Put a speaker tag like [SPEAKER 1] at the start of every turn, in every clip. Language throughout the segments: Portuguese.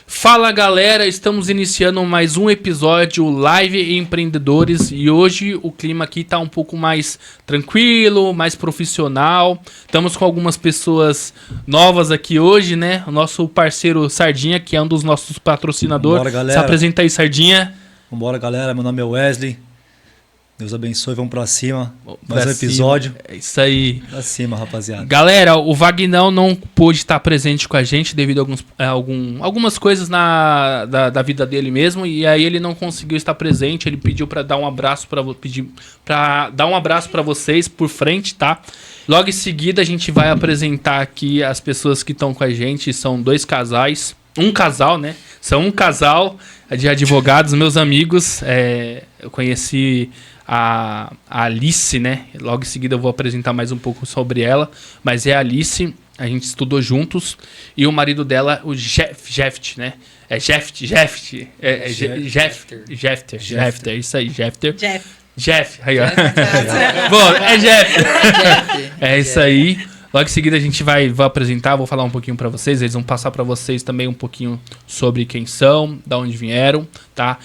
[SPEAKER 1] Fala galera, estamos iniciando mais um episódio Live Empreendedores e hoje o clima aqui tá um pouco mais tranquilo, mais profissional. Estamos com algumas pessoas novas aqui hoje, né? O nosso parceiro Sardinha, que é um dos nossos patrocinadores.
[SPEAKER 2] Bora, galera.
[SPEAKER 1] Se apresenta aí, Sardinha.
[SPEAKER 2] Vambora, galera. Meu nome é Wesley. Deus abençoe, vamos pra cima. Mais um
[SPEAKER 1] Pra
[SPEAKER 2] episódio.
[SPEAKER 1] cima. É isso aí.
[SPEAKER 2] Pra cima, rapaziada.
[SPEAKER 1] Galera, o Vagnão não pôde estar presente com a gente devido a algumas coisas da vida dele mesmo. E aí ele não conseguiu estar presente. Ele pediu para dar um abraço para vocês por frente, tá? Logo em seguida a gente vai apresentar aqui as pessoas que estão com a gente. São dois casais. Um casal, né? São um casal de advogados, meus amigos. Eu conheci a Alice, né? Logo em seguida eu vou apresentar mais um pouco sobre ela. Mas é a Alice, a gente estudou juntos. E o marido dela, o Jeft, né? É Jeft. Jefter, isso aí, Jefter. Jeff, aí ó. Bom, é Jeff. É isso aí. Logo em seguida a gente vou apresentar, vou falar um pouquinho pra vocês. Eles vão passar pra vocês também um pouquinho sobre quem são, da onde vieram, tá?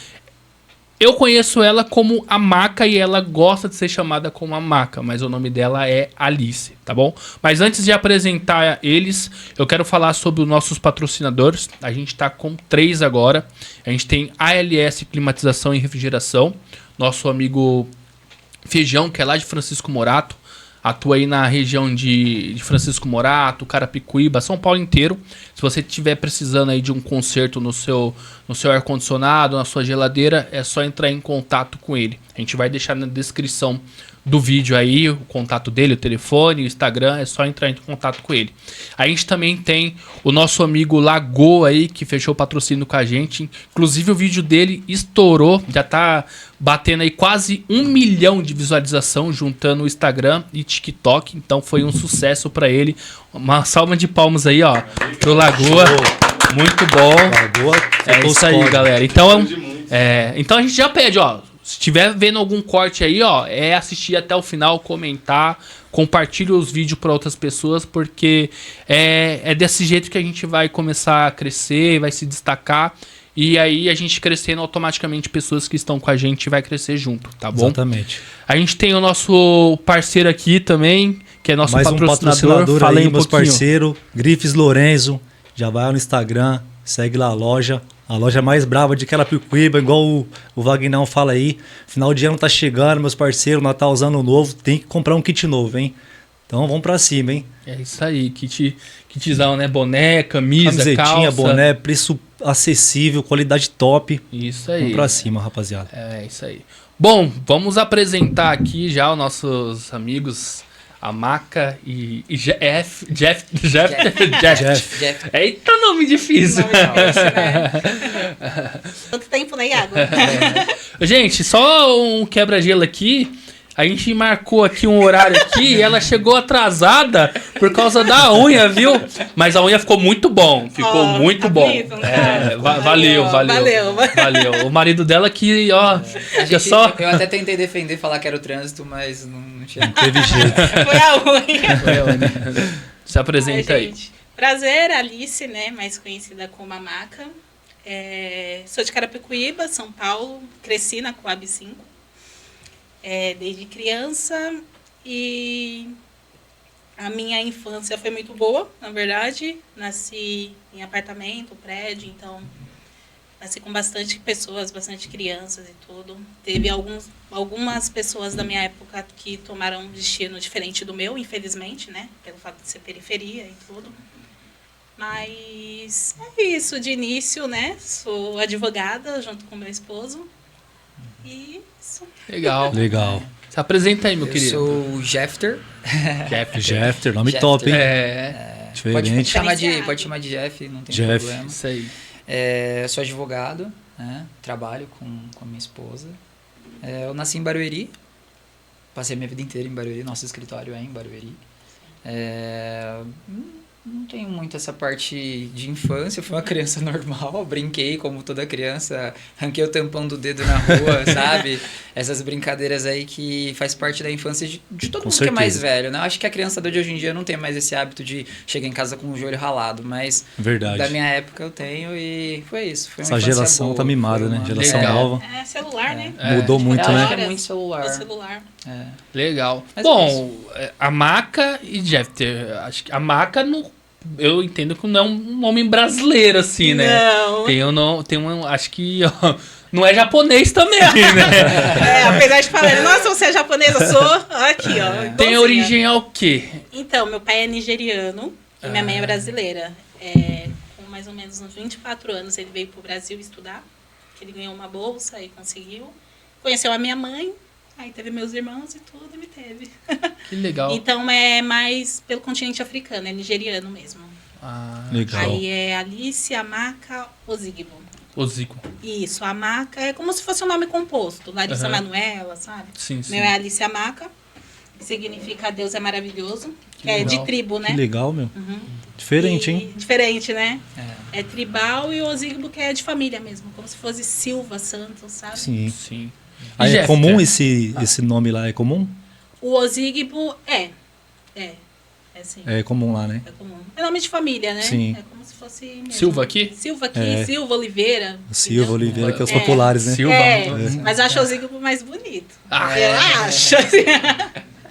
[SPEAKER 1] Eu conheço ela como a Maca e ela gosta de ser chamada como a Maca, mas o nome dela é Alice, tá bom? Mas antes de apresentar eles, eu quero falar sobre os nossos patrocinadores. A gente tá com 3 agora. A gente tem ALS Climatização e Refrigeração, nosso amigo Feijão, que é lá de Francisco Morato. Atua aí na região de Francisco Morato, Carapicuíba, São Paulo inteiro. Se você estiver precisando aí de um conserto no seu ar-condicionado, na sua geladeira, é só entrar em contato com ele. A gente vai deixar na descrição do vídeo aí o contato dele, o telefone, o Instagram, é só entrar em contato com ele. A gente também tem o nosso amigo Lagoa aí, que fechou o patrocínio com a gente. Inclusive o vídeo dele estourou, já tá batendo aí quase 1 milhão de visualização, juntando o Instagram e TikTok. Então foi um sucesso para ele. Uma salva de palmas aí, ó, pro Lagoa. Muito bom.
[SPEAKER 2] Lagoa,
[SPEAKER 1] é isso aí, galera. Então a gente já pede, ó. Se estiver vendo algum corte aí, ó, é assistir até o final, comentar, compartilhe os vídeos para outras pessoas, porque é desse jeito que a gente vai começar a crescer, vai se destacar, e aí a gente crescendo automaticamente, pessoas que estão com a gente vai crescer junto, tá bom?
[SPEAKER 2] Exatamente.
[SPEAKER 1] A gente tem o nosso parceiro aqui também, que é nosso
[SPEAKER 2] mais
[SPEAKER 1] patrocinador.
[SPEAKER 2] Falei aí, meus parceiros, Grifes Lorenzo, já vai no Instagram, segue lá a loja mais brava de Carapicuíba, igual o Vagnão fala aí. Final de ano tá chegando, meus parceiros, Natalzão novo, tem que comprar um kit novo, hein? Então vamos pra cima, hein?
[SPEAKER 1] É isso aí, kitzão, né? Boné, camisa,
[SPEAKER 2] camisetinha,
[SPEAKER 1] calça.
[SPEAKER 2] boné, preço acessível, qualidade top.
[SPEAKER 1] Isso aí.
[SPEAKER 2] Vamos pra cima, rapaziada.
[SPEAKER 1] É isso aí. Bom, vamos apresentar aqui já os nossos amigos, a Maca e Jeff. Eita, nome difícil.
[SPEAKER 3] Quanto tempo na água?
[SPEAKER 1] Gente, só um quebra-gelo aqui. A gente marcou aqui um horário aqui e ela chegou atrasada por causa da unha, viu? Mas a unha ficou muito bom. Ficou muito
[SPEAKER 3] tá
[SPEAKER 1] bom.
[SPEAKER 3] bonito, né?
[SPEAKER 1] Valeu. O marido dela que, ó...
[SPEAKER 4] Eu até tentei defender, falar que era o trânsito, mas não tinha...
[SPEAKER 2] Não teve jeito.
[SPEAKER 3] Foi a unha.
[SPEAKER 1] Se apresenta aí.
[SPEAKER 3] Gente. Prazer, Alice, né? Mais conhecida como a Maca. Sou de Carapicuíba, São Paulo. Cresci na Coab 5. Desde criança, e a minha infância foi muito boa, na verdade. Nasci em apartamento, prédio, então nasci com bastante pessoas, bastante crianças e tudo. Teve algumas pessoas da minha época que tomaram um destino diferente do meu, infelizmente, né? Pelo fato de ser periferia e tudo. Mas é isso, de início, né? Sou advogada junto com meu esposo. E isso.
[SPEAKER 1] Legal. Se apresenta aí, meu querido.
[SPEAKER 4] Eu sou o Jefter.
[SPEAKER 2] Jefter, nome top, hein?
[SPEAKER 4] Diferente. Pode chamar de Jeff, não tem problema.
[SPEAKER 1] Isso aí.
[SPEAKER 4] Sou advogado, né? Trabalho com a minha esposa. Eu nasci em Barueri. Passei minha vida inteira em Barueri. Nosso escritório é em Barueri. Não tenho muito essa parte de infância, fui uma criança normal, brinquei como toda criança, ranquei o tampão do dedo na rua, sabe? Essas brincadeiras aí que faz parte da infância de todo
[SPEAKER 2] Com
[SPEAKER 4] mundo que é mais
[SPEAKER 2] certeza.
[SPEAKER 4] velho, né? Acho que a criançada de hoje em dia não tem mais esse hábito de chegar em casa com o joelho ralado, mas
[SPEAKER 2] Verdade.
[SPEAKER 4] da minha época eu tenho e foi isso. Foi uma
[SPEAKER 2] Essa
[SPEAKER 4] infância
[SPEAKER 2] geração
[SPEAKER 4] boa,
[SPEAKER 2] tá mimada,
[SPEAKER 4] foi
[SPEAKER 2] né?
[SPEAKER 4] uma-
[SPEAKER 2] Geração
[SPEAKER 1] Legal.
[SPEAKER 2] nova.
[SPEAKER 3] É celular, né?
[SPEAKER 2] Mudou muito,
[SPEAKER 4] Eu
[SPEAKER 2] né?
[SPEAKER 4] acho que é muito celular.
[SPEAKER 3] O celular.
[SPEAKER 4] É.
[SPEAKER 1] Legal.
[SPEAKER 4] Mas
[SPEAKER 1] Bom, a Maca e Jeffter. Acho que a Maca, eu entendo que não é um nome brasileiro, assim, né?
[SPEAKER 3] Não.
[SPEAKER 1] Acho que ó, não é japonês também, né?
[SPEAKER 3] Apesar de falar, nossa, você é japonesa? Eu sou. Aqui, ó.
[SPEAKER 1] Tem
[SPEAKER 3] igualzinha.
[SPEAKER 1] origem ao quê?
[SPEAKER 3] Então, meu pai é nigeriano e minha mãe é brasileira. Com mais ou menos uns 24 anos, ele veio pro Brasil estudar. Ele ganhou uma bolsa e conseguiu. Conheceu a minha mãe, aí teve meus irmãos e tudo, e me teve.
[SPEAKER 1] Que legal.
[SPEAKER 3] Então, é mais pelo continente africano, é nigeriano mesmo.
[SPEAKER 1] Ah,
[SPEAKER 2] Legal.
[SPEAKER 3] Aí é Alice Amaka Ozigbo.
[SPEAKER 1] o Zico.
[SPEAKER 3] Isso, Amaka é como se fosse um nome composto. Larissa
[SPEAKER 1] Aham.
[SPEAKER 3] Manuela, sabe?
[SPEAKER 1] Sim, sim.
[SPEAKER 3] Meu é Alice Amaka, que significa Deus é maravilhoso. Que é
[SPEAKER 1] legal.
[SPEAKER 3] de tribo, né?
[SPEAKER 2] Que legal, meu.
[SPEAKER 3] Uhum.
[SPEAKER 2] Diferente,
[SPEAKER 3] E-
[SPEAKER 2] hein?
[SPEAKER 3] Diferente, né?
[SPEAKER 4] É.
[SPEAKER 3] É tribal e o Ozigbo que é de família mesmo. Como se fosse Silva Santos, sabe?
[SPEAKER 2] Sim.
[SPEAKER 1] Sim.
[SPEAKER 2] Aí
[SPEAKER 1] E
[SPEAKER 2] é
[SPEAKER 1] Jeffter?
[SPEAKER 2] comum esse nome lá? É comum?
[SPEAKER 3] O Ozigbo é sim.
[SPEAKER 2] É comum lá, né?
[SPEAKER 3] É comum. É nome de família, né?
[SPEAKER 2] Sim.
[SPEAKER 3] É como se fosse mesmo.
[SPEAKER 1] Silva aqui?
[SPEAKER 3] Silva aqui,
[SPEAKER 2] É.
[SPEAKER 3] Silva Oliveira.
[SPEAKER 2] Silva,
[SPEAKER 3] entendeu?
[SPEAKER 2] Oliveira, que é os
[SPEAKER 3] É.
[SPEAKER 2] populares, né?
[SPEAKER 1] Silva.
[SPEAKER 3] É,
[SPEAKER 1] É.
[SPEAKER 3] mas eu acho o Ozigbo mais bonito.
[SPEAKER 1] Ah,
[SPEAKER 3] Eu acho.
[SPEAKER 1] eu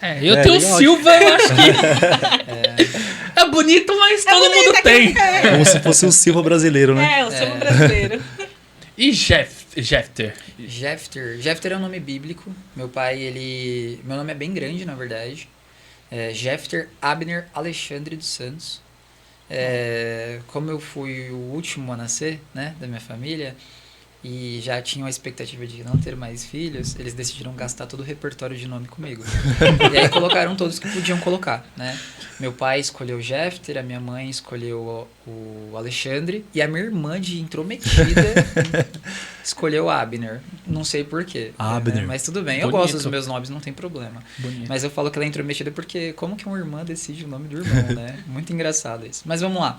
[SPEAKER 2] É,
[SPEAKER 1] tenho
[SPEAKER 2] legal.
[SPEAKER 1] Silva, eu acho que. É bonito, mas todo
[SPEAKER 3] bonito,
[SPEAKER 1] mundo
[SPEAKER 3] é que-
[SPEAKER 1] tem.
[SPEAKER 2] Como se fosse o Silva brasileiro, né?
[SPEAKER 3] É, o Silva brasileiro.
[SPEAKER 1] E Jeffter?
[SPEAKER 4] Jeffter é um nome bíblico. Meu pai, meu nome é bem grande, na verdade. É Jeffter Abner Alexandre dos Santos. Como eu fui o último a nascer, né, da minha família, e já tinham a expectativa de não ter mais filhos, eles decidiram gastar todo o repertório de nome comigo. E aí colocaram todos que podiam colocar, né? Meu pai escolheu Jeffter, a minha mãe escolheu o Alexandre, e a minha irmã de intrometida escolheu Abner. Não sei porquê.
[SPEAKER 2] Abner.
[SPEAKER 4] Né? Mas tudo bem, eu
[SPEAKER 1] Bonito.
[SPEAKER 4] gosto dos meus nomes, não tem problema.
[SPEAKER 1] Bonito.
[SPEAKER 4] Mas eu falo que ela é intrometida porque como que uma irmã decide o nome do irmão, né? Muito engraçado isso. Mas vamos lá.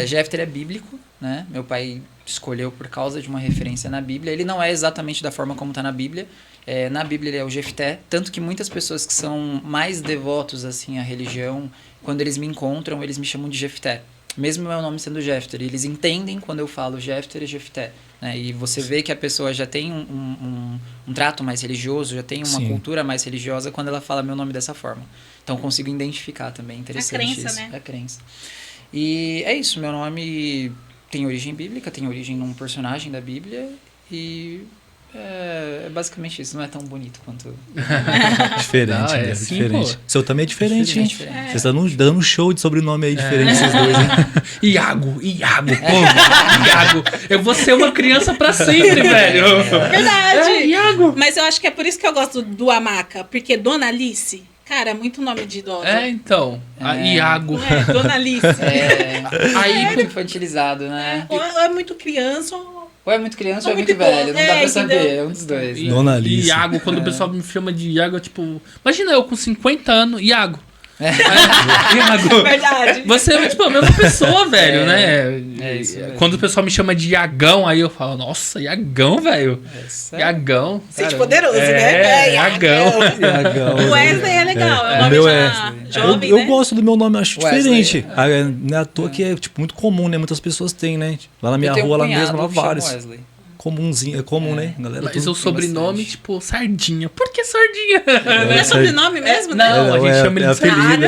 [SPEAKER 4] Jeffter é bíblico, né? Meu pai escolheu por causa de uma referência na Bíblia. Ele não é exatamente da forma como está na Bíblia. Na Bíblia ele é o Jefté, tanto que muitas pessoas que são mais devotos assim à religião, quando eles me encontram, eles me chamam de Jefté. Mesmo meu nome sendo Jeffter, eles entendem quando eu falo Jeffter e Jefté. Né? E você vê que a pessoa já tem um trato mais religioso, já tem uma
[SPEAKER 2] Sim.
[SPEAKER 4] cultura mais religiosa quando ela fala meu nome dessa forma. Então eu consigo identificar também, interessante
[SPEAKER 3] crença,
[SPEAKER 4] isso.
[SPEAKER 3] né?
[SPEAKER 4] É crença. E é isso, meu nome tem origem bíblica, tem origem num personagem da Bíblia e é basicamente isso, não é tão bonito quanto...
[SPEAKER 2] Diferente,
[SPEAKER 1] Não, é
[SPEAKER 2] né?
[SPEAKER 1] assim,
[SPEAKER 2] Diferente.
[SPEAKER 1] pô.
[SPEAKER 2] O seu também é diferente, hein?
[SPEAKER 4] Diferente.
[SPEAKER 2] Vocês estão dando um show de sobrenome aí diferente, esses dois, hein?
[SPEAKER 1] Iago, pô. Iago. Eu vou ser uma criança pra sempre, velho.
[SPEAKER 3] Verdade.
[SPEAKER 1] Iago.
[SPEAKER 3] Mas eu acho que é por isso que eu gosto do Amaka. Porque Dona Alice, cara, é muito nome de idosa.
[SPEAKER 1] Então. Iago.
[SPEAKER 3] Não é? Dona Alice.
[SPEAKER 4] Aí muito infantilizado, né?
[SPEAKER 3] Ou é muito criança
[SPEAKER 4] Ou é muito criança ou é
[SPEAKER 3] Ou
[SPEAKER 4] muito
[SPEAKER 3] muito
[SPEAKER 4] velho, não
[SPEAKER 3] idoso.
[SPEAKER 4] dá pra
[SPEAKER 3] É,
[SPEAKER 4] saber,
[SPEAKER 3] entendeu?
[SPEAKER 4] é um dos dois.
[SPEAKER 1] E-
[SPEAKER 4] Né?
[SPEAKER 2] Dona Alice.
[SPEAKER 1] Iago, quando o pessoal me chama de Iago, é tipo. Imagina eu com 50 anos, Iago. Iago.
[SPEAKER 3] Verdade.
[SPEAKER 1] Você é tipo a mesma pessoa, velho, né?
[SPEAKER 4] É isso mesmo.
[SPEAKER 1] Quando o pessoal me chama de Iagão, aí eu falo, nossa, Iagão, velho.
[SPEAKER 4] Sério?
[SPEAKER 1] Iagão.
[SPEAKER 3] Sente
[SPEAKER 1] Caramba.
[SPEAKER 3] poderoso, né?
[SPEAKER 1] Iagão.
[SPEAKER 2] Iagão.
[SPEAKER 3] O Wesley é legal. É
[SPEAKER 2] O
[SPEAKER 3] um
[SPEAKER 2] meu
[SPEAKER 3] nome
[SPEAKER 2] é.
[SPEAKER 3] já jovem,
[SPEAKER 2] Eu
[SPEAKER 3] né?
[SPEAKER 2] gosto do meu nome, eu acho
[SPEAKER 4] Wesley,
[SPEAKER 2] diferente. Não é à toa que é tipo, muito comum, né? Muitas pessoas têm, né? Lá na minha
[SPEAKER 4] Eu tenho um
[SPEAKER 2] rua, lá
[SPEAKER 4] cunhado
[SPEAKER 2] mesmo, lá
[SPEAKER 4] que chama
[SPEAKER 2] vários.
[SPEAKER 4] Wesley.
[SPEAKER 2] Comumzinho, é comum, né? Galera,
[SPEAKER 1] Mas
[SPEAKER 2] tudo
[SPEAKER 1] o sobrenome,
[SPEAKER 4] bastante.
[SPEAKER 1] tipo, Sardinha. Por que Sardinha?
[SPEAKER 3] Não é sobrenome mesmo, né?
[SPEAKER 1] Não, a gente chama ele de
[SPEAKER 2] apelido.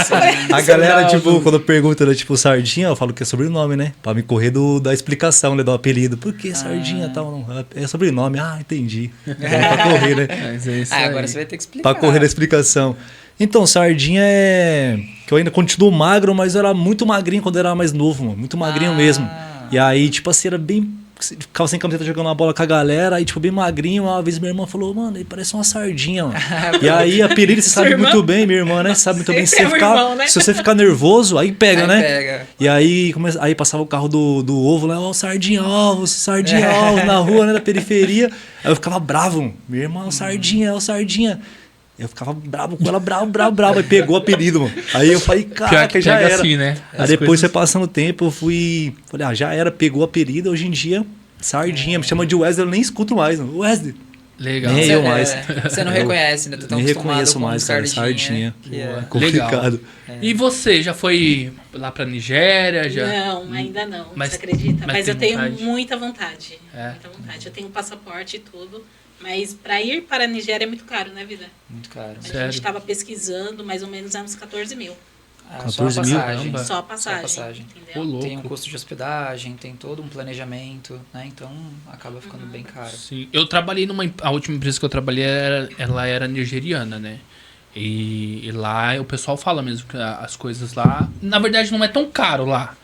[SPEAKER 1] Sardinha.
[SPEAKER 2] A galera,
[SPEAKER 1] Não,
[SPEAKER 2] tipo,
[SPEAKER 1] não.
[SPEAKER 2] quando pergunta, né, tipo, Sardinha, eu falo que é sobrenome, né? Pra me correr da explicação, né? Do apelido. Por que Sardinha e tal? Não, é sobrenome. Ah, entendi. Pra correr, né?
[SPEAKER 1] Mas é isso
[SPEAKER 4] Agora
[SPEAKER 1] aí.
[SPEAKER 4] você vai ter que explicar.
[SPEAKER 2] Pra correr na explicação. Então, Sardinha é... Que eu ainda continuo magro, mas eu era muito magrinho quando eu era mais novo, mano. Muito magrinho mesmo. E aí, tipo assim, era bem... Ficava sem camiseta jogando uma bola com a galera, aí, tipo, bem magrinho. Uma vez minha irmã falou, mano, ele parece uma sardinha, mano. E aí, a apelido, você sabe
[SPEAKER 3] irmã?
[SPEAKER 2] muito bem, minha irmã, né? Sabe muito bem. Se,
[SPEAKER 3] Sempre
[SPEAKER 2] você
[SPEAKER 3] é um
[SPEAKER 2] ficar,
[SPEAKER 3] irmão, né?
[SPEAKER 2] se você ficar nervoso, aí pega,
[SPEAKER 4] Aí
[SPEAKER 2] né?
[SPEAKER 4] pega.
[SPEAKER 2] E aí, aí passava o carro do ovo lá, ó, sardinha ovos na rua, né, na periferia. Aí eu ficava bravo, minha irmã, ó, sardinha, ó, sardinha. Eu ficava bravo com ela, bravo. Aí pegou o apelido, mano. Aí eu falei, caraca, já era.
[SPEAKER 1] Assim, né?
[SPEAKER 2] Aí depois foi passando o tempo, eu falei, já era, pegou o apelido. Hoje em dia, Sardinha, me chama de Wesley, eu nem escuto mais, mano. Wesley.
[SPEAKER 1] Legal.
[SPEAKER 2] Nem eu mais.
[SPEAKER 4] Você não reconhece, né? Tu tá
[SPEAKER 2] nem
[SPEAKER 4] acostumado
[SPEAKER 2] reconheço
[SPEAKER 4] com
[SPEAKER 2] mais, cara, Sardinha. Complicado.
[SPEAKER 1] E você, já foi lá pra Nigéria? Já...
[SPEAKER 3] Não, ainda não,
[SPEAKER 1] Mas-
[SPEAKER 3] você acredita?
[SPEAKER 1] mas
[SPEAKER 3] Mas eu
[SPEAKER 1] tem
[SPEAKER 3] tenho
[SPEAKER 1] vontade?
[SPEAKER 3] muita vontade.
[SPEAKER 1] É.
[SPEAKER 3] Muita vontade. Eu tenho passaporte e tudo. Mas para ir para a Nigéria é muito caro, né, vida?
[SPEAKER 4] Muito caro.
[SPEAKER 3] A
[SPEAKER 1] Sério?
[SPEAKER 3] gente estava pesquisando, mais ou menos uns 14 mil.
[SPEAKER 4] Só a
[SPEAKER 2] 14 mil?
[SPEAKER 4] passagem.
[SPEAKER 1] Caramba.
[SPEAKER 3] Só a passagem.
[SPEAKER 4] passagem.
[SPEAKER 3] Entendeu?
[SPEAKER 1] Ô, louco.
[SPEAKER 4] Tem um custo de hospedagem, tem todo um planejamento, né? Então acaba ficando bem caro.
[SPEAKER 1] Sim. Eu trabalhei a última empresa que eu trabalhei, ela era nigeriana, né? E lá o pessoal fala mesmo que as coisas lá... Na verdade, não é tão caro lá.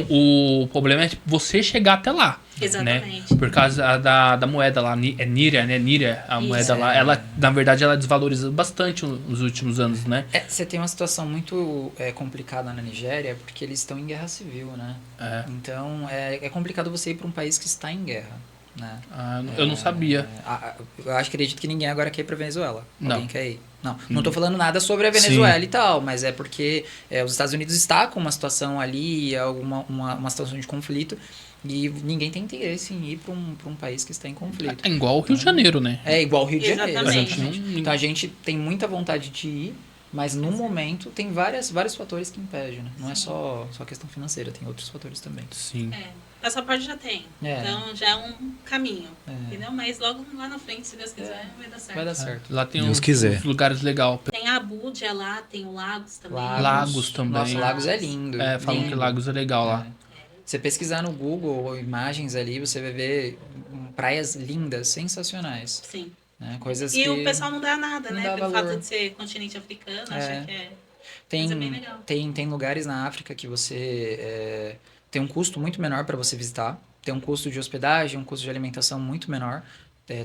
[SPEAKER 1] O problema é tipo, você chegar até lá.
[SPEAKER 3] Exatamente.
[SPEAKER 1] Né? Por causa da moeda lá, é Níria, né? Níria, a
[SPEAKER 3] Isso.
[SPEAKER 1] moeda lá, ela, na verdade, ela desvaloriza bastante nos últimos anos, né?
[SPEAKER 4] Você tem uma situação muito complicada na Nigéria, porque eles estão em guerra civil, né?
[SPEAKER 1] É.
[SPEAKER 4] Então é complicado você ir para um país que está em guerra, né?
[SPEAKER 1] Eu não sabia.
[SPEAKER 4] Eu acredito que ninguém agora quer ir pra Venezuela.
[SPEAKER 1] Não.
[SPEAKER 4] Alguém quer ir? Não tô falando nada sobre a Venezuela
[SPEAKER 2] Sim.
[SPEAKER 4] e tal, mas é porque os Estados Unidos está com uma situação ali, uma situação de conflito, e ninguém tem interesse em ir pra um país que está em conflito.
[SPEAKER 1] É igual o Rio de Janeiro, né?
[SPEAKER 4] É igual o Rio de Janeiro.
[SPEAKER 3] Exatamente.
[SPEAKER 4] Exatamente. Então a gente tem muita vontade de ir, mas no momento tem vários fatores que impedem, né? Não é só questão financeira, tem outros fatores também.
[SPEAKER 1] Sim.
[SPEAKER 3] Passaporte já tem.
[SPEAKER 4] É.
[SPEAKER 3] Então já é um caminho. Entendeu? Mas logo lá na frente, se Deus quiser, vai dar certo.
[SPEAKER 4] Vai dar certo.
[SPEAKER 1] Lá tem
[SPEAKER 2] Deus
[SPEAKER 1] uns
[SPEAKER 2] quiser.
[SPEAKER 1] lugares legais.
[SPEAKER 3] Tem a Abúdia lá, tem o Lagos também.
[SPEAKER 1] Lagos também.
[SPEAKER 4] Nossa, Lagos é lindo.
[SPEAKER 1] Falam que
[SPEAKER 4] lindo.
[SPEAKER 1] Lagos é legal lá.
[SPEAKER 4] Você pesquisar no Google ou imagens ali, você vai ver praias lindas, sensacionais.
[SPEAKER 3] Sim.
[SPEAKER 4] Né? Coisas
[SPEAKER 3] E
[SPEAKER 4] que
[SPEAKER 3] o pessoal não dá nada,
[SPEAKER 4] não
[SPEAKER 3] né?
[SPEAKER 4] dá
[SPEAKER 3] Pelo
[SPEAKER 4] valor.
[SPEAKER 3] fato de ser continente africano, acha que é.
[SPEAKER 4] tem,
[SPEAKER 3] Mas é bem legal.
[SPEAKER 4] tem lugares na África que você tem um custo muito menor para você visitar. Tem um custo de hospedagem, um custo de alimentação muito menor.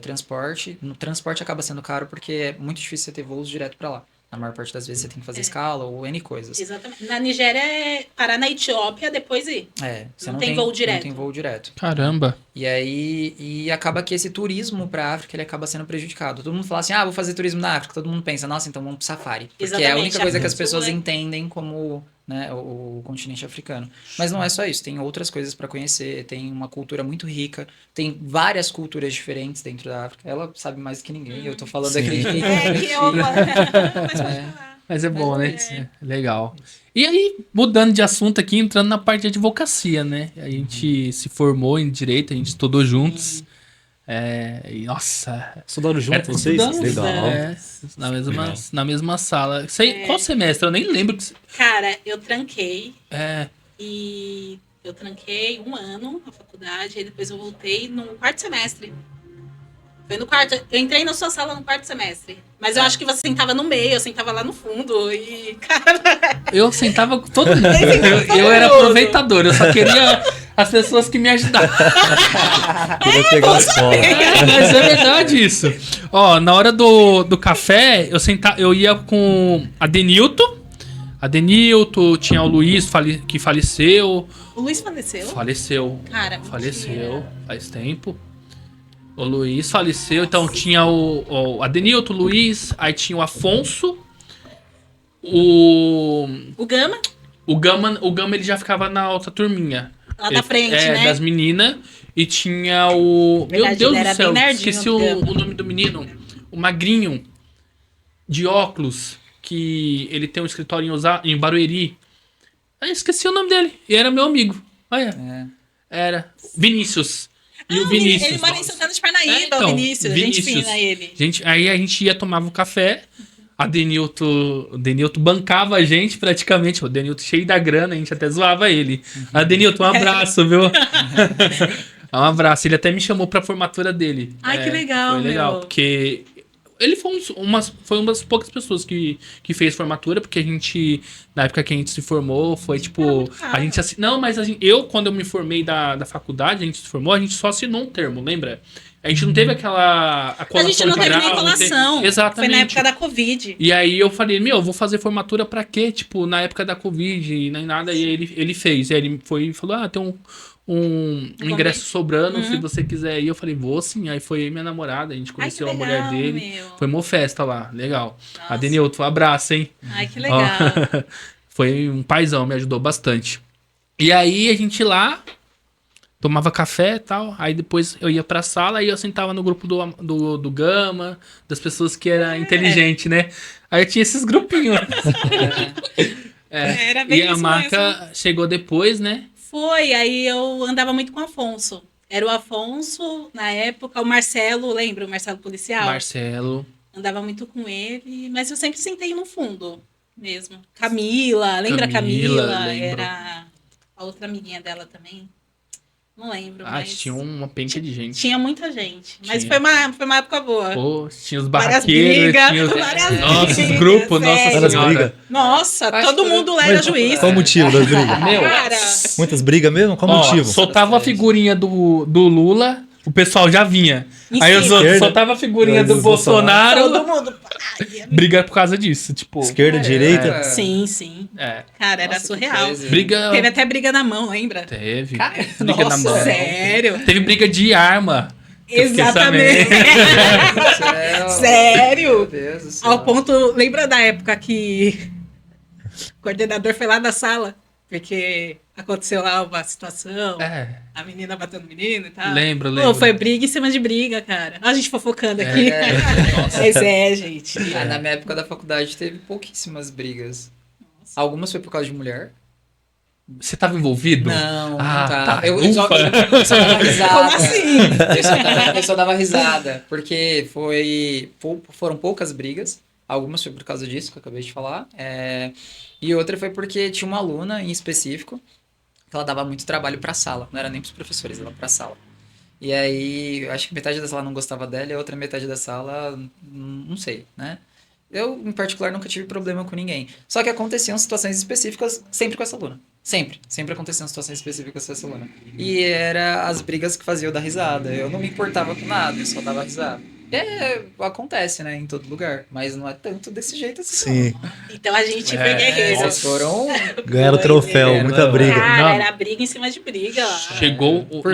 [SPEAKER 4] Transporte. No transporte acaba sendo caro porque é muito difícil você ter voos direto para lá. Na maior parte das vezes você tem que fazer escala ou N coisas.
[SPEAKER 3] Exatamente. Na Nigéria é parar na Etiópia, depois ir.
[SPEAKER 4] Você
[SPEAKER 3] Não tem voo direto.
[SPEAKER 4] Não tem voo direto.
[SPEAKER 1] Caramba.
[SPEAKER 4] E aí acaba que esse turismo para a África ele acaba sendo prejudicado. Todo mundo fala assim, vou fazer turismo na África. Todo mundo pensa, nossa, então vamos pro safari. Porque é a
[SPEAKER 3] Exatamente,
[SPEAKER 4] única coisa que as
[SPEAKER 3] Sul,
[SPEAKER 4] pessoas
[SPEAKER 3] né?
[SPEAKER 4] entendem como o continente africano. Mas não é só isso, tem outras coisas para conhecer, tem uma cultura muito rica, tem várias culturas diferentes dentro da África. Ela sabe mais do que ninguém, eu tô falando
[SPEAKER 2] Sim.
[SPEAKER 4] aqui de quem
[SPEAKER 3] Que eu... Mas pode falar.
[SPEAKER 1] Mas é bom, né? Legal. E aí, mudando de assunto aqui, entrando na parte de advocacia, né? A gente se formou em direito, a gente estudou juntos. E, nossa...
[SPEAKER 2] Estudaram junto, vocês?
[SPEAKER 1] Estudamos,
[SPEAKER 2] Legal.
[SPEAKER 1] na mesma sala. Qual semestre? Eu nem lembro.
[SPEAKER 3] Cara, eu tranquei.
[SPEAKER 1] É,
[SPEAKER 3] E eu tranquei 1 ano na faculdade, aí depois eu voltei no 4º semestre. Foi no 4º. Eu entrei na sua sala no 4º semestre. Mas eu acho que você sentava no meio, eu sentava lá no fundo. E, cara.
[SPEAKER 1] eu sentava com todo mundo. Eu era aproveitador, eu só queria as pessoas que me ajudavam.
[SPEAKER 2] Queria pegar a escola.
[SPEAKER 1] Mas é verdade isso. Ó, na hora do café, eu ia com a Denilton. Tinha o Luiz que faleceu.
[SPEAKER 3] O Luiz faleceu?
[SPEAKER 1] Faleceu.
[SPEAKER 3] Cara,
[SPEAKER 1] Faleceu
[SPEAKER 3] mentira.
[SPEAKER 1] faz tempo. O Luiz faleceu, então tinha o Adenilton, o Luiz, aí tinha o Afonso,
[SPEAKER 3] O Gama,
[SPEAKER 1] o Gama ele já ficava na outra turminha.
[SPEAKER 3] lá da frente, né?
[SPEAKER 1] Das meninas. E tinha o...
[SPEAKER 3] Verdade,
[SPEAKER 1] Meu Deus
[SPEAKER 3] ele
[SPEAKER 1] do
[SPEAKER 3] era
[SPEAKER 1] céu,
[SPEAKER 3] bem nerdinho,
[SPEAKER 1] esqueci
[SPEAKER 3] o
[SPEAKER 1] o
[SPEAKER 3] Gama.
[SPEAKER 1] nome do menino. O magrinho, de óculos, que ele tem um escritório em Barueri. Esqueci o nome dele, e era meu amigo. Olha, era Vinícius. E o Vinícius.
[SPEAKER 3] Ele mora em Santana de Parnaíba,
[SPEAKER 1] então,
[SPEAKER 3] o Vinícius. Gente fina ele.
[SPEAKER 1] Aí a gente ia, tomava um café. O Denilton bancava a gente praticamente. O Denilton cheio da grana, a gente até zoava ele. A Denilton, um abraço, viu? Um abraço. Ele até me chamou pra formatura dele.
[SPEAKER 3] Ai, que legal,
[SPEAKER 1] Foi legal,
[SPEAKER 3] meu.
[SPEAKER 1] porque ele foi uma das poucas pessoas que fez formatura, porque a gente, na época que a gente se formou, foi tipo...
[SPEAKER 3] muito caro.
[SPEAKER 1] A gente não, mas quando eu me formei da faculdade, a gente se formou, a gente só assinou um termo, lembra? A gente não teve aquela...
[SPEAKER 3] A gente não teve nem colação.
[SPEAKER 1] Exatamente.
[SPEAKER 3] Foi na época da Covid.
[SPEAKER 1] E aí eu falei, eu vou fazer formatura pra quê? Tipo, na época da Covid, nem nada. E aí ele fez. E aí ele foi e falou, tem um ingresso sobrando, se você quiser ir. Eu falei, vou sim. Aí foi minha namorada, a gente conheceu a mulher dele. Foi uma festa lá, legal. Nossa. A Denilton, um abraço, hein?
[SPEAKER 3] Ai, que legal.
[SPEAKER 1] Foi um paizão, me ajudou bastante. E aí a gente lá tomava café e tal. Aí depois eu ia pra sala e eu sentava no grupo do Gama, das pessoas que era inteligente, né? Aí eu tinha esses grupinhos.
[SPEAKER 3] Era bem
[SPEAKER 1] e a Maca chegou depois, né?
[SPEAKER 3] Foi, aí eu andava muito com o Afonso. Era o Afonso, na época, o Marcelo, lembra? O Marcelo policial?
[SPEAKER 1] Marcelo.
[SPEAKER 3] Andava muito com ele, mas eu sempre sentei no fundo mesmo. Camila, lembra a Camila? Era a outra amiguinha dela também. Não lembro, mas...
[SPEAKER 1] tinha uma penca de gente.
[SPEAKER 3] Tinha muita gente, mas foi uma época boa.
[SPEAKER 1] Pô, tinha os barraqueiros,
[SPEAKER 3] várias
[SPEAKER 1] Nossos grupos, nossa senhora.
[SPEAKER 3] Nossa, todo mundo lá era juiz.
[SPEAKER 2] Qual o motivo das brigas?
[SPEAKER 1] Meu,
[SPEAKER 3] cara,
[SPEAKER 2] muitas brigas mesmo? Qual o motivo?
[SPEAKER 1] Soltava a figurinha do Lula, o pessoal já vinha. Aí os outros soltavam a figurinha do Bolsonaro.
[SPEAKER 3] Todo mundo...
[SPEAKER 1] Briga por causa disso, tipo...
[SPEAKER 2] Esquerda, direita?
[SPEAKER 3] Sim. Cara, era surreal.
[SPEAKER 1] Briga...
[SPEAKER 3] Teve até briga na mão, lembra?
[SPEAKER 1] Teve.
[SPEAKER 3] Cara,
[SPEAKER 1] briga na mão.
[SPEAKER 3] Sério?
[SPEAKER 1] Teve briga de arma.
[SPEAKER 3] Exatamente. Sério?
[SPEAKER 4] Meu Deus do céu.
[SPEAKER 3] Ao ponto... Lembra da época que o coordenador foi lá na sala? Porque aconteceu lá uma situação, a menina batendo o menino e tal.
[SPEAKER 1] Lembro.
[SPEAKER 3] Pô, foi briga em cima de briga, cara. Olha a gente fofocando aqui. Mas gente.
[SPEAKER 4] Na minha época da faculdade teve pouquíssimas brigas. Nossa. Algumas foi por causa de mulher.
[SPEAKER 1] Você tava envolvido?
[SPEAKER 4] Não tá. Eu só dava risada.
[SPEAKER 3] Como assim?
[SPEAKER 4] Eu só dava risada. Porque foram poucas brigas. Algumas foi por causa disso que eu acabei de falar. E outra foi porque tinha uma aluna em específico que ela dava muito trabalho pra sala. Não era nem pros professores, ela pra sala. E aí, eu acho que metade da sala não gostava dela e a outra metade da sala, não sei, né? Eu, em particular, nunca tive problema com ninguém. Só que aconteciam situações específicas sempre com essa aluna. Sempre aconteciam situações específicas com essa aluna. E era as brigas que faziam eu dar risada. Eu não me importava com nada, eu só dava risada. Acontece, né, em todo lugar, mas não é tanto desse jeito assim.
[SPEAKER 3] Sim. Então a gente foi guerreiro.
[SPEAKER 4] Vocês foram...
[SPEAKER 2] Ganharam o troféu, muita briga.
[SPEAKER 3] Cara, era briga em cima de briga lá.
[SPEAKER 1] Chegou...
[SPEAKER 4] Por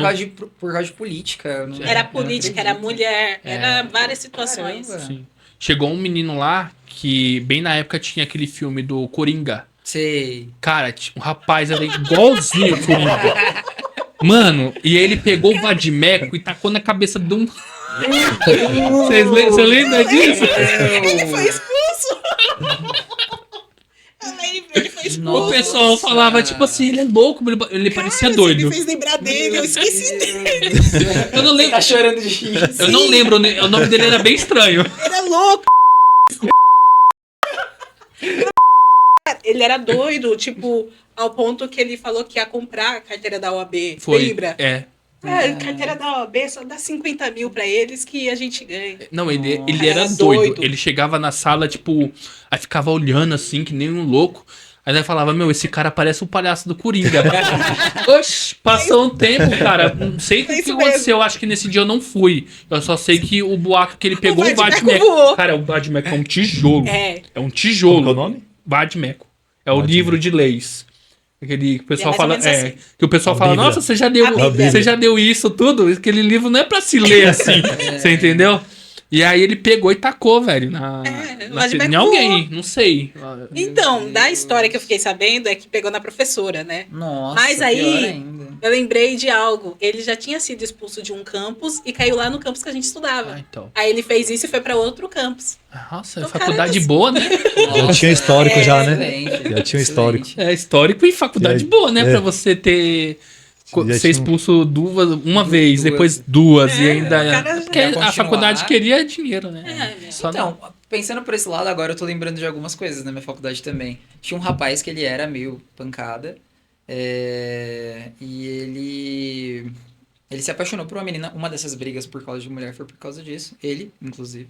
[SPEAKER 4] causa de política.
[SPEAKER 3] Era política, era mulher, era várias situações.
[SPEAKER 1] Sim. Chegou um menino lá que, bem na época, tinha aquele filme do Coringa.
[SPEAKER 4] Sei.
[SPEAKER 1] Cara, um rapaz era igualzinho o Coringa. Mano, e ele pegou o vadimeco e tacou na cabeça de um... Você lembra disso?
[SPEAKER 3] Ele foi expulso. Ele foi expulso.
[SPEAKER 1] O pessoal falava, tipo assim, ele é louco, ele parecia doido.
[SPEAKER 3] Você me fez lembrar dele, eu esqueci dele.
[SPEAKER 1] Eu não lembro.
[SPEAKER 4] Tá chorando de rir.
[SPEAKER 1] Eu não lembro, o nome dele era bem estranho.
[SPEAKER 3] Ele é louco. Ele era doido, tipo, ao ponto que ele falou que ia comprar a carteira da OAB. Lembra? Carteira da OAB só dá 50 mil pra eles que a gente ganha.
[SPEAKER 1] Não, ele era doido. Ele chegava na sala, tipo, aí ficava olhando assim, que nem um louco. Aí ele falava, esse cara parece o palhaço do Coringa. Oxi, passou um tempo, cara. Não sei o que aconteceu. Acho que nesse dia eu não fui. Eu só sei que o boato que ele pegou o Vadimeco. Cara, o Vadimeco é um tijolo. É um tijolo.
[SPEAKER 2] Qual é o nome?
[SPEAKER 1] Vadimeco. É o livro de leis. Aquele que o pessoal fala.
[SPEAKER 3] Assim.
[SPEAKER 1] Que o pessoal fala, nossa, você já deu isso tudo? Aquele livro não é pra se ler assim. Você entendeu? E aí ele pegou e tacou, velho, em alguém, não sei.
[SPEAKER 3] Então, da história que eu fiquei sabendo é que pegou na professora, né?
[SPEAKER 4] Nossa,
[SPEAKER 3] mas aí eu lembrei de algo. Ele já tinha sido expulso de um campus e caiu lá no campus que a gente estudava.
[SPEAKER 1] Então.
[SPEAKER 3] Aí ele fez isso e foi pra outro campus.
[SPEAKER 1] Nossa, então, faculdade boa, né?
[SPEAKER 2] Já tinha histórico já, né? Já tinha histórico.
[SPEAKER 1] É, histórico e faculdade boa, né? Pra você ter... ser expulso uma vez, depois duas, e ainda... Porque a faculdade queria dinheiro, né?
[SPEAKER 4] Então, pensando por esse lado, agora eu tô lembrando de algumas coisas na minha faculdade também. Tinha um rapaz que ele era meio pancada, e ele se apaixonou por uma menina. Uma dessas brigas por causa de mulher foi por causa disso, ele, inclusive.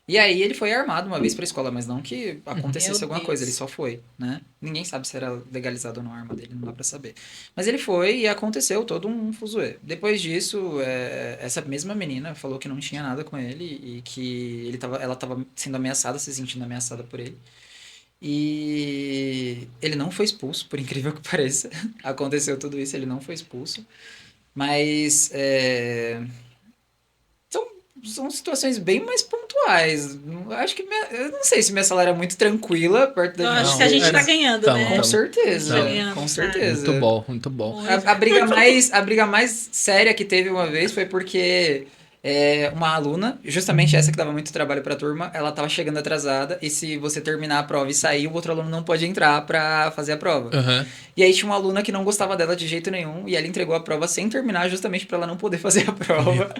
[SPEAKER 4] E aí ele foi armado uma vez pra escola, mas não que acontecesse alguma coisa, ele só foi, né? Ninguém sabe se era legalizado ou não a arma dele, não dá pra saber. Mas ele foi e aconteceu todo um fuzuê. Depois disso, essa mesma menina falou que não tinha nada com ele e que ela tava sendo ameaçada, se sentindo ameaçada por ele. E ele não foi expulso, por incrível que pareça. Aconteceu tudo isso, ele não foi expulso. Mas são situações bem mais pontuais. Acho que eu não sei se minha salário é muito tranquila perto da
[SPEAKER 3] Eu
[SPEAKER 4] gente.
[SPEAKER 3] acho que a gente tá ganhando,
[SPEAKER 1] Então,
[SPEAKER 3] né?
[SPEAKER 4] Com certeza,
[SPEAKER 3] Tá ganhando,
[SPEAKER 4] com
[SPEAKER 3] tá.
[SPEAKER 4] certeza.
[SPEAKER 1] Muito bom, muito bom.
[SPEAKER 4] A briga mais séria que teve uma vez foi porque uma aluna, justamente essa que dava muito trabalho pra turma, ela tava chegando atrasada e se você terminar a prova e sair, o outro aluno não pode entrar pra fazer a prova.
[SPEAKER 1] Aham.
[SPEAKER 4] E aí tinha uma aluna que não gostava dela de jeito nenhum e ela entregou a prova sem terminar justamente pra ela não poder fazer a prova.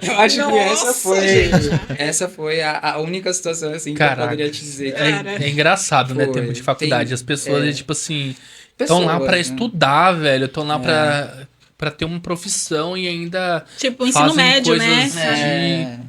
[SPEAKER 4] Eu acho que essa foi a única situação assim que eu
[SPEAKER 1] Caraca.
[SPEAKER 4] poderia te dizer.
[SPEAKER 1] É engraçado, né?
[SPEAKER 4] Foi.
[SPEAKER 1] Tempo de faculdade.
[SPEAKER 4] Tem-
[SPEAKER 1] As pessoas,
[SPEAKER 4] é.
[SPEAKER 1] tipo assim, estão lá pra
[SPEAKER 4] Pessoas, né?
[SPEAKER 1] estudar, velho. Estão lá pra ter uma profissão e ainda
[SPEAKER 3] Tipo, o ensino
[SPEAKER 1] fazem
[SPEAKER 3] médio, né?
[SPEAKER 1] coisas de...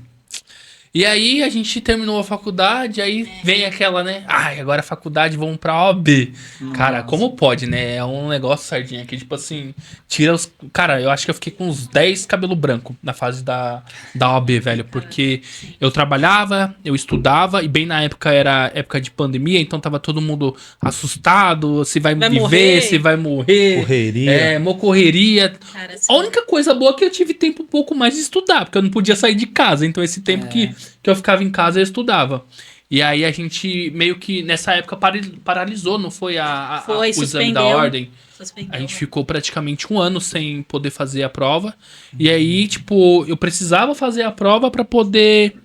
[SPEAKER 1] E aí a gente terminou a faculdade, aí vem aquela, né? Ai, agora a faculdade, vamos pra OAB. Cara,
[SPEAKER 4] Nossa.
[SPEAKER 1] como pode, né? É um negócio, sardinha, que tipo assim, tira os... Cara, eu acho que eu fiquei com uns 10 cabelo branco na fase da OAB, velho. Porque eu trabalhava, eu estudava, e bem na época era época de pandemia, então tava todo mundo assustado, se vai viver,
[SPEAKER 3] morrer.
[SPEAKER 1] se vai morrer.
[SPEAKER 2] Correria.
[SPEAKER 1] Uma correria.
[SPEAKER 3] Cara, assim,
[SPEAKER 1] A única coisa boa é que eu tive tempo um pouco mais de estudar, porque eu não podia sair de casa. Então, esse tempo que eu ficava em casa, eu estudava. E aí, a gente meio que, nessa época, paralisou, não foi o exame da
[SPEAKER 3] suspendeu.
[SPEAKER 1] ordem?
[SPEAKER 3] suspendeu.
[SPEAKER 1] A gente ficou praticamente um ano sem poder fazer a prova. E aí, tipo, eu precisava fazer a prova pra poder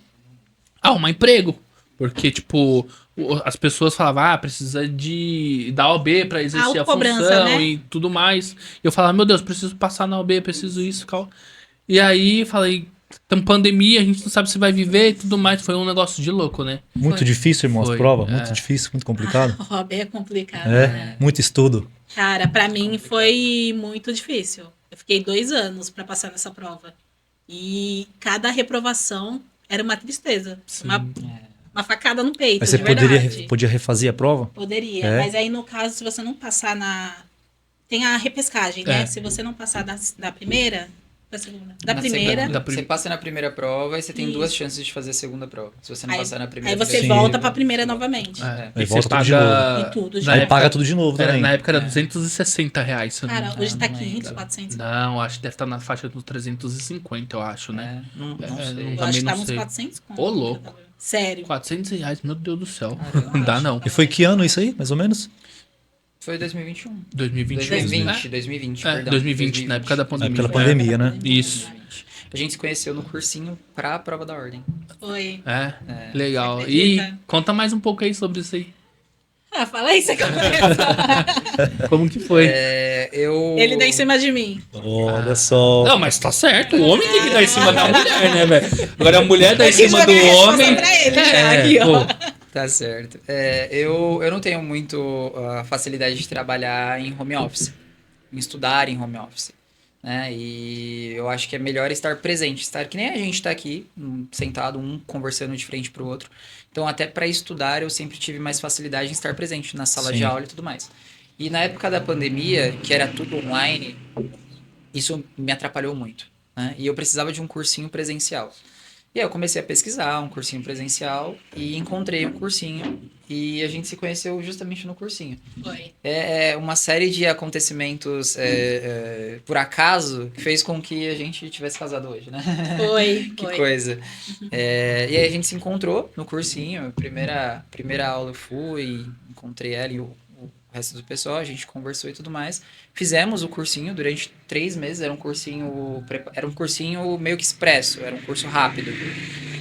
[SPEAKER 1] arrumar emprego. Porque, tipo, as pessoas falavam, precisa da OAB pra exercer a
[SPEAKER 3] Autocobrança,
[SPEAKER 1] função
[SPEAKER 3] né?
[SPEAKER 1] e tudo mais. Eu falava, meu Deus, preciso passar na OAB, preciso isso, tal. E aí, falei, tem pandemia, a gente não sabe se vai viver e tudo mais. Foi um negócio de louco, né?
[SPEAKER 2] Muito
[SPEAKER 3] Foi.
[SPEAKER 2] difícil, irmão, as
[SPEAKER 1] Foi,
[SPEAKER 2] provas. Muito difícil, muito complicado.
[SPEAKER 3] A OAB é complicado, né?
[SPEAKER 2] Muito estudo.
[SPEAKER 3] Cara, pra mim foi muito difícil. Eu fiquei 2 anos pra passar nessa prova. E cada reprovação era uma tristeza. Uma facada no peito,
[SPEAKER 2] Mas você
[SPEAKER 3] de verdade.
[SPEAKER 2] podia refazer a prova?
[SPEAKER 3] Poderia,
[SPEAKER 2] É?
[SPEAKER 3] mas aí no caso, se você não passar Tem a repescagem, né?
[SPEAKER 1] É.
[SPEAKER 3] Se você não passar da primeira, da segunda. Da
[SPEAKER 4] Na
[SPEAKER 3] primeira,
[SPEAKER 4] segunda.
[SPEAKER 1] Da
[SPEAKER 4] Você passa na primeira prova e você tem
[SPEAKER 3] Isso.
[SPEAKER 4] 2 chances de fazer a segunda prova. Se você não
[SPEAKER 3] aí,
[SPEAKER 4] passar na
[SPEAKER 3] aí
[SPEAKER 4] primeira...
[SPEAKER 3] você
[SPEAKER 2] Sim.
[SPEAKER 3] volta pra primeira novamente.
[SPEAKER 2] Aí
[SPEAKER 1] E
[SPEAKER 2] volta
[SPEAKER 1] você
[SPEAKER 2] tudo de
[SPEAKER 1] paga...
[SPEAKER 3] E tudo de
[SPEAKER 1] na
[SPEAKER 2] Aí
[SPEAKER 3] novo.
[SPEAKER 1] época-
[SPEAKER 2] paga tudo de novo também.
[SPEAKER 1] Na época era R$260, se eu não me
[SPEAKER 3] Cara,
[SPEAKER 1] engano.
[SPEAKER 3] hoje tá
[SPEAKER 4] não
[SPEAKER 3] 500,
[SPEAKER 4] lembro.
[SPEAKER 3] 400.
[SPEAKER 1] Não, acho que deve estar na faixa dos 350, eu acho, né?
[SPEAKER 4] Não
[SPEAKER 1] É,
[SPEAKER 4] sei.
[SPEAKER 1] não-
[SPEAKER 3] Eu
[SPEAKER 1] também
[SPEAKER 3] acho que
[SPEAKER 1] não
[SPEAKER 3] tava uns
[SPEAKER 1] sei.
[SPEAKER 3] 400 conto.
[SPEAKER 1] Ô, louco.
[SPEAKER 3] Sério.
[SPEAKER 1] R$400, meu Deus do céu.
[SPEAKER 4] Caramba.
[SPEAKER 1] Não dá, não.
[SPEAKER 2] E foi que ano isso aí, mais ou menos?
[SPEAKER 4] Foi 2021.
[SPEAKER 1] 2021.
[SPEAKER 4] 2020,
[SPEAKER 1] É,
[SPEAKER 4] perdão.
[SPEAKER 1] 2020, na época da pandemia.
[SPEAKER 2] Pela pandemia, né?
[SPEAKER 1] Isso.
[SPEAKER 4] A gente se conheceu no cursinho pra prova da ordem.
[SPEAKER 3] Foi.
[SPEAKER 1] É, legal.
[SPEAKER 3] Você
[SPEAKER 1] E
[SPEAKER 3] acredita?
[SPEAKER 1] conta mais um pouco aí sobre isso aí.
[SPEAKER 3] Ah, fala aí, você começa.
[SPEAKER 1] Como que foi?
[SPEAKER 3] Ele deu em cima de mim.
[SPEAKER 2] Olha só.
[SPEAKER 1] Não, mas tá certo. O homem tem que dar em cima da mulher, né, velho? Agora a mulher dá em
[SPEAKER 3] Eu quis
[SPEAKER 1] cima do
[SPEAKER 3] jogar a resposta
[SPEAKER 1] homem.
[SPEAKER 3] pra ele já, aqui, ó.
[SPEAKER 1] pô.
[SPEAKER 4] Tá certo. Eu não tenho muito facilidade de trabalhar em home office, em estudar em home office, né? E eu acho que é melhor estar presente, estar que nem a gente tá aqui, sentado, conversando de frente pro outro. Então, até para estudar, eu sempre tive mais facilidade em estar presente na sala
[SPEAKER 2] Sim.
[SPEAKER 4] de aula e tudo mais. E na época da pandemia, que era tudo online, isso me atrapalhou muito, né? E eu precisava de um cursinho presencial. E aí eu comecei a pesquisar um cursinho presencial e encontrei um cursinho e a gente se conheceu justamente no cursinho.
[SPEAKER 3] Foi.
[SPEAKER 4] É uma série de acontecimentos por acaso que fez com que a gente tivesse casado hoje, né?
[SPEAKER 3] Foi.
[SPEAKER 4] Que
[SPEAKER 3] foi.
[SPEAKER 4] coisa. E aí a gente se encontrou no cursinho. Primeira aula eu fui, encontrei ela e o resto do pessoal, a gente conversou e tudo mais. Fizemos o cursinho durante 3 meses, era um cursinho meio que expresso, era um curso rápido.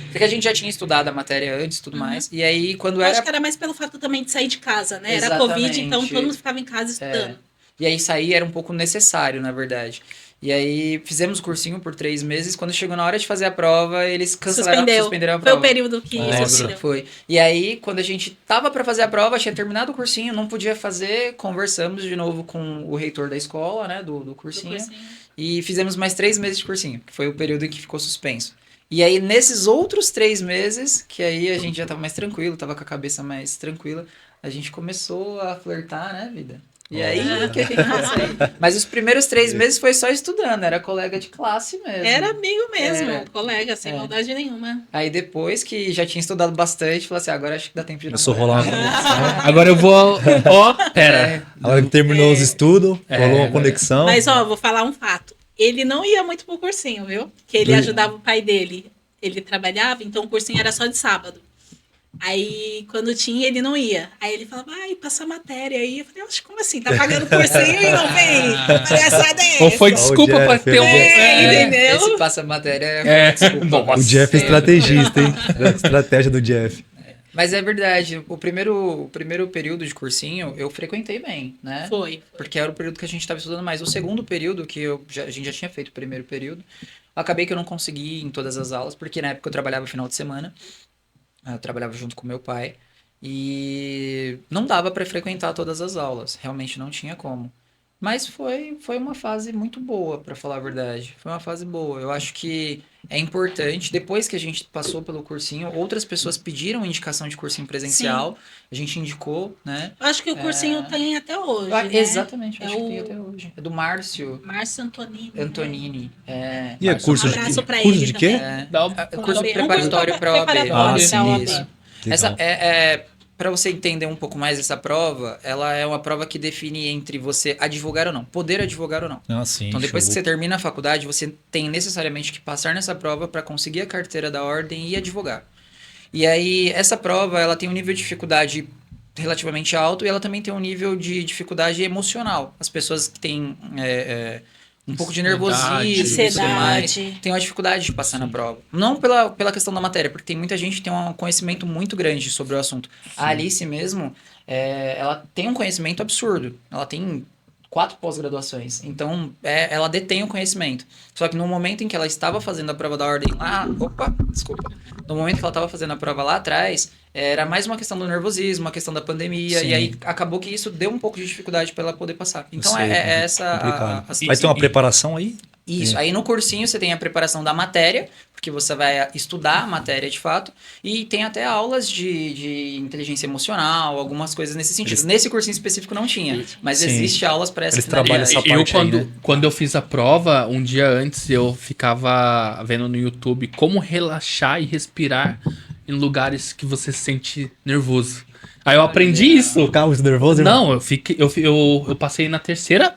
[SPEAKER 4] Porque a gente já tinha estudado a matéria antes e tudo mais. E aí, quando
[SPEAKER 3] Eu
[SPEAKER 4] era...
[SPEAKER 3] acho que era mais pelo fato também de sair de casa, né? Era
[SPEAKER 4] Exatamente.
[SPEAKER 3] Covid, então todo mundo ficava em casa estudando.
[SPEAKER 4] E aí sair era um pouco necessário, na verdade. E aí fizemos o cursinho por 3 meses. Quando chegou na hora de fazer a prova, eles suspenderam a
[SPEAKER 3] Foi
[SPEAKER 4] prova.
[SPEAKER 3] o período que
[SPEAKER 1] Nossa.
[SPEAKER 3] suspendeu.
[SPEAKER 4] Foi. E aí, quando a gente tava pra fazer a prova, tinha terminado o cursinho, não podia fazer, conversamos de novo com o reitor da escola, né, do cursinho, e fizemos mais 3 meses de cursinho, que foi o período em que ficou suspenso. E aí, nesses outros 3 meses, que aí a gente já tava mais tranquilo, tava com a cabeça mais tranquila, a gente começou a flertar, né, vida? E aí, o que a gente vai sair? Mas os primeiros 3 meses foi só estudando, era colega de classe mesmo.
[SPEAKER 3] Era amigo mesmo, colega, sem maldade nenhuma.
[SPEAKER 4] Aí depois que já tinha estudado bastante, falou assim, agora acho que dá tempo de
[SPEAKER 2] Começou a rolar uma conexão.
[SPEAKER 1] Agora eu vou... Ó, pera.
[SPEAKER 2] Agora que terminou os estudos, rolou uma conexão.
[SPEAKER 3] Mas, ó, vou falar um fato. Ele não ia muito pro cursinho, viu? Que ele ajudava o pai dele. Ele trabalhava, então o cursinho era só de sábado. Aí, quando tinha, ele não ia. Aí ele falava, passar matéria aí. Eu falei, como assim? Tá pagando cursinho e não vem? Palhaçada é essa?
[SPEAKER 1] Ou foi desculpa pra ter um...
[SPEAKER 3] entendeu?
[SPEAKER 4] Esse passa-matéria é desculpa.
[SPEAKER 1] Nossa.
[SPEAKER 2] O Jeff é estrategista, hein? Estratégia do Jeff.
[SPEAKER 4] Mas é verdade, o primeiro período de cursinho eu frequentei bem, né?
[SPEAKER 3] Foi.
[SPEAKER 4] Porque era o período que a gente estava estudando mais. O segundo período, que a gente já tinha feito o primeiro período, acabei que eu não consegui ir em todas as aulas, porque na época eu trabalhava final de semana, eu trabalhava junto com meu pai, e não dava para frequentar todas as aulas, realmente não tinha como. Mas foi uma fase muito boa, para falar a verdade. Foi uma fase boa. Eu acho que é importante. Depois que a gente passou pelo cursinho, outras pessoas pediram indicação de cursinho presencial. Sim. A gente indicou, né?
[SPEAKER 3] Eu acho que o cursinho tem até hoje, né?
[SPEAKER 4] Exatamente, acho que tem até hoje. É do Márcio.
[SPEAKER 3] Márcio Antonini.
[SPEAKER 4] Antonini.
[SPEAKER 3] Né?
[SPEAKER 2] E é curso de quê? Curso de quê?
[SPEAKER 4] Curso preparatório para a OAB. Isso. Essa para você entender um pouco mais essa prova, ela é uma prova que define entre você advogar ou não, poder advogar ou não.
[SPEAKER 2] Ah, sim,
[SPEAKER 4] então, depois que você termina a faculdade, você tem necessariamente que passar nessa prova para conseguir a carteira da ordem e advogar. E aí, essa prova, ela tem um nível de dificuldade relativamente alto e ela também tem um nível de dificuldade emocional. As pessoas que têm um pouco de nervosismo e tudo mais, tem uma dificuldade de passar na prova. Não pela questão da matéria, porque tem muita gente que tem um conhecimento muito grande sobre o assunto. Sim. A Alice mesmo, ela tem um conhecimento absurdo. Ela tem 4 pós-graduações. Então, ela detém o conhecimento. Só que no momento em que ela estava fazendo a prova da ordem lá... No momento que ela estava fazendo a prova lá atrás, era mais uma questão do nervosismo, uma questão da pandemia. Sim. E aí, acabou que isso deu um pouco de dificuldade para ela poder passar. Então, essa...
[SPEAKER 2] Vai ter uma preparação aí?
[SPEAKER 4] Isso. Aí, no cursinho, você tem a preparação da matéria, porque você vai estudar a matéria de fato, e tem até aulas de inteligência emocional, algumas coisas nesse sentido. Nesse cursinho específico não tinha, mas existe aulas para essa finalidade.
[SPEAKER 1] Quando eu fiz a prova, um dia antes eu ficava vendo no YouTube como relaxar e respirar em lugares que você se sente nervoso. Aí eu aprendi isso.
[SPEAKER 2] Ficava muito nervoso, irmão?
[SPEAKER 1] Não, eu passei na terceira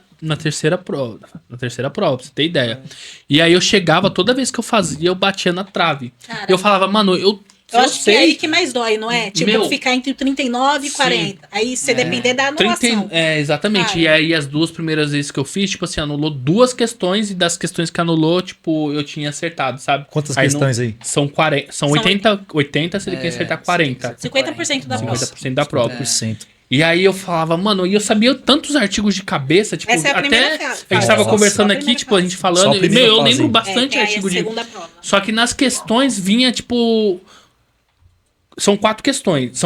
[SPEAKER 1] prova, pra você ter ideia. E aí eu chegava, toda vez que eu fazia, eu batia na trave. Cara, eu falava, mano, eu
[SPEAKER 3] acho que é aí que mais dói, não é? Tipo, ficar entre 39 e 40. Sim. Aí você depender da anulação.
[SPEAKER 1] Exatamente. Cara. E aí as 2 primeiras vezes que eu fiz, tipo assim, anulou 2 questões, e das questões que anulou, tipo, eu tinha acertado, sabe?
[SPEAKER 2] Quantas questões aí?
[SPEAKER 1] São 80, você tem que acertar 40.
[SPEAKER 3] 50% da prova.
[SPEAKER 1] 50% da prova. E aí eu falava, mano, e eu sabia tantos artigos de cabeça, tipo,
[SPEAKER 3] essa é a
[SPEAKER 1] até
[SPEAKER 3] fase.
[SPEAKER 1] A gente tava conversando aqui, tipo, a gente falando, eu lembro bastante artigo de...
[SPEAKER 3] Prova.
[SPEAKER 1] Só que nas questões vinha, tipo... São 4 questões.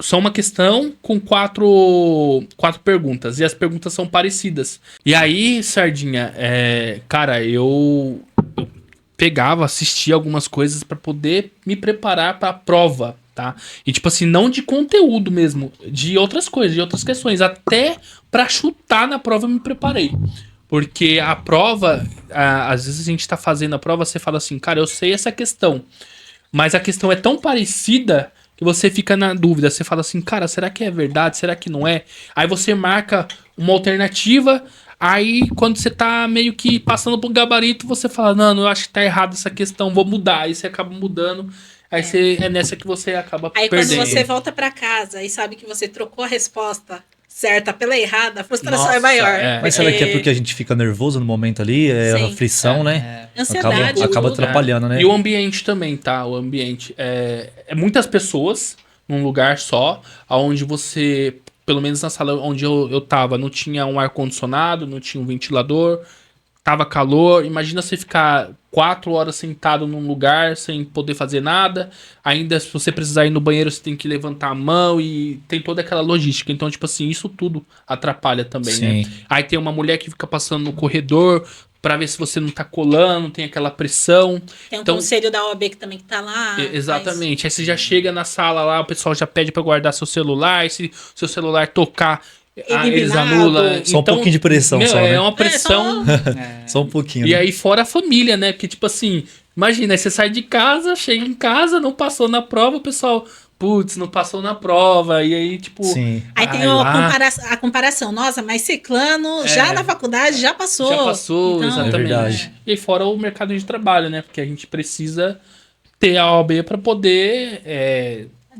[SPEAKER 1] São uma questão com 4 perguntas. E as perguntas são parecidas. E aí, Sardinha, cara, eu pegava, assistia algumas coisas pra poder me preparar pra prova, tá? E tipo assim, não de conteúdo mesmo, de outras coisas, de outras questões. Até pra chutar na prova eu me preparei. Porque a prova, às vezes a gente tá fazendo a prova, você fala assim, cara, eu sei essa questão. Mas a questão é tão parecida que você fica na dúvida. Você fala assim, cara, será que é verdade? Será que não é? Aí você marca uma alternativa. Aí quando você tá meio que passando pro gabarito, você fala, não, eu acho que tá errado essa questão, vou mudar. Aí você acaba mudando. Aí é nessa que você acaba perdendo.
[SPEAKER 3] Aí quando você volta pra casa e sabe que você trocou a resposta certa pela errada, a frustração é maior.
[SPEAKER 2] Mas será que é porque a gente fica nervoso no momento ali? A aflição, né?
[SPEAKER 3] Ansiedade.
[SPEAKER 2] Acaba atrapalhando, né?
[SPEAKER 1] E o ambiente também, tá? O ambiente. É muitas pessoas num lugar só, onde você, pelo menos na sala onde eu tava, não tinha um ar-condicionado, não tinha um ventilador, tava calor. Imagina você ficar 4 horas sentado num lugar sem poder fazer nada. Ainda se você precisar ir no banheiro, você tem que levantar a mão e tem toda aquela logística. Então, tipo assim, isso tudo atrapalha também, né? Aí tem uma mulher que fica passando no corredor pra ver se você não tá colando, tem aquela pressão.
[SPEAKER 3] Tem um conselho da OAB que também tá lá.
[SPEAKER 1] Exatamente. Aí você já chega na sala lá, o pessoal já pede pra guardar seu celular. Se seu celular tocar, eles anulam.
[SPEAKER 2] Só um pouquinho de pressão,
[SPEAKER 1] meu,
[SPEAKER 2] só, né?
[SPEAKER 1] é uma pressão.
[SPEAKER 2] Só um pouquinho.
[SPEAKER 1] E
[SPEAKER 2] né?
[SPEAKER 1] aí, fora a família, né? Porque, tipo assim, imagina, você sai de casa, chega em casa, não passou na prova, o pessoal, putz, não passou na prova. E aí, tipo.
[SPEAKER 2] Sim.
[SPEAKER 3] Aí tem a comparação. Nossa, mas Ciclano já na faculdade já passou.
[SPEAKER 1] Já passou,
[SPEAKER 3] Então,
[SPEAKER 1] exatamente.
[SPEAKER 2] É verdade.
[SPEAKER 1] E aí, fora o mercado de trabalho, né? Porque a gente precisa ter a OAB para poder,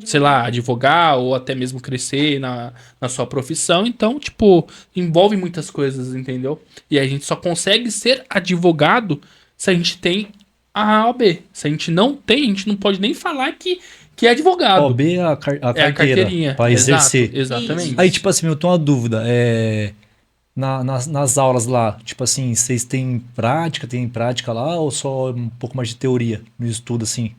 [SPEAKER 1] sei lá, advogar ou até mesmo crescer na sua profissão. Então, tipo, envolve muitas coisas, entendeu? E a gente só consegue ser advogado se a gente tem a OAB. Se a gente não tem, a gente não pode nem falar que é advogado.
[SPEAKER 2] OB é a
[SPEAKER 1] É a
[SPEAKER 2] carteira
[SPEAKER 1] carteirinha.
[SPEAKER 2] para exercer.
[SPEAKER 1] Exatamente.
[SPEAKER 2] Aí, tipo assim, eu tenho uma dúvida. Nas aulas lá, tipo assim, vocês têm prática lá ou só um pouco mais de teoria no estudo, assim?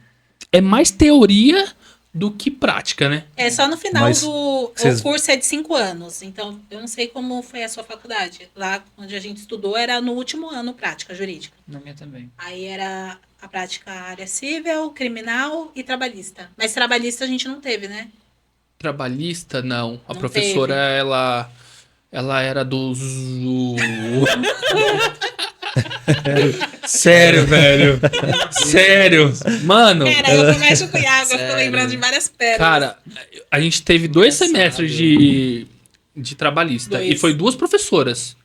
[SPEAKER 1] É mais teoria do que prática, né?
[SPEAKER 3] É só no final
[SPEAKER 2] Mas
[SPEAKER 3] o
[SPEAKER 2] vocês-
[SPEAKER 3] curso é de 5 anos. Então, eu não sei como foi a sua faculdade. Lá onde a gente estudou era no último ano prática jurídica.
[SPEAKER 4] Na minha também.
[SPEAKER 3] Aí era a prática área civil, criminal e trabalhista. Mas trabalhista a gente não teve, né?
[SPEAKER 1] Trabalhista, não. A
[SPEAKER 3] Não
[SPEAKER 1] professora,
[SPEAKER 3] teve.
[SPEAKER 1] ela era dos. Sério, velho. Sério. Mano,
[SPEAKER 3] Cara, eu começo com água, eu fico
[SPEAKER 4] Sério?
[SPEAKER 3] lembrando de várias pérolas.
[SPEAKER 1] cara, a gente teve 2
[SPEAKER 4] Engraçado.
[SPEAKER 1] semestres de trabalhista.
[SPEAKER 3] 2.
[SPEAKER 1] E foi 2 professoras.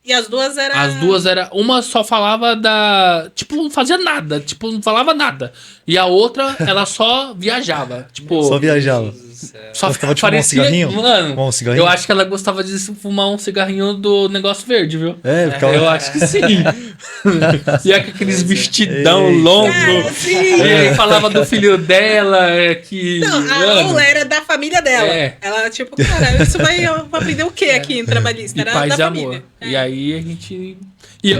[SPEAKER 3] E as duas eram.
[SPEAKER 1] As duas era. Uma só falava da. Tipo, não fazia nada. Tipo, não falava nada. E a outra, ela só viajava. Tipo.
[SPEAKER 2] Só viajava.
[SPEAKER 1] Só
[SPEAKER 2] Gostava de fumar um cigarrinho?
[SPEAKER 1] Mano,
[SPEAKER 2] Fumar um cigarrinho?
[SPEAKER 1] eu acho que ela gostava de fumar um cigarrinho do negócio verde, viu?
[SPEAKER 2] Ficava...
[SPEAKER 1] Eu acho que sim. E é com aqueles vestidão
[SPEAKER 2] Eita.
[SPEAKER 1] longo.
[SPEAKER 3] Cara, sim.
[SPEAKER 1] E aí falava do filho dela, que.
[SPEAKER 3] Não, a
[SPEAKER 1] mano,
[SPEAKER 3] aula era da família dela.
[SPEAKER 1] É.
[SPEAKER 3] Ela, tipo, cara, eu vou aprender o que aqui em trabalhista?
[SPEAKER 1] e
[SPEAKER 3] Era
[SPEAKER 1] paz
[SPEAKER 3] da
[SPEAKER 1] e
[SPEAKER 3] família.
[SPEAKER 1] amor. E aí a gente.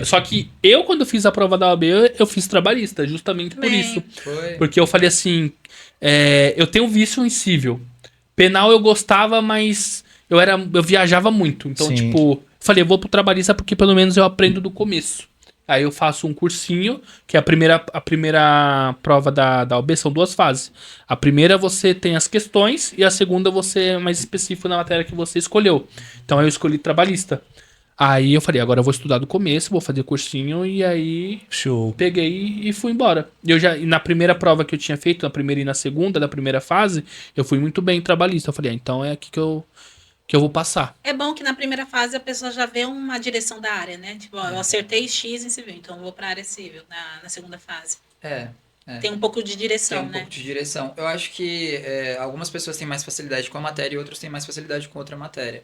[SPEAKER 1] Só que eu, quando fiz a prova da OAB, eu fiz trabalhista, justamente por
[SPEAKER 3] Também.
[SPEAKER 1] isso.
[SPEAKER 4] Foi.
[SPEAKER 1] Porque eu falei assim: eu tenho vício em civil. Penal eu gostava, mas eu viajava muito. Então,
[SPEAKER 2] Sim.
[SPEAKER 1] tipo, falei, eu vou pro trabalhista porque pelo menos eu aprendo do começo. Aí eu faço um cursinho, que a primeira prova da OAB são 2 fases. A primeira você tem as questões e a segunda você é mais específico na matéria que você escolheu. Então aí eu escolhi trabalhista. Aí eu falei, agora eu vou estudar do começo, vou fazer cursinho e aí
[SPEAKER 2] Show.
[SPEAKER 1] peguei e fui embora. E na primeira prova que eu tinha feito, na primeira e na segunda, da primeira fase, eu fui muito bem trabalhista. Eu falei, então é aqui que eu vou passar.
[SPEAKER 3] É bom que na primeira fase a pessoa já vê uma direção da área, né? Tipo, ó, eu acertei X em civil, então eu vou pra área civil na segunda fase. Tem um pouco de
[SPEAKER 4] Tem
[SPEAKER 3] direção,
[SPEAKER 4] um
[SPEAKER 3] né?
[SPEAKER 4] pouco de direção. Eu acho que algumas pessoas têm mais facilidade com a matéria e outras têm mais facilidade com outra matéria.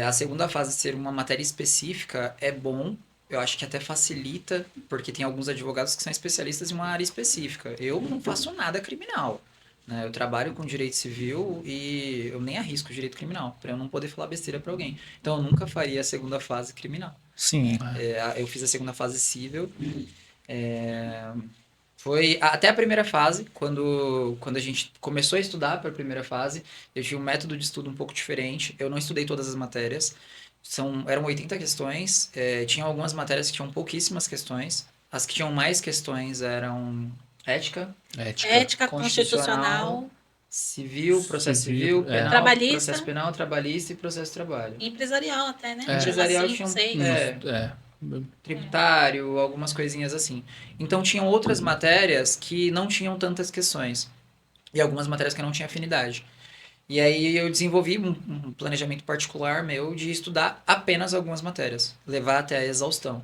[SPEAKER 4] A segunda fase ser uma matéria específica é bom. Eu acho que até facilita, porque tem alguns advogados que são especialistas em uma área específica. Eu não faço nada criminal, né? Eu trabalho com direito civil e eu nem arrisco direito criminal, para eu não poder falar besteira para alguém. Então eu nunca faria a segunda fase criminal.
[SPEAKER 2] Sim.
[SPEAKER 4] Eu fiz a segunda fase civil. Foi até a primeira fase, quando a gente começou a estudar para a primeira fase, eu tinha um método de estudo um pouco diferente. Eu não estudei todas as matérias, eram 80 questões, tinha algumas matérias que tinham pouquíssimas questões. As que tinham mais questões eram ética,
[SPEAKER 3] Ética constitucional,
[SPEAKER 4] civil, processo civil, penal,
[SPEAKER 3] Trabalhista.
[SPEAKER 4] processo penal, trabalhista e processo de trabalho.
[SPEAKER 3] empresarial até, né?
[SPEAKER 4] Empresarial
[SPEAKER 3] Tipo assim,
[SPEAKER 4] tinha um-
[SPEAKER 3] sei.
[SPEAKER 4] Tributário, algumas coisinhas assim. Então tinham outras matérias que não tinham tantas questões. E algumas matérias que eu não tinha afinidade. E aí eu desenvolvi um planejamento particular meu de estudar apenas algumas matérias. Levar até a exaustão.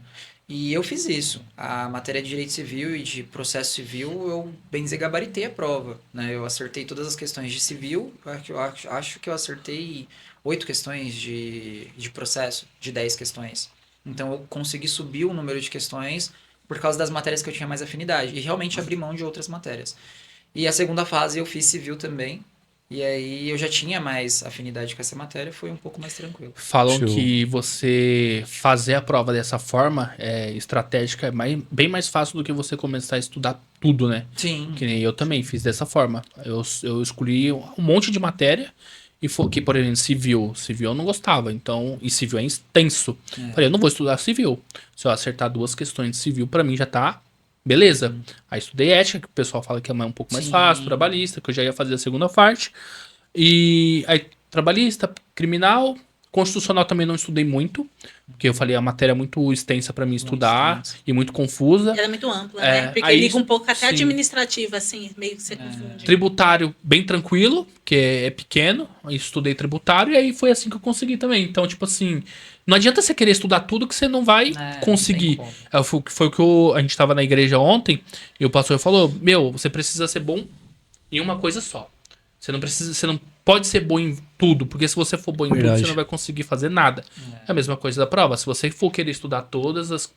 [SPEAKER 4] E eu fiz isso. A matéria de direito civil e de processo civil, eu bem dizer, gabaritei a prova, né? Eu acertei todas as questões de civil. Eu acho que eu acertei 8 questões de processo, de 10 questões. Então, eu consegui subir o número de questões por causa das matérias que eu tinha mais afinidade. E realmente abri mão de outras matérias. E a segunda fase eu fiz civil também. E aí eu já tinha mais afinidade com essa matéria, foi um pouco mais tranquilo.
[SPEAKER 1] Falam
[SPEAKER 2] Show.
[SPEAKER 1] que você fazer a prova dessa forma estratégica é bem mais fácil do que você começar a estudar tudo, né?
[SPEAKER 4] Sim.
[SPEAKER 1] Que nem eu também fiz dessa forma. Eu escolhi um monte de matéria e foquei, por exemplo, civil. Civil eu não gostava, então, e civil é extenso. Falei, eu não vou estudar civil. Se eu acertar 2 questões de civil, pra mim já tá beleza. Aí estudei ética, que o pessoal fala que é um pouco mais
[SPEAKER 4] Sim.
[SPEAKER 1] fácil, trabalhista, que eu já ia fazer a segunda parte. E aí, trabalhista, criminal, Constitucional também não estudei muito, porque eu falei, a matéria é muito extensa pra mim estudar e muito confusa.
[SPEAKER 3] Ela é muito ampla, né? Porque
[SPEAKER 1] aí,
[SPEAKER 3] liga um pouco até
[SPEAKER 1] sim.
[SPEAKER 3] administrativa, assim, meio que você confunde.
[SPEAKER 1] Tributário bem tranquilo, que é pequeno, eu estudei tributário e aí foi assim que eu consegui também. Então, tipo assim, não adianta você querer estudar tudo que você não vai conseguir. Foi o que a gente tava na igreja ontem e o pastor falou, você precisa ser bom em uma coisa só. Você não pode ser bom em tudo, porque se você for bom em tudo, você não vai conseguir fazer nada. É a mesma coisa da prova. Se você for querer estudar todas as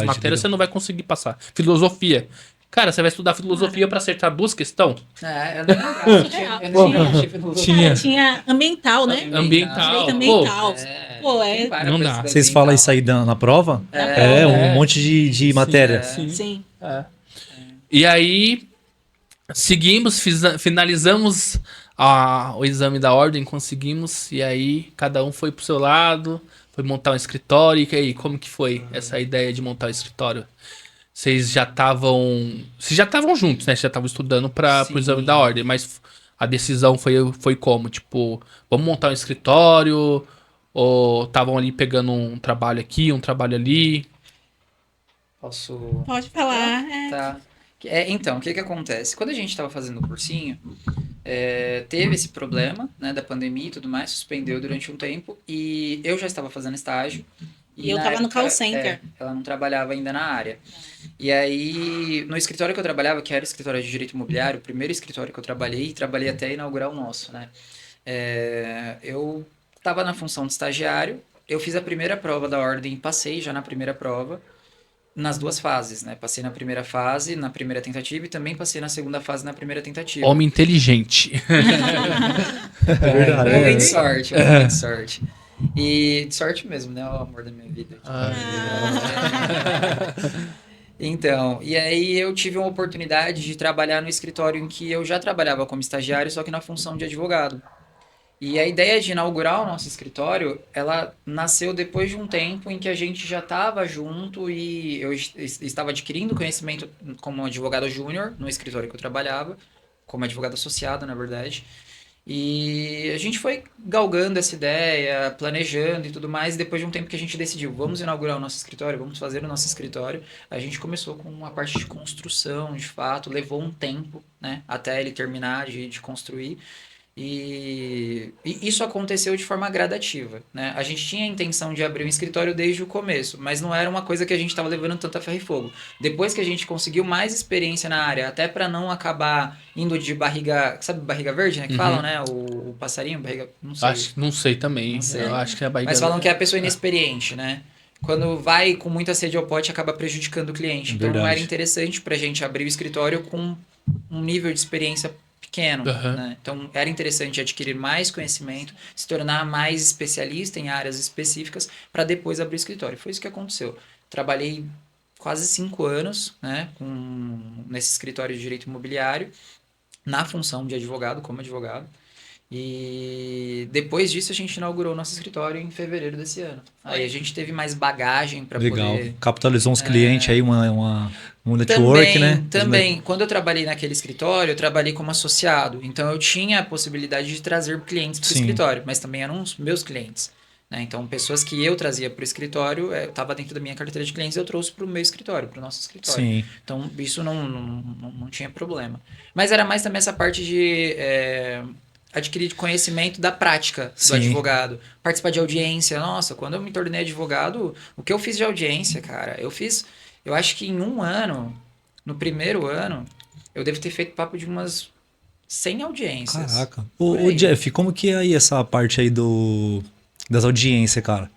[SPEAKER 1] matérias, você não vai conseguir passar. Filosofia. Cara, você vai estudar filosofia pra acertar 2 questões?
[SPEAKER 4] Eu não lembrava.
[SPEAKER 3] Tinha ambiental, né?
[SPEAKER 1] Ambiental.
[SPEAKER 3] Ambiental.
[SPEAKER 2] Não dá. Vocês falam isso aí na prova? Um monte de matéria.
[SPEAKER 3] Sim.
[SPEAKER 1] E aí, seguimos, finalizamos o exame da ordem, conseguimos, e aí cada um foi pro seu lado, foi montar um escritório. E aí, como que foi essa ideia de montar o escritório? Vocês já estavam juntos, né? Vocês já estavam estudando pro exame da ordem, mas a decisão foi como? Tipo, vamos montar um escritório? Ou estavam ali pegando um trabalho aqui, um trabalho ali?
[SPEAKER 4] Posso...
[SPEAKER 3] Pode falar.
[SPEAKER 4] Tá. Então, o que acontece? Quando a gente estava fazendo o cursinho, teve esse problema, né, da pandemia e tudo mais, suspendeu durante um tempo, e eu já estava fazendo estágio.
[SPEAKER 3] E eu estava no call center.
[SPEAKER 4] Ela não trabalhava ainda na área. E aí, no escritório que eu trabalhava, que era o escritório de direito imobiliário, o primeiro escritório que eu trabalhei até inaugurar o nosso, né? Eu estava na função de estagiário, eu fiz a primeira prova da ordem, passei já na primeira prova, nas 2 fases, né? Passei na primeira fase, na primeira tentativa, e também passei na segunda fase, na primeira tentativa.
[SPEAKER 1] Homem inteligente.
[SPEAKER 2] É verdade.
[SPEAKER 4] Um momento de sorte, um momento de sorte. E de sorte mesmo, né? O amor da minha vida. Então, e aí eu tive uma oportunidade de trabalhar no escritório em que eu já trabalhava como estagiário, só que na função de advogado. E a ideia de inaugurar o nosso escritório, ela nasceu depois de um tempo em que a gente já estava junto e eu estava adquirindo conhecimento como advogado júnior no escritório que eu trabalhava, como advogado associado, na verdade. E a gente foi galgando essa ideia, planejando e tudo mais, e depois de um tempo que a gente decidiu, vamos inaugurar o nosso escritório, vamos fazer o nosso escritório, a gente começou com uma parte de construção, de fato, levou um tempo, né, até ele terminar de construir. E isso aconteceu de forma gradativa, né? A gente tinha a intenção de abrir um escritório desde o começo, mas não era uma coisa que a gente estava levando tanto a ferro e fogo. Depois que a gente conseguiu mais experiência na área, até para não acabar indo de barriga, sabe, barriga verde, né, que falam, né? O passarinho, barriga, não sei.
[SPEAKER 1] Não sei também. Não sei. Eu acho que é a barriga.
[SPEAKER 4] Mas falam que é a pessoa inexperiente, né? Quando vai com muita sede ao pote, acaba prejudicando o cliente. Então não era interessante pra gente abrir o escritório com um nível de experiência pequeno, né? Então era interessante adquirir mais conhecimento, se tornar mais especialista em áreas específicas para depois abrir o escritório. Foi isso que aconteceu. Trabalhei quase 5 anos, né, nesse escritório de direito imobiliário, na função de advogado, como advogado. E depois disso a gente inaugurou o nosso escritório em fevereiro desse ano. Aí a gente teve mais bagagem para poder...
[SPEAKER 2] Legal. Capitalizou uns clientes aí, um network, né?
[SPEAKER 4] Também. Quando eu trabalhei naquele escritório, eu trabalhei como associado. Então eu tinha a possibilidade de trazer clientes para o escritório, mas também eram os meus clientes, né? Então pessoas que eu trazia para o escritório, estava dentro da minha carteira de clientes, eu trouxe para o meu escritório, para o nosso escritório.
[SPEAKER 2] Sim.
[SPEAKER 4] Então isso não tinha problema. Mas era mais também essa parte de... adquirir conhecimento da prática do advogado. Participar de audiência. Nossa, quando eu me tornei advogado, o que eu fiz de audiência, cara? Eu acho que em um ano, no primeiro ano, eu devo ter feito papo de umas 100 audiências.
[SPEAKER 2] Caraca. Ô Jeff, como que é aí essa parte aí das audiências, cara?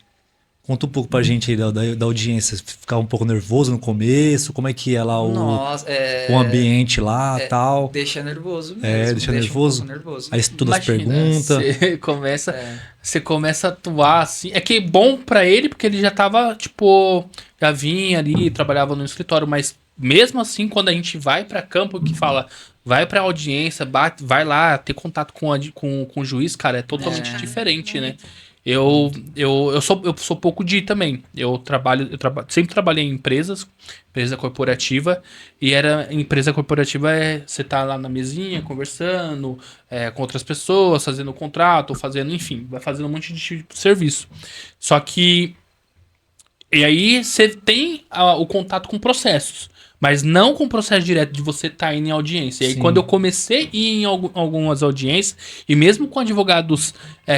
[SPEAKER 2] Conta um pouco pra gente aí da audiência. Ficava um pouco nervoso no começo? Como é que é lá o ambiente lá e tal?
[SPEAKER 4] Deixa nervoso mesmo.
[SPEAKER 2] Deixa nervoso?
[SPEAKER 4] Um pouco nervoso.
[SPEAKER 2] Aí todas as perguntas.
[SPEAKER 1] Você começa a atuar assim. É que é bom pra ele, porque ele já tava, tipo... Já vinha ali, trabalhava no escritório. Mas mesmo assim, quando a gente vai pra campo, que fala... Vai pra audiência, vai lá ter contato com o juiz, cara, é totalmente diferente, né? Eu sou pouco de ir também. Sempre trabalhei em empresa corporativa, e empresa corporativa você tá lá na mesinha conversando com outras pessoas, fazendo contrato, enfim, vai fazendo um monte de tipo de serviço. Só que e aí você tem o contato com processos, mas não com o processo direto de você estar indo em audiência. E aí, quando eu comecei a ir em algumas audiências, e mesmo com advogados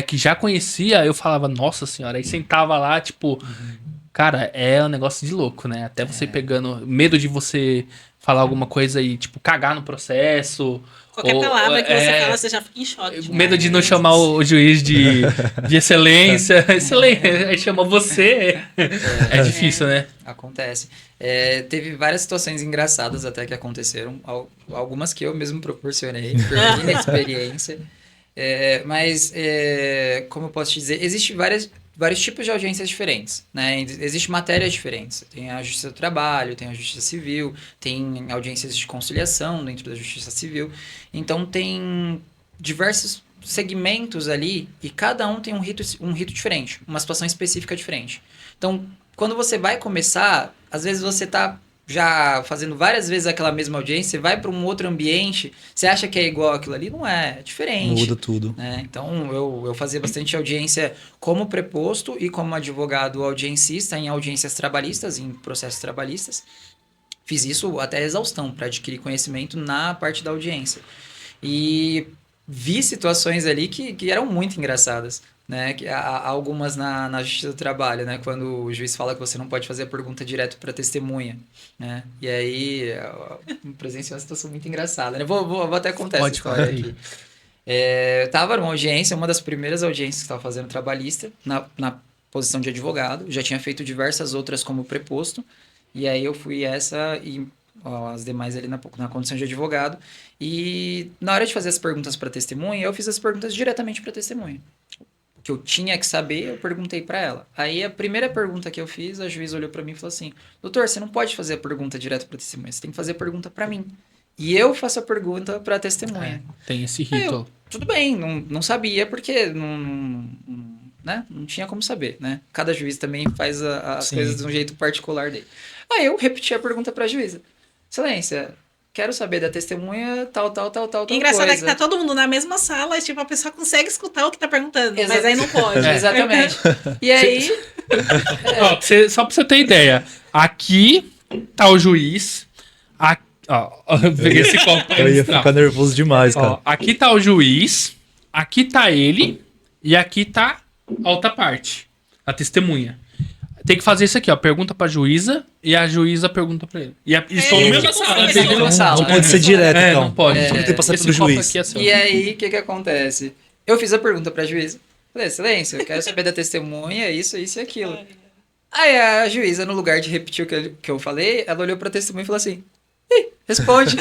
[SPEAKER 1] que já conhecia, eu falava, nossa senhora, aí sentava lá, tipo, cara, é um negócio de louco, né? Até você pegando medo de você falar alguma coisa e, tipo, cagar no processo.
[SPEAKER 3] Qualquer palavra que você fala, você já fica em choque.
[SPEAKER 1] Medo de não chamar o juiz de excelência. Excelência, aí chama você. É difícil, né?
[SPEAKER 4] Acontece. Teve várias situações engraçadas até que aconteceram. Algumas que eu mesmo proporcionei, por minha experiência. Mas, como eu posso te dizer, existem vários tipos de audiências diferentes, né? Existem matérias diferentes. Tem a Justiça do Trabalho, tem a Justiça Civil, tem audiências de conciliação dentro da Justiça Civil. Então, tem diversos segmentos ali e cada um tem um rito diferente, uma situação específica diferente. Então, quando você vai começar, às vezes você está já fazendo várias vezes aquela mesma audiência, você vai para um outro ambiente, você acha que é igual aquilo ali, não é diferente.
[SPEAKER 2] Muda tudo.
[SPEAKER 4] Né? Então, eu fazia bastante audiência como preposto e como advogado audiencista em audiências trabalhistas, em processos trabalhistas. Fiz isso até a exaustão, para adquirir conhecimento na parte da audiência. E vi situações ali que eram muito engraçadas. Né? Há algumas na Justiça do Trabalho, né? Quando o juiz fala que você não pode fazer a pergunta direto para testemunha, né? E aí eu presenciei uma situação muito engraçada, né? Vou até contar essa história aqui. Eu estava numa audiência, uma das primeiras audiências que estava fazendo trabalhista, na posição de advogado, já tinha feito diversas outras como preposto, e aí eu fui essa e as demais ali na condição de advogado, e na hora de fazer as perguntas para testemunha, eu fiz as perguntas diretamente para testemunha. Que eu tinha que saber, eu perguntei para ela. Aí a primeira pergunta que eu fiz, a juíza olhou para mim e falou assim: doutor, você não pode fazer a pergunta direto para testemunha, você tem que fazer a pergunta para mim. E eu faço a pergunta para testemunha.
[SPEAKER 1] Tem esse rito.
[SPEAKER 4] Tudo bem, não sabia porque né? Não tinha como saber, né? Cada juiz também faz as coisas de um jeito particular dele. Aí eu repeti a pergunta para a juíza: excelência, quero saber da testemunha, tal
[SPEAKER 3] Engraçado
[SPEAKER 4] coisa.
[SPEAKER 3] É que tá todo mundo na mesma sala e, tipo, a pessoa consegue escutar o que tá perguntando, mas aí não pode.
[SPEAKER 4] Exatamente. E aí...
[SPEAKER 1] Só pra você ter ideia, aqui tá o juiz, peguei esse copo.
[SPEAKER 2] Eu ia ficar nervoso demais, cara.
[SPEAKER 1] Aqui tá o juiz, aqui tá ele, e aqui tá a outra parte, a testemunha. Tem que fazer isso aqui, ó. Pergunta pra juíza e a juíza pergunta pra ele. E estou no mesmo sala.
[SPEAKER 2] Não pode ser direto, então.
[SPEAKER 1] Não pode.
[SPEAKER 2] Tem que passar pelo juiz.
[SPEAKER 4] E aí, o que acontece? Eu fiz a pergunta pra juíza. Falei: excelência, eu quero saber da testemunha, isso e aquilo. Aí a juíza, no lugar de repetir o que eu falei, ela olhou pra testemunha e falou assim: responde.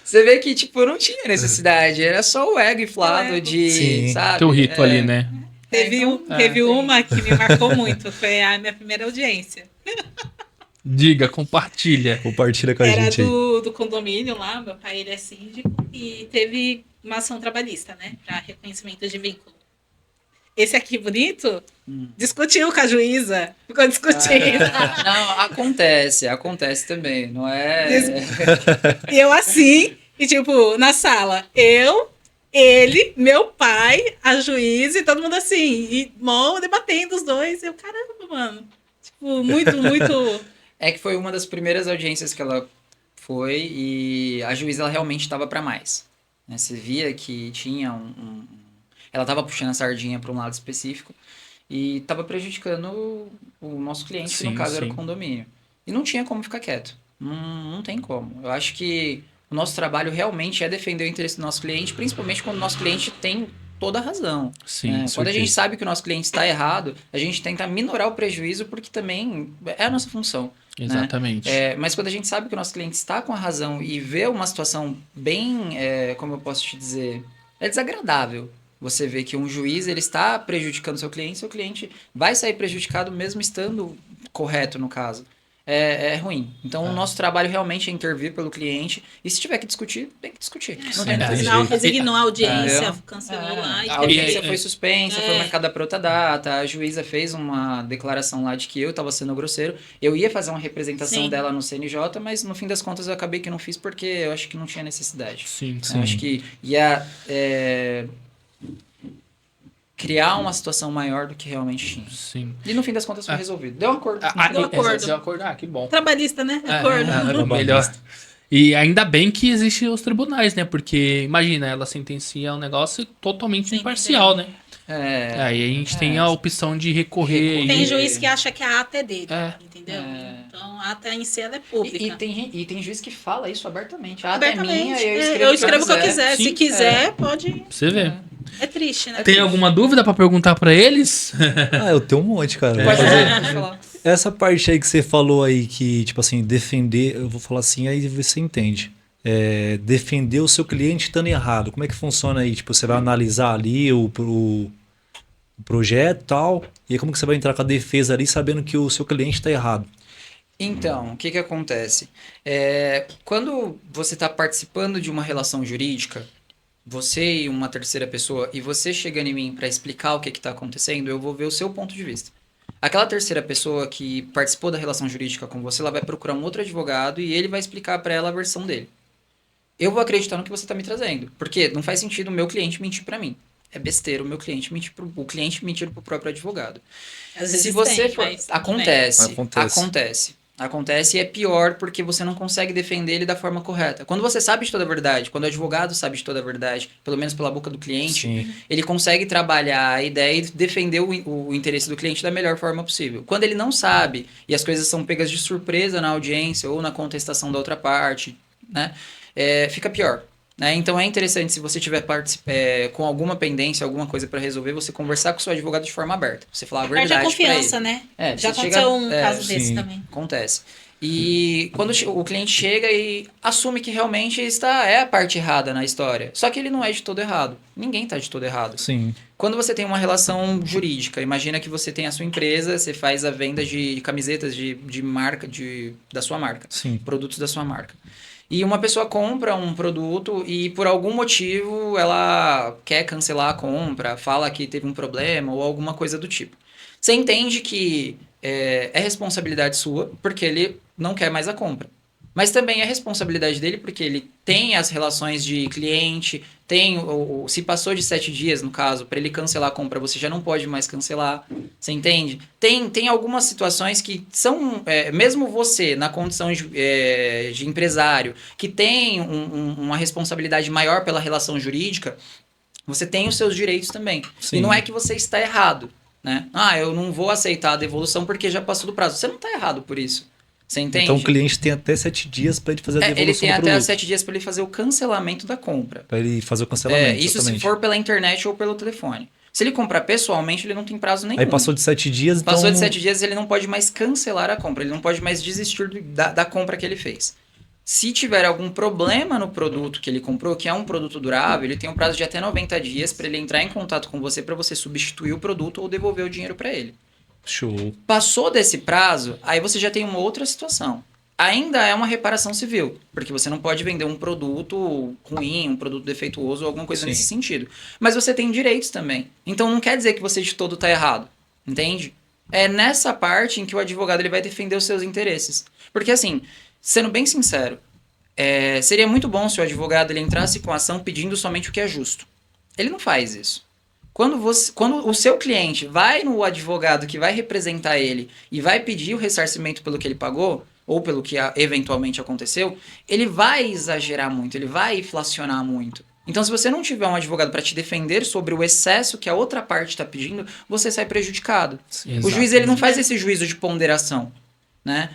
[SPEAKER 4] Você vê que, tipo, não tinha necessidade. Era só o ego inflado de, sabe?
[SPEAKER 1] Tem o rito ali, né?
[SPEAKER 3] Teve uma que me marcou muito, foi a minha primeira audiência.
[SPEAKER 1] Diga, compartilha.
[SPEAKER 2] Compartilha com a gente aí.
[SPEAKER 3] Era do condomínio lá, meu pai ele é síndico, e teve uma ação trabalhista, né, para reconhecimento de vínculo. Esse aqui bonito discutiu com a juíza, ficou discutindo.
[SPEAKER 4] Não, acontece também, não é...
[SPEAKER 3] E eu assim, e tipo, na sala, ele, meu pai, a juíza e todo mundo assim, e mó debatendo os dois. Eu, caramba, mano. Tipo, muito...
[SPEAKER 4] É que foi uma das primeiras audiências que ela foi e a juíza ela realmente estava para mais. Né? Você via que tinha ela estava puxando a sardinha para um lado específico e estava prejudicando o nosso cliente, que no caso era o condomínio. E não tinha como ficar quieto. Não tem como. Eu acho que o nosso trabalho realmente é defender o interesse do nosso cliente, principalmente quando o nosso cliente tem toda a razão.
[SPEAKER 1] Sim,
[SPEAKER 4] né? Quando a gente sabe que o nosso cliente está errado, a gente tenta minorar o prejuízo, porque também é a nossa função.
[SPEAKER 1] Exatamente.
[SPEAKER 4] Né? Mas quando a gente sabe que o nosso cliente está com a razão e vê uma situação bem, como eu posso te dizer, é desagradável. Você vê que um juiz ele está prejudicando seu cliente vai sair prejudicado mesmo estando correto no caso. é ruim. Então, o nosso trabalho realmente é intervir pelo cliente. E se tiver que discutir, tem que discutir. Não tem nada.
[SPEAKER 3] Afinal, resignou a audiência, cancelou lá.
[SPEAKER 4] A audiência foi suspensa, foi marcada para outra data. A juíza fez uma declaração lá de que eu estava sendo grosseiro. Eu ia fazer uma representação dela no CNJ, mas no fim das contas eu acabei que não fiz porque eu acho que não tinha necessidade.
[SPEAKER 1] Sim.
[SPEAKER 4] Eu acho que ia criar uma situação maior do que realmente tinha.
[SPEAKER 1] Sim.
[SPEAKER 4] E no fim das contas foi resolvido. Deu um acordo.
[SPEAKER 3] Deu acordo.
[SPEAKER 1] Deu acordo. Que bom.
[SPEAKER 3] Trabalhista, né? Acordo.
[SPEAKER 1] Melhor. E ainda bem que existem os tribunais, né? Porque, imagina, ela sentencia um negócio totalmente imparcial, né? Aí a gente tem a opção de recorrer.
[SPEAKER 3] Tem juiz que acha que a ata é dele, entendeu? Então a ata em si ela é pública.
[SPEAKER 4] E tem juiz que fala isso abertamente. A ata
[SPEAKER 3] Abertamente.
[SPEAKER 4] é minha,
[SPEAKER 3] eu escrevo o que eu quiser.
[SPEAKER 1] Sim.
[SPEAKER 3] Se quiser, pode...
[SPEAKER 1] Você vê.
[SPEAKER 3] É triste, né?
[SPEAKER 1] Tem alguma dúvida pra perguntar pra eles?
[SPEAKER 2] Eu tenho um monte, cara.
[SPEAKER 4] Pode falar.
[SPEAKER 2] Essa parte aí que você falou aí, que, tipo assim, defender, eu vou falar assim, aí você entende. Defender o seu cliente estando errado. Como é que funciona aí? Tipo, você vai analisar ali o projeto e tal, e aí como que você vai entrar com a defesa ali sabendo que o seu cliente está errado?
[SPEAKER 4] Então, o que acontece? Quando você está participando de uma relação jurídica, você e uma terceira pessoa, e você chega em mim para explicar o que está acontecendo, eu vou ver o seu ponto de vista. Aquela terceira pessoa que participou da relação jurídica com você, ela vai procurar um outro advogado e ele vai explicar para ela a versão dele. Eu vou acreditar no que você está me trazendo, porque não faz sentido o meu cliente mentir para mim. É besteira o meu cliente mentir pro próprio advogado.
[SPEAKER 3] Às vezes
[SPEAKER 4] se você
[SPEAKER 3] tem,
[SPEAKER 4] for...
[SPEAKER 3] mas
[SPEAKER 4] Acontece e é pior porque você não consegue defender ele da forma correta. Quando você sabe de toda a verdade, quando o advogado sabe de toda a verdade, pelo menos pela boca do cliente,
[SPEAKER 2] Sim.
[SPEAKER 4] ele consegue trabalhar a ideia e defender o interesse do cliente da melhor forma possível. Quando ele não sabe e as coisas são pegas de surpresa na audiência ou na contestação da outra parte, né, fica pior. Né? Então é interessante, se você tiver com alguma pendência, alguma coisa para resolver, você conversar com o seu advogado de forma aberta. Você falar a verdade para ele.
[SPEAKER 3] Perde a confiança, né? Já aconteceu um caso desse também.
[SPEAKER 4] Acontece. E quando o cliente chega e assume que realmente é a parte errada na história. Só que ele não é de todo errado. Ninguém está de todo errado.
[SPEAKER 2] Sim.
[SPEAKER 4] Quando você tem uma relação jurídica, imagina que você tem a sua empresa, você faz a venda de camisetas de marca, da sua marca.
[SPEAKER 2] Sim.
[SPEAKER 4] Produtos da sua marca. E uma pessoa compra um produto e por algum motivo ela quer cancelar a compra, fala que teve um problema ou alguma coisa do tipo. Você entende que é responsabilidade sua porque ele não quer mais a compra. Mas também é responsabilidade dele porque ele tem as relações de cliente, se passou de 7 dias, no caso, para ele cancelar a compra, você já não pode mais cancelar, você entende? Tem algumas situações que são, mesmo você, na condição de empresário, que tem uma responsabilidade maior pela relação jurídica, você tem os seus direitos também.
[SPEAKER 2] Sim.
[SPEAKER 4] E não é que você está errado, né? Eu não vou aceitar a devolução porque já passou do prazo. Você não está errado por isso. Você entende?
[SPEAKER 2] Então o cliente tem até 7 dias para ele fazer a devolução
[SPEAKER 4] ele tem
[SPEAKER 2] do
[SPEAKER 4] até
[SPEAKER 2] produto.
[SPEAKER 4] 7 dias para ele fazer o cancelamento da compra.
[SPEAKER 2] Para ele fazer o cancelamento.
[SPEAKER 4] Isso
[SPEAKER 2] exatamente.
[SPEAKER 4] se for pela internet ou pelo telefone. Se ele comprar pessoalmente, ele não tem prazo nenhum.
[SPEAKER 2] Aí passou de 7 dias, então...
[SPEAKER 4] Passou de 7 dias, ele não pode mais cancelar a compra. Ele não pode mais desistir da compra que ele fez. Se tiver algum problema no produto que ele comprou, que é um produto durável, ele tem um prazo de até 90 dias para ele entrar em contato com você para você substituir o produto ou devolver o dinheiro para ele.
[SPEAKER 2] Show.
[SPEAKER 4] Passou desse prazo, aí você já tem uma outra situação. Ainda é uma reparação civil, porque você não pode vender um produto ruim, um produto defeituoso ou alguma coisa nesse sentido. Mas você tem direitos também. Então não quer dizer que você de todo está errado, entende? É nessa parte em que o advogado ele vai defender os seus interesses. Porque assim, sendo bem sincero, seria muito bom se o advogado ele entrasse com a ação pedindo somente o que é justo. Ele não faz isso. Quando o seu cliente vai no advogado que vai representar ele e vai pedir o ressarcimento pelo que ele pagou, ou pelo que eventualmente aconteceu, ele vai exagerar muito, ele vai inflacionar muito. Então, se você não tiver um advogado para te defender sobre o excesso que a outra parte está pedindo, você sai prejudicado. Sim, o juiz ele não faz esse juízo de ponderação. Né?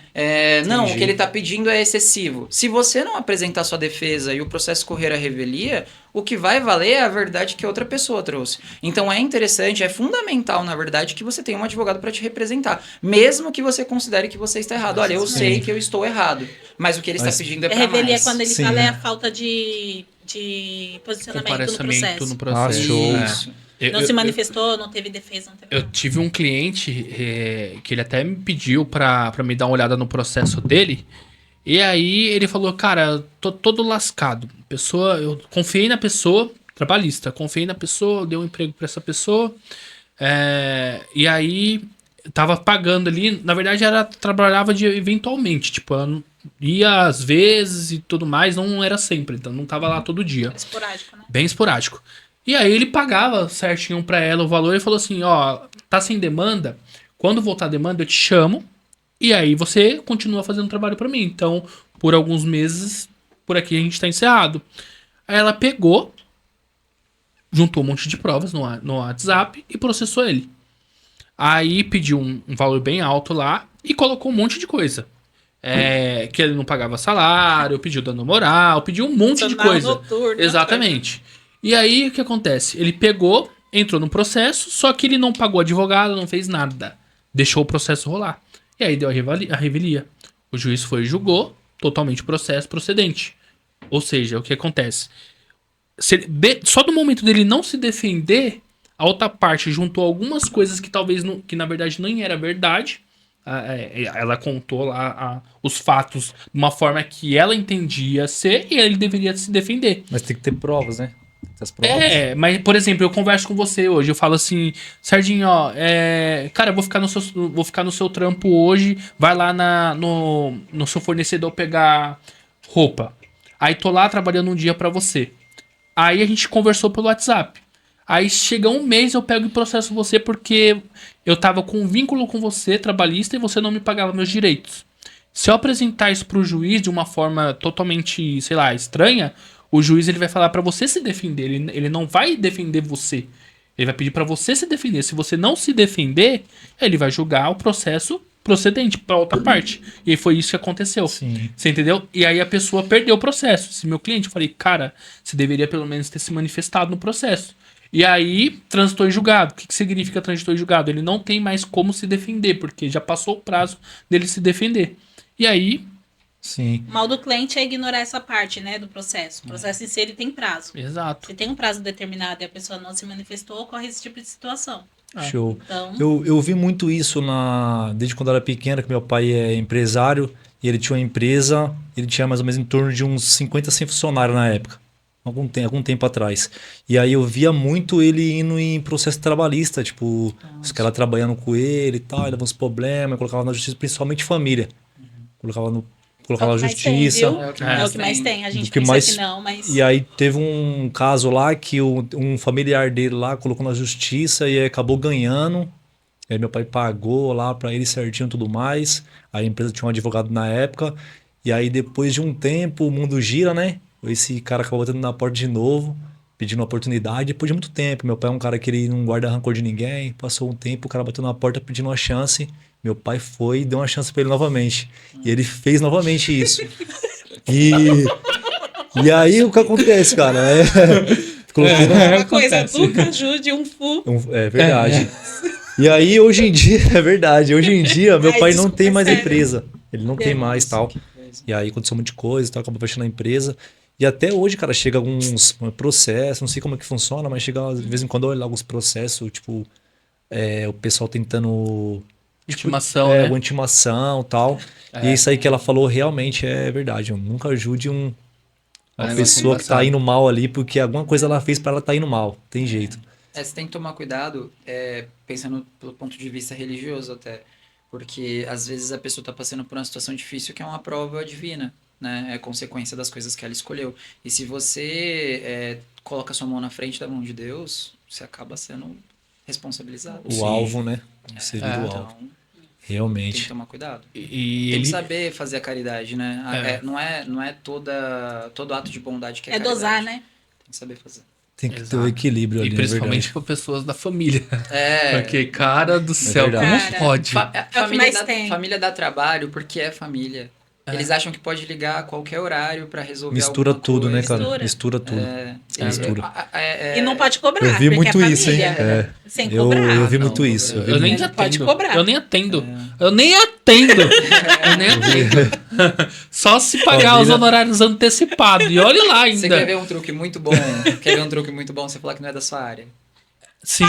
[SPEAKER 4] Não, o que ele está pedindo é excessivo. Se você não apresentar sua defesa e o processo correr à revelia, o que vai valer é a verdade que outra pessoa trouxe. Então é interessante, é fundamental, na verdade, que você tenha um advogado para te representar, mesmo que você considere que você está errado. Olha, eu sei que eu estou errado, mas o que ele está pedindo é para mais.
[SPEAKER 3] Revelia, quando ele fala, é a falta de posicionamento no processo.
[SPEAKER 2] Ah, show.
[SPEAKER 3] Não se manifestou, não teve defesa, não teve
[SPEAKER 1] Eu
[SPEAKER 3] nada.
[SPEAKER 1] tive um cliente que ele até me pediu pra me dar uma olhada no processo dele. E aí ele falou, cara, tô todo lascado. Eu confiei na pessoa, trabalhista, confiei na pessoa, dei um emprego pra essa pessoa. E aí tava pagando ali, na verdade ela trabalhava eventualmente, tipo, ela ia às vezes e tudo mais, não era sempre, então não tava lá todo dia.
[SPEAKER 3] Esporádico, né?
[SPEAKER 1] Bem esporádico. E aí ele pagava certinho pra ela o valor e falou assim, ó, tá sem demanda, quando voltar a demanda eu te chamo e aí você continua fazendo trabalho pra mim. Então, por alguns meses, por aqui a gente tá encerrado. Aí ela pegou, juntou um monte de provas no WhatsApp e processou ele. Aí pediu um valor bem alto lá e colocou um monte de coisa. Que ele não pagava salário, pediu dano moral, pediu um monte de
[SPEAKER 3] Jornal
[SPEAKER 1] coisa.
[SPEAKER 3] noturno,
[SPEAKER 1] Exatamente. E aí o que acontece? Ele pegou, entrou no processo, só que ele não pagou advogado, não fez nada. Deixou o processo rolar. E aí deu a revelia. O juiz foi e julgou totalmente o processo procedente. Ou seja, o que acontece? Só do momento dele não se defender, a outra parte juntou algumas coisas que talvez não, que na verdade nem era verdade. Ela contou lá os fatos de uma forma que ela entendia ser e ele deveria se defender.
[SPEAKER 2] Mas tem que ter provas, né? As provas.
[SPEAKER 1] Mas, por exemplo, eu converso com você hoje, eu falo assim, Serginho, ó, cara, eu vou ficar no seu trampo hoje, vai lá no seu fornecedor pegar roupa. Aí tô lá trabalhando um dia pra você. Aí a gente conversou pelo WhatsApp. Aí chega um mês eu pego e processo você porque eu tava com um vínculo com você, trabalhista, e você não me pagava meus direitos. Se eu apresentar isso pro juiz de uma forma totalmente, sei lá, estranha, o juiz ele vai falar pra você se defender. Ele não vai defender você. Ele vai pedir pra você se defender. Se você não se defender, ele vai julgar o processo procedente pra outra parte. E aí foi isso que aconteceu.
[SPEAKER 2] Sim.
[SPEAKER 1] Você entendeu? E aí a pessoa perdeu o processo. Se meu cliente, eu falei, cara, você deveria pelo menos ter se manifestado no processo. E aí, transitou em julgado. O que significa transitou em julgado? Ele não tem mais como se defender, porque já passou o prazo dele se defender. E aí...
[SPEAKER 2] Sim.
[SPEAKER 3] O mal do cliente é ignorar essa parte, né, do processo. O processo em si, ele tem prazo.
[SPEAKER 1] Exato.
[SPEAKER 3] Se tem um prazo determinado e a pessoa não se manifestou, ocorre esse tipo de situação.
[SPEAKER 2] Show.
[SPEAKER 3] Então,
[SPEAKER 2] Eu vi muito isso desde quando eu era pequeno, que meu pai é empresário e ele tinha uma empresa, ele tinha mais ou menos em torno de uns 50, 100 funcionários na época. Algum tempo atrás. E aí eu via muito ele indo em processo trabalhista, tipo, os caras trabalhando com ele e tal, dava uns problemas, colocava na justiça, principalmente família. Colocava na justiça.
[SPEAKER 3] É o que mais tem. A gente
[SPEAKER 2] que
[SPEAKER 3] pensa
[SPEAKER 2] mais-
[SPEAKER 3] que não, mas...
[SPEAKER 2] E aí teve um caso lá que um familiar dele lá colocou na justiça e aí acabou ganhando. Aí meu pai pagou lá pra ele certinho e tudo mais. Aí a empresa tinha um advogado na época. E aí depois de um tempo o mundo gira, né? Esse cara acabou batendo na porta de novo, pedindo uma oportunidade. Depois de muito tempo. Meu pai é um cara que ele não guarda rancor de ninguém. Passou um tempo, o cara bateu na porta pedindo uma chance. Meu pai foi e deu uma chance pra ele novamente. E ele fez novamente isso. E aí o que acontece, cara? Colocou
[SPEAKER 3] Uma coisa, Duca, Jude, um Fu.
[SPEAKER 2] É verdade. E aí, hoje em dia, é verdade. Hoje em dia, meu
[SPEAKER 3] Ai,
[SPEAKER 2] pai não
[SPEAKER 3] desculpa,
[SPEAKER 2] tem mais
[SPEAKER 3] sério.
[SPEAKER 2] empresa. Ele não tem
[SPEAKER 3] Deus.
[SPEAKER 2] mais tal. E aí aconteceu um monte de coisa e tal, acabou fechando a empresa. E até hoje, cara, chega alguns processos, não sei como é que funciona, mas chega de vez em quando olha alguns processos, tipo, o pessoal tentando.
[SPEAKER 1] Intimação, né?
[SPEAKER 2] Uma intimação e tal. E isso aí que ela falou realmente é verdade. Eu nunca ajude uma pessoa que tá indo mal ali, porque alguma coisa ela fez pra ela tá indo mal. Tem jeito.
[SPEAKER 4] Você tem que tomar cuidado, pensando pelo ponto de vista religioso até. Porque às vezes a pessoa está passando por uma situação difícil que é uma prova divina, né? É consequência das coisas que ela escolheu. E se você coloca sua mão na frente da mão de Deus, você acaba sendo responsabilizado.
[SPEAKER 2] O alvo, né? Você vira o alvo.
[SPEAKER 4] Então, tem que
[SPEAKER 2] Realmente.
[SPEAKER 4] tomar cuidado.
[SPEAKER 1] E
[SPEAKER 4] Tem
[SPEAKER 1] ele...
[SPEAKER 4] que saber fazer a caridade, né? Não é todo ato de bondade que é caridade.
[SPEAKER 3] dosar, né?
[SPEAKER 4] Tem que saber fazer.
[SPEAKER 2] Tem que ter
[SPEAKER 1] Exato.
[SPEAKER 2] o equilíbrio ali,
[SPEAKER 1] E
[SPEAKER 2] na
[SPEAKER 1] principalmente
[SPEAKER 2] verdade.
[SPEAKER 1] para pessoas da família.
[SPEAKER 4] É.
[SPEAKER 1] Porque, cara do céu,
[SPEAKER 2] verdade.
[SPEAKER 1] como
[SPEAKER 3] Cara,
[SPEAKER 1] pode?
[SPEAKER 4] Família dá trabalho porque é família. Eles acham que pode ligar a qualquer horário pra resolver
[SPEAKER 2] Mistura
[SPEAKER 4] alguma
[SPEAKER 2] tudo, né,
[SPEAKER 4] coisa.
[SPEAKER 2] cara? Mistura tudo. Mistura.
[SPEAKER 3] E não pode cobrar.
[SPEAKER 2] Eu vi
[SPEAKER 3] porque
[SPEAKER 2] muito
[SPEAKER 3] é
[SPEAKER 2] isso, hein?
[SPEAKER 3] família. Sem
[SPEAKER 2] Eu
[SPEAKER 3] cobrar.
[SPEAKER 2] vi
[SPEAKER 1] não,
[SPEAKER 2] muito isso.
[SPEAKER 1] Eu nem
[SPEAKER 3] Não
[SPEAKER 1] atendo.
[SPEAKER 3] pode cobrar.
[SPEAKER 1] Eu nem atendo. Eu nem atendo. Eu nem atendo. Só se pagar os honorários antecipados. E olha lá
[SPEAKER 4] Você quer
[SPEAKER 1] ainda.
[SPEAKER 4] ver um truque muito bom? Quer ver um truque muito bom? Você falar que não é da sua área.
[SPEAKER 1] Sim.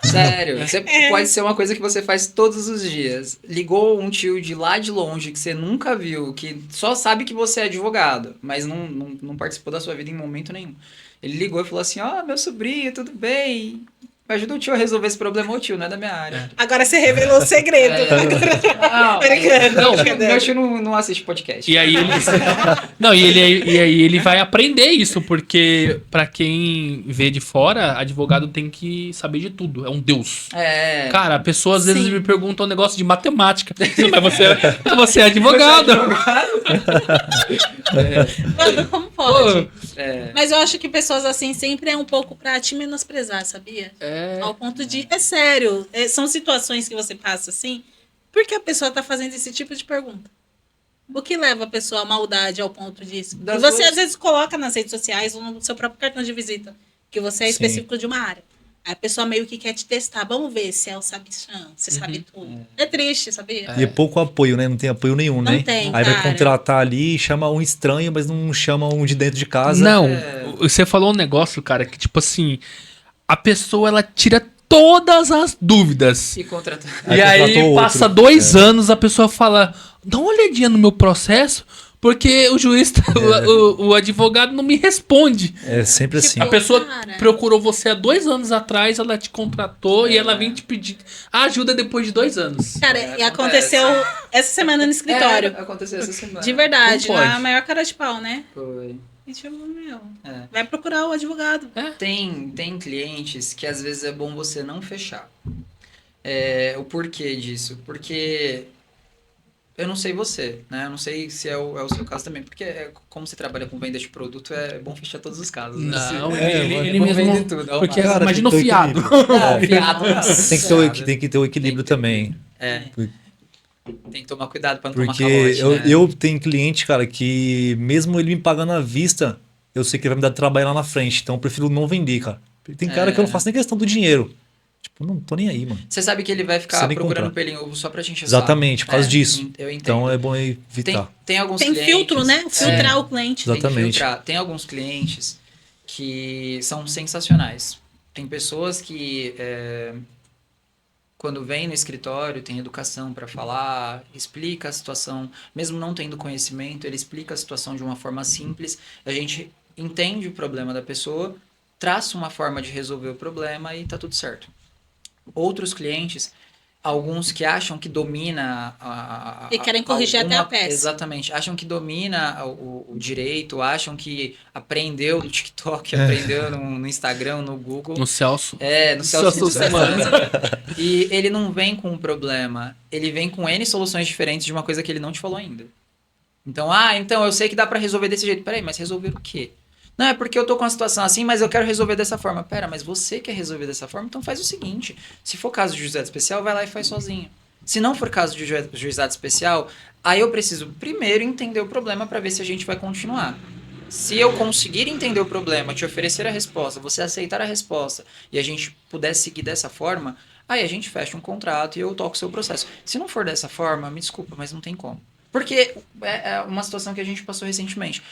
[SPEAKER 4] Sério, você pode ser uma coisa que você faz todos os dias. Ligou um tio de lá de longe que você nunca viu, que só sabe que você é advogado, mas não participou da sua vida em momento nenhum. Ele ligou e falou assim, meu sobrinho, tudo bem? Me ajuda o tio a resolver esse problema, ô tio, não é da minha área.
[SPEAKER 3] Agora você revelou o segredo.
[SPEAKER 4] Meu tio não assiste podcast.
[SPEAKER 1] E aí ele... Não, e aí ele vai aprender isso, porque pra quem vê de fora, advogado tem que saber de tudo. É um deus. Cara, a pessoa às vezes me pergunta um negócio de matemática. Mas você é advogado.
[SPEAKER 3] Mano, como pode? Mas eu acho que pessoas assim sempre é um pouco pra te menosprezar, sabia? Ao ponto de... É sério. São situações que você passa assim, porque a pessoa tá fazendo esse tipo de pergunta. O que leva a pessoa à maldade ao ponto disso? E você às vezes coloca nas redes sociais ou no seu próprio cartão de visita que você é específico de uma área. Aí a pessoa meio que quer te testar. Vamos ver se é o sabichão, se sabe tudo. É triste, sabia?
[SPEAKER 2] E é pouco apoio, né? Não tem apoio nenhum, né?
[SPEAKER 3] Não tem,
[SPEAKER 2] Aí vai
[SPEAKER 3] cara.
[SPEAKER 2] contratar ali, chama um estranho, mas não chama um de dentro de casa.
[SPEAKER 1] Não, você falou um negócio, cara, que tipo assim, a pessoa ela tira todas as dúvidas.
[SPEAKER 4] E contratar.
[SPEAKER 1] E aí passa 2 anos, a pessoa fala, dá uma olhadinha no meu processo, porque o juiz, o advogado não me responde.
[SPEAKER 2] É sempre assim.
[SPEAKER 1] A pessoa
[SPEAKER 3] cara.
[SPEAKER 1] procurou você há 2 anos atrás, ela te contratou e ela vem te pedir ajuda depois de 2 anos.
[SPEAKER 3] Cara, e aconteceu essa semana no escritório.
[SPEAKER 4] Aconteceu essa semana.
[SPEAKER 3] De verdade,
[SPEAKER 1] Como pode?
[SPEAKER 3] na maior cara de pau, né?
[SPEAKER 4] Foi.
[SPEAKER 3] E tipo, meu,
[SPEAKER 4] É.
[SPEAKER 3] vai procurar o advogado.
[SPEAKER 4] Tem clientes que às vezes é bom você não fechar. O porquê disso? Porque eu não sei você, né? Eu não sei se é o seu caso também. Porque como você trabalha com venda de produto, é bom fechar todos os casos. né?
[SPEAKER 1] Não,
[SPEAKER 4] Se-
[SPEAKER 1] ele
[SPEAKER 4] vamos
[SPEAKER 1] mesmo...
[SPEAKER 4] vender tudo,
[SPEAKER 1] Porque,
[SPEAKER 2] Cara,
[SPEAKER 1] imagina o
[SPEAKER 2] tem que ter o
[SPEAKER 1] fiado.
[SPEAKER 2] equilíbrio.
[SPEAKER 4] Fiado,
[SPEAKER 2] Tem que ter o equilíbrio também.
[SPEAKER 4] Tem que tomar cuidado pra não tomar
[SPEAKER 2] Porque
[SPEAKER 4] calote, né?
[SPEAKER 2] eu tenho cliente, cara, que mesmo ele me pagando à vista, eu sei que ele vai me dar trabalho lá na frente. Então eu prefiro não vender, cara. Tem cara que eu não faço nem questão do dinheiro. Tipo, não tô nem aí, mano.
[SPEAKER 4] Você sabe que ele vai ficar
[SPEAKER 2] Você nem
[SPEAKER 4] procurando
[SPEAKER 2] comprar.
[SPEAKER 4] pelo em ovo só pra te encher o saco.
[SPEAKER 2] Exatamente, por causa disso.
[SPEAKER 4] Eu entendo.
[SPEAKER 2] Então é bom evitar.
[SPEAKER 4] Tem alguns
[SPEAKER 3] Tem
[SPEAKER 4] clientes...
[SPEAKER 3] filtro, né? Filtrar o cliente.
[SPEAKER 2] Exato. Exatamente.
[SPEAKER 4] Tem alguns clientes que são sensacionais. Tem pessoas que, quando vem no escritório, tem educação para falar, explica a situação, mesmo não tendo conhecimento, ele explica a situação de uma forma simples, a gente entende o problema da pessoa, traça uma forma de resolver o problema e tá tudo certo. Outros clientes, alguns que acham que domina
[SPEAKER 3] E querem corrigir até a peça.
[SPEAKER 4] Exatamente. Acham que domina o direito, acham que aprendeu no TikTok, aprendeu no Instagram, no Google.
[SPEAKER 1] No Celso.
[SPEAKER 4] No Celso
[SPEAKER 1] Celso
[SPEAKER 4] Russomano. E ele não vem com um problema, ele vem com N soluções diferentes de uma coisa que ele não te falou ainda. Então, eu sei que dá pra resolver desse jeito. Peraí, mas resolver o quê? Não, é porque eu tô com uma situação assim, mas eu quero resolver dessa forma. Pera, mas você quer resolver dessa forma? Então faz o seguinte, se for caso de juizado especial, vai lá e faz sozinho. Se não for caso de juizado especial, aí eu preciso primeiro entender o problema para ver se a gente vai continuar. Se eu conseguir entender o problema, te oferecer a resposta, você aceitar a resposta e a gente puder seguir dessa forma, aí a gente fecha um contrato e eu toco o seu processo. Se não for dessa forma, me desculpa, mas não tem como. Porque é uma situação que a gente passou recentemente.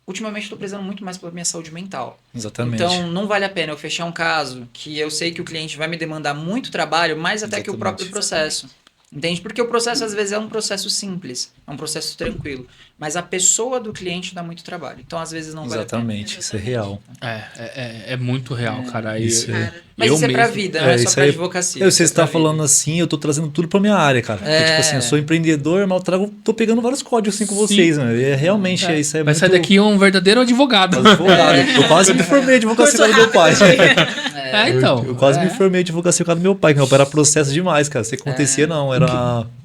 [SPEAKER 4] Ultimamente estou prezando muito mais pela minha saúde mental.
[SPEAKER 2] Exatamente.
[SPEAKER 4] Então não vale a pena eu fechar um caso que eu sei que o cliente vai me demandar muito trabalho, mais até que o próprio processo. Entende? Porque o processo às vezes é um processo simples, é um processo tranquilo, mas a pessoa do cliente dá muito trabalho. Então às vezes não vale a pena.
[SPEAKER 2] Exatamente, isso é real.
[SPEAKER 1] É muito real, cara.
[SPEAKER 2] Isso
[SPEAKER 1] E-
[SPEAKER 2] é.
[SPEAKER 4] Mas
[SPEAKER 1] eu
[SPEAKER 4] isso é pra
[SPEAKER 1] mesmo-
[SPEAKER 4] vida, não é só
[SPEAKER 2] isso
[SPEAKER 4] pra
[SPEAKER 2] aí-
[SPEAKER 4] advocacia.
[SPEAKER 2] Você
[SPEAKER 4] isso é
[SPEAKER 2] está
[SPEAKER 4] pra vida.
[SPEAKER 2] falando assim, eu tô trazendo tudo pra minha área, cara. Porque, tipo assim, eu sou empreendedor, mas tô pegando vários códigos assim com
[SPEAKER 1] Sim.
[SPEAKER 2] vocês, né? E realmente isso é
[SPEAKER 1] Vai
[SPEAKER 2] muito...
[SPEAKER 1] sair daqui um verdadeiro advogado.
[SPEAKER 2] Advogado. Eu quase me formei em advocacia por causa do meu pai.
[SPEAKER 1] Então.
[SPEAKER 2] Eu quase me formei em advocacia por causa do meu pai, que meu pai era processo demais, cara. Isso acontecia, não.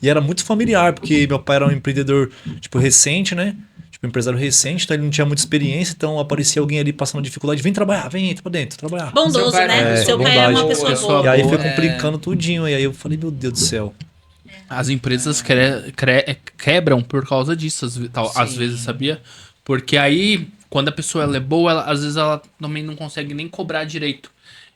[SPEAKER 2] E era muito familiar, porque meu pai era um empreendedor, tipo, recente, né? Tipo, empresário recente, então ele não tinha muita experiência, então aparecia alguém ali passando dificuldade. Vem trabalhar, vem, entra pra dentro, trabalhar.
[SPEAKER 3] Bondoso,
[SPEAKER 4] Seu pai era
[SPEAKER 3] né?
[SPEAKER 4] uma
[SPEAKER 3] Seu
[SPEAKER 2] pessoa
[SPEAKER 3] pai é uma
[SPEAKER 2] bondade.
[SPEAKER 3] pessoa
[SPEAKER 1] Pessoa
[SPEAKER 3] boa.
[SPEAKER 2] E aí
[SPEAKER 1] boa.
[SPEAKER 2] foi complicando tudinho, e aí eu falei, meu Deus do céu.
[SPEAKER 1] As empresas quebram por causa disso, às
[SPEAKER 4] Sim.
[SPEAKER 1] vezes, sabia? Porque aí, quando a pessoa ela é boa, às vezes ela também não consegue nem cobrar direito.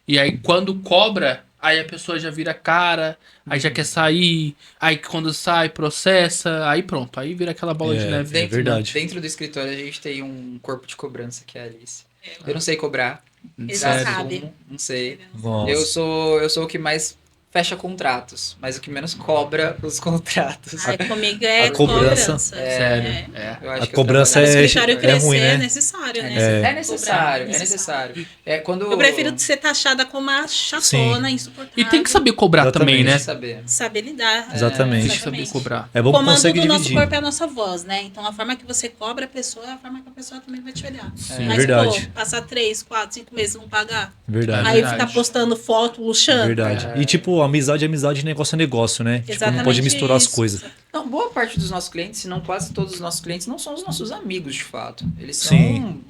[SPEAKER 1] E aí, quando cobra, aí a pessoa já vira cara, aí já quer sair, aí quando sai, processa, aí pronto, aí vira aquela bola de neve.
[SPEAKER 2] É verdade.
[SPEAKER 4] Dentro do escritório a gente tem um corpo de cobrança que é a Alice. Eu não sei cobrar.
[SPEAKER 3] Ele
[SPEAKER 1] Sério?
[SPEAKER 3] sabe.
[SPEAKER 4] Não sei.
[SPEAKER 2] Nossa.
[SPEAKER 4] Eu sou o que mais fecha contratos, mas o que menos cobra os contratos.
[SPEAKER 3] Ai, comigo é
[SPEAKER 2] A cobrança.
[SPEAKER 1] Sério. É.
[SPEAKER 4] Eu acho
[SPEAKER 2] A
[SPEAKER 4] que eu
[SPEAKER 2] cobrança
[SPEAKER 3] Para o
[SPEAKER 2] é,
[SPEAKER 3] escritório
[SPEAKER 2] é
[SPEAKER 3] crescer
[SPEAKER 2] ruim, né?
[SPEAKER 3] é necessário, né?
[SPEAKER 4] É necessário,
[SPEAKER 3] Cobrar,
[SPEAKER 4] é necessário. É quando
[SPEAKER 3] Eu prefiro ser taxada como uma chatona, insuportável.
[SPEAKER 1] E tem que saber cobrar
[SPEAKER 2] Exatamente.
[SPEAKER 1] também, né?
[SPEAKER 4] saber.
[SPEAKER 3] Saber lidar.
[SPEAKER 2] Exatamente.
[SPEAKER 1] Tem que saber cobrar.
[SPEAKER 2] É bom
[SPEAKER 3] O
[SPEAKER 2] que
[SPEAKER 3] comando
[SPEAKER 2] consegue
[SPEAKER 3] do nosso
[SPEAKER 2] dividir.
[SPEAKER 3] corpo é a nossa voz, né? Então a forma que você cobra a pessoa é a forma que a pessoa também vai te olhar.
[SPEAKER 1] Sim.
[SPEAKER 3] Mas,
[SPEAKER 2] Verdade.
[SPEAKER 3] pô, passar 3, 4, 5 meses não pagar.
[SPEAKER 2] Verdade.
[SPEAKER 3] Aí
[SPEAKER 1] verdade.
[SPEAKER 3] ficar postando foto, luxando.
[SPEAKER 2] Verdade. E tipo, amizade é amizade, negócio é negócio, né? Tipo, não pode misturar as
[SPEAKER 3] isso.
[SPEAKER 2] coisas.
[SPEAKER 4] Não, boa parte dos nossos clientes, se não quase todos os nossos clientes, não são os nossos amigos de fato. Eles são
[SPEAKER 2] Sim.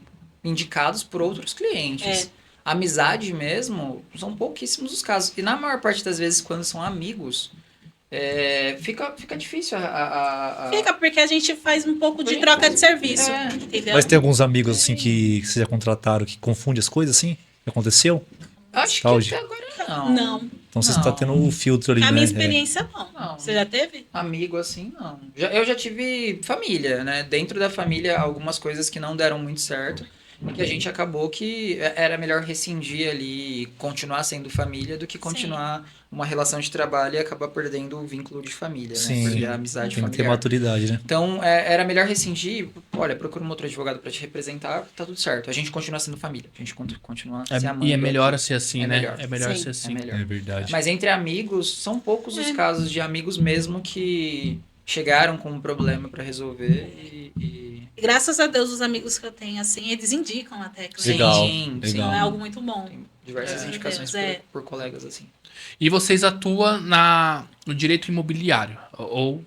[SPEAKER 4] indicados por outros clientes. Amizade mesmo, são pouquíssimos os casos. E na maior parte das vezes, quando são amigos, fica difícil
[SPEAKER 3] Fica, porque a gente faz um pouco de
[SPEAKER 4] Porque-
[SPEAKER 3] troca de serviço.
[SPEAKER 4] É.
[SPEAKER 3] Entendeu?
[SPEAKER 2] Mas tem alguns amigos assim que vocês já contrataram que confundem as coisas assim? Aconteceu?
[SPEAKER 4] Acho
[SPEAKER 2] Saúde.
[SPEAKER 4] que até agora não.
[SPEAKER 3] Não.
[SPEAKER 2] Então você
[SPEAKER 4] Não.
[SPEAKER 2] está tendo o filtro ali,
[SPEAKER 3] A
[SPEAKER 2] né?
[SPEAKER 3] minha
[SPEAKER 2] É.
[SPEAKER 3] experiência, não.
[SPEAKER 4] Não.
[SPEAKER 3] Você já teve?
[SPEAKER 4] Amigo assim, não. Eu já tive família, né? Dentro da família, algumas coisas que não deram muito certo. E que a gente acabou que era melhor rescindir ali e continuar sendo família do que continuar uma relação de trabalho e acabar perdendo o vínculo de família,
[SPEAKER 2] Sim.
[SPEAKER 4] né? Perder a amizade
[SPEAKER 2] Tem que ter
[SPEAKER 4] familiar.
[SPEAKER 2] maturidade, né?
[SPEAKER 4] Então, era melhor rescindir. Olha, procura um outro advogado para te representar, tá tudo certo. A gente continua sendo família. A gente continua se amando.
[SPEAKER 1] E é melhor ser assim,
[SPEAKER 4] É
[SPEAKER 1] né?
[SPEAKER 4] melhor.
[SPEAKER 1] É melhor
[SPEAKER 3] Sim.
[SPEAKER 1] ser assim.
[SPEAKER 4] É melhor.
[SPEAKER 2] É verdade.
[SPEAKER 4] Mas entre amigos, são poucos os casos de amigos mesmo que chegaram com um problema para resolver e...
[SPEAKER 3] Graças a Deus, os amigos que eu tenho, assim, eles indicam até cliente.
[SPEAKER 2] Legal,
[SPEAKER 4] Sim,
[SPEAKER 3] Então
[SPEAKER 2] legal.
[SPEAKER 3] é algo muito bom.
[SPEAKER 4] Tem diversas
[SPEAKER 3] Graças a
[SPEAKER 4] indicações
[SPEAKER 3] Deus,
[SPEAKER 4] por colegas assim.
[SPEAKER 1] E vocês atuam no direito imobiliário? Ou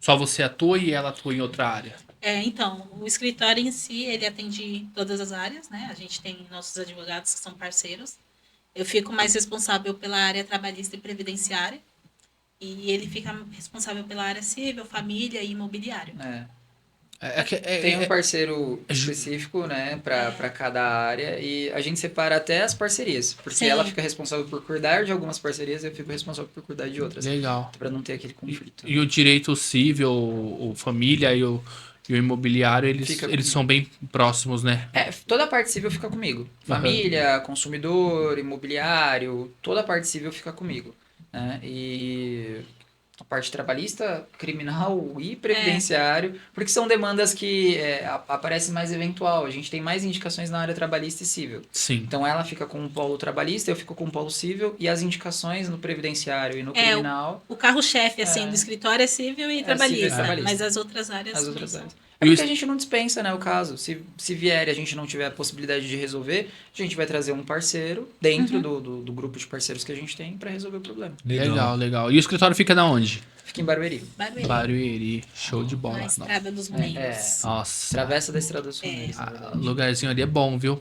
[SPEAKER 1] só você atua e ela atua em outra área?
[SPEAKER 3] Então, o escritório em si, ele atende todas as áreas, né? A gente tem nossos advogados que são parceiros. Eu fico mais responsável pela área trabalhista e previdenciária. E ele fica responsável pela área civil, família e imobiliário.
[SPEAKER 4] Tem um parceiro específico, né, para cada área e a gente separa até as parcerias, porque
[SPEAKER 3] Sim.
[SPEAKER 4] ela fica responsável por cuidar de algumas parcerias e eu fico responsável por cuidar de outras,
[SPEAKER 1] Legal.
[SPEAKER 4] para não ter aquele conflito.
[SPEAKER 1] E o direito civil, o família e o imobiliário, eles
[SPEAKER 4] Fica comigo.
[SPEAKER 1] são bem próximos, né?
[SPEAKER 4] Toda a parte civil fica comigo. Família, consumidor, imobiliário, toda a parte civil fica comigo, né? E a parte trabalhista, criminal e previdenciário, porque são demandas que aparecem mais eventual. A gente tem mais indicações na área trabalhista e civil.
[SPEAKER 1] Sim.
[SPEAKER 4] Então ela fica com o polo trabalhista, eu fico com o polo civil e as indicações no previdenciário e no criminal.
[SPEAKER 3] O carro-chefe, assim, do escritório é civil e trabalhista,
[SPEAKER 4] civil e trabalhista.
[SPEAKER 3] mas as outras áreas...
[SPEAKER 4] As outras
[SPEAKER 3] são-
[SPEAKER 4] áreas. É porque a gente não dispensa, né, o caso. Se vier e a gente não tiver a possibilidade de resolver, a gente vai trazer um parceiro dentro do grupo de parceiros que a gente tem para resolver o problema.
[SPEAKER 1] Legal. E o escritório fica na onde?
[SPEAKER 4] Fica em Barueri.
[SPEAKER 3] Barueri,
[SPEAKER 1] Barueri. Show de bola.
[SPEAKER 3] na Estrada dos Moinhos.
[SPEAKER 1] Nossa.
[SPEAKER 4] Travessa da Estrada dos Sonhos.
[SPEAKER 1] O lugarzinho ali é bom, viu?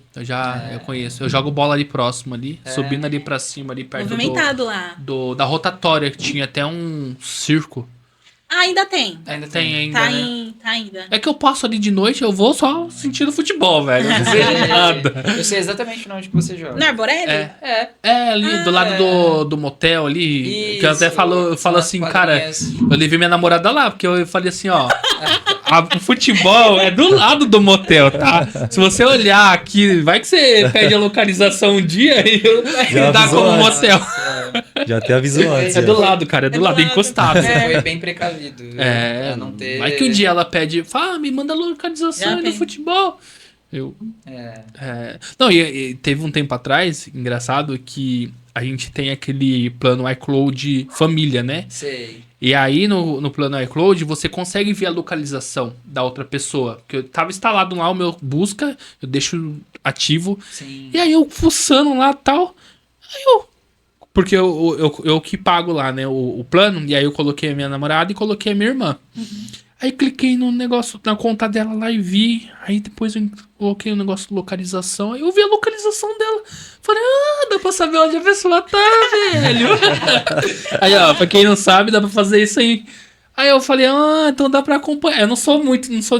[SPEAKER 1] Eu conheço. Eu jogo bola ali próximo ali, subindo ali pra cima, ali perto
[SPEAKER 3] Movimentado lá.
[SPEAKER 1] da rotatória, que tinha até um circo.
[SPEAKER 3] Ainda tem.
[SPEAKER 4] Ainda
[SPEAKER 1] Tem ainda,
[SPEAKER 3] Tá,
[SPEAKER 1] né?
[SPEAKER 3] tá ainda.
[SPEAKER 1] É que eu passo ali de noite, eu vou só sentindo futebol, velho. Não sei nada.
[SPEAKER 4] Eu sei exatamente onde que você joga.
[SPEAKER 3] No Arborelli?
[SPEAKER 1] É, ali do lado do motel ali. Que eu até falo assim, cara, eu levei minha namorada lá, porque eu falei assim, ó. O futebol é do lado do motel, tá? Se você olhar aqui, vai que você pede a localização um dia e dá
[SPEAKER 2] avisou
[SPEAKER 1] como
[SPEAKER 2] antes.
[SPEAKER 1] motel.
[SPEAKER 2] Já até avisou antes.
[SPEAKER 1] É do
[SPEAKER 2] já.
[SPEAKER 1] lado, cara, é do lado, é encostado.
[SPEAKER 4] Você foi bem precavido. Pra não ter...
[SPEAKER 1] Vai que um dia ela pede, fala, me manda a localização
[SPEAKER 3] Já
[SPEAKER 1] aí do
[SPEAKER 3] tem.
[SPEAKER 1] futebol. Não, e teve um tempo atrás, engraçado, que a gente tem aquele plano iCloud família, né?
[SPEAKER 4] Sei.
[SPEAKER 1] E aí no plano iCloud você consegue ver a localização da outra pessoa. Porque eu tava instalado lá o meu busca, eu deixo ativo.
[SPEAKER 4] Sim.
[SPEAKER 1] E aí eu fuçando lá e tal. Porque eu que pago lá, né, o plano. E aí eu coloquei a minha namorada e coloquei a minha irmã. Aí cliquei no negócio, na conta dela lá e vi. Aí depois eu coloquei o negócio de localização. Aí eu vi a localização dela. Falei, dá pra saber onde a pessoa tá, velho. Aí, ó, pra quem não sabe, dá pra fazer isso aí. Aí eu falei, então dá pra acompanhar. Eu não sou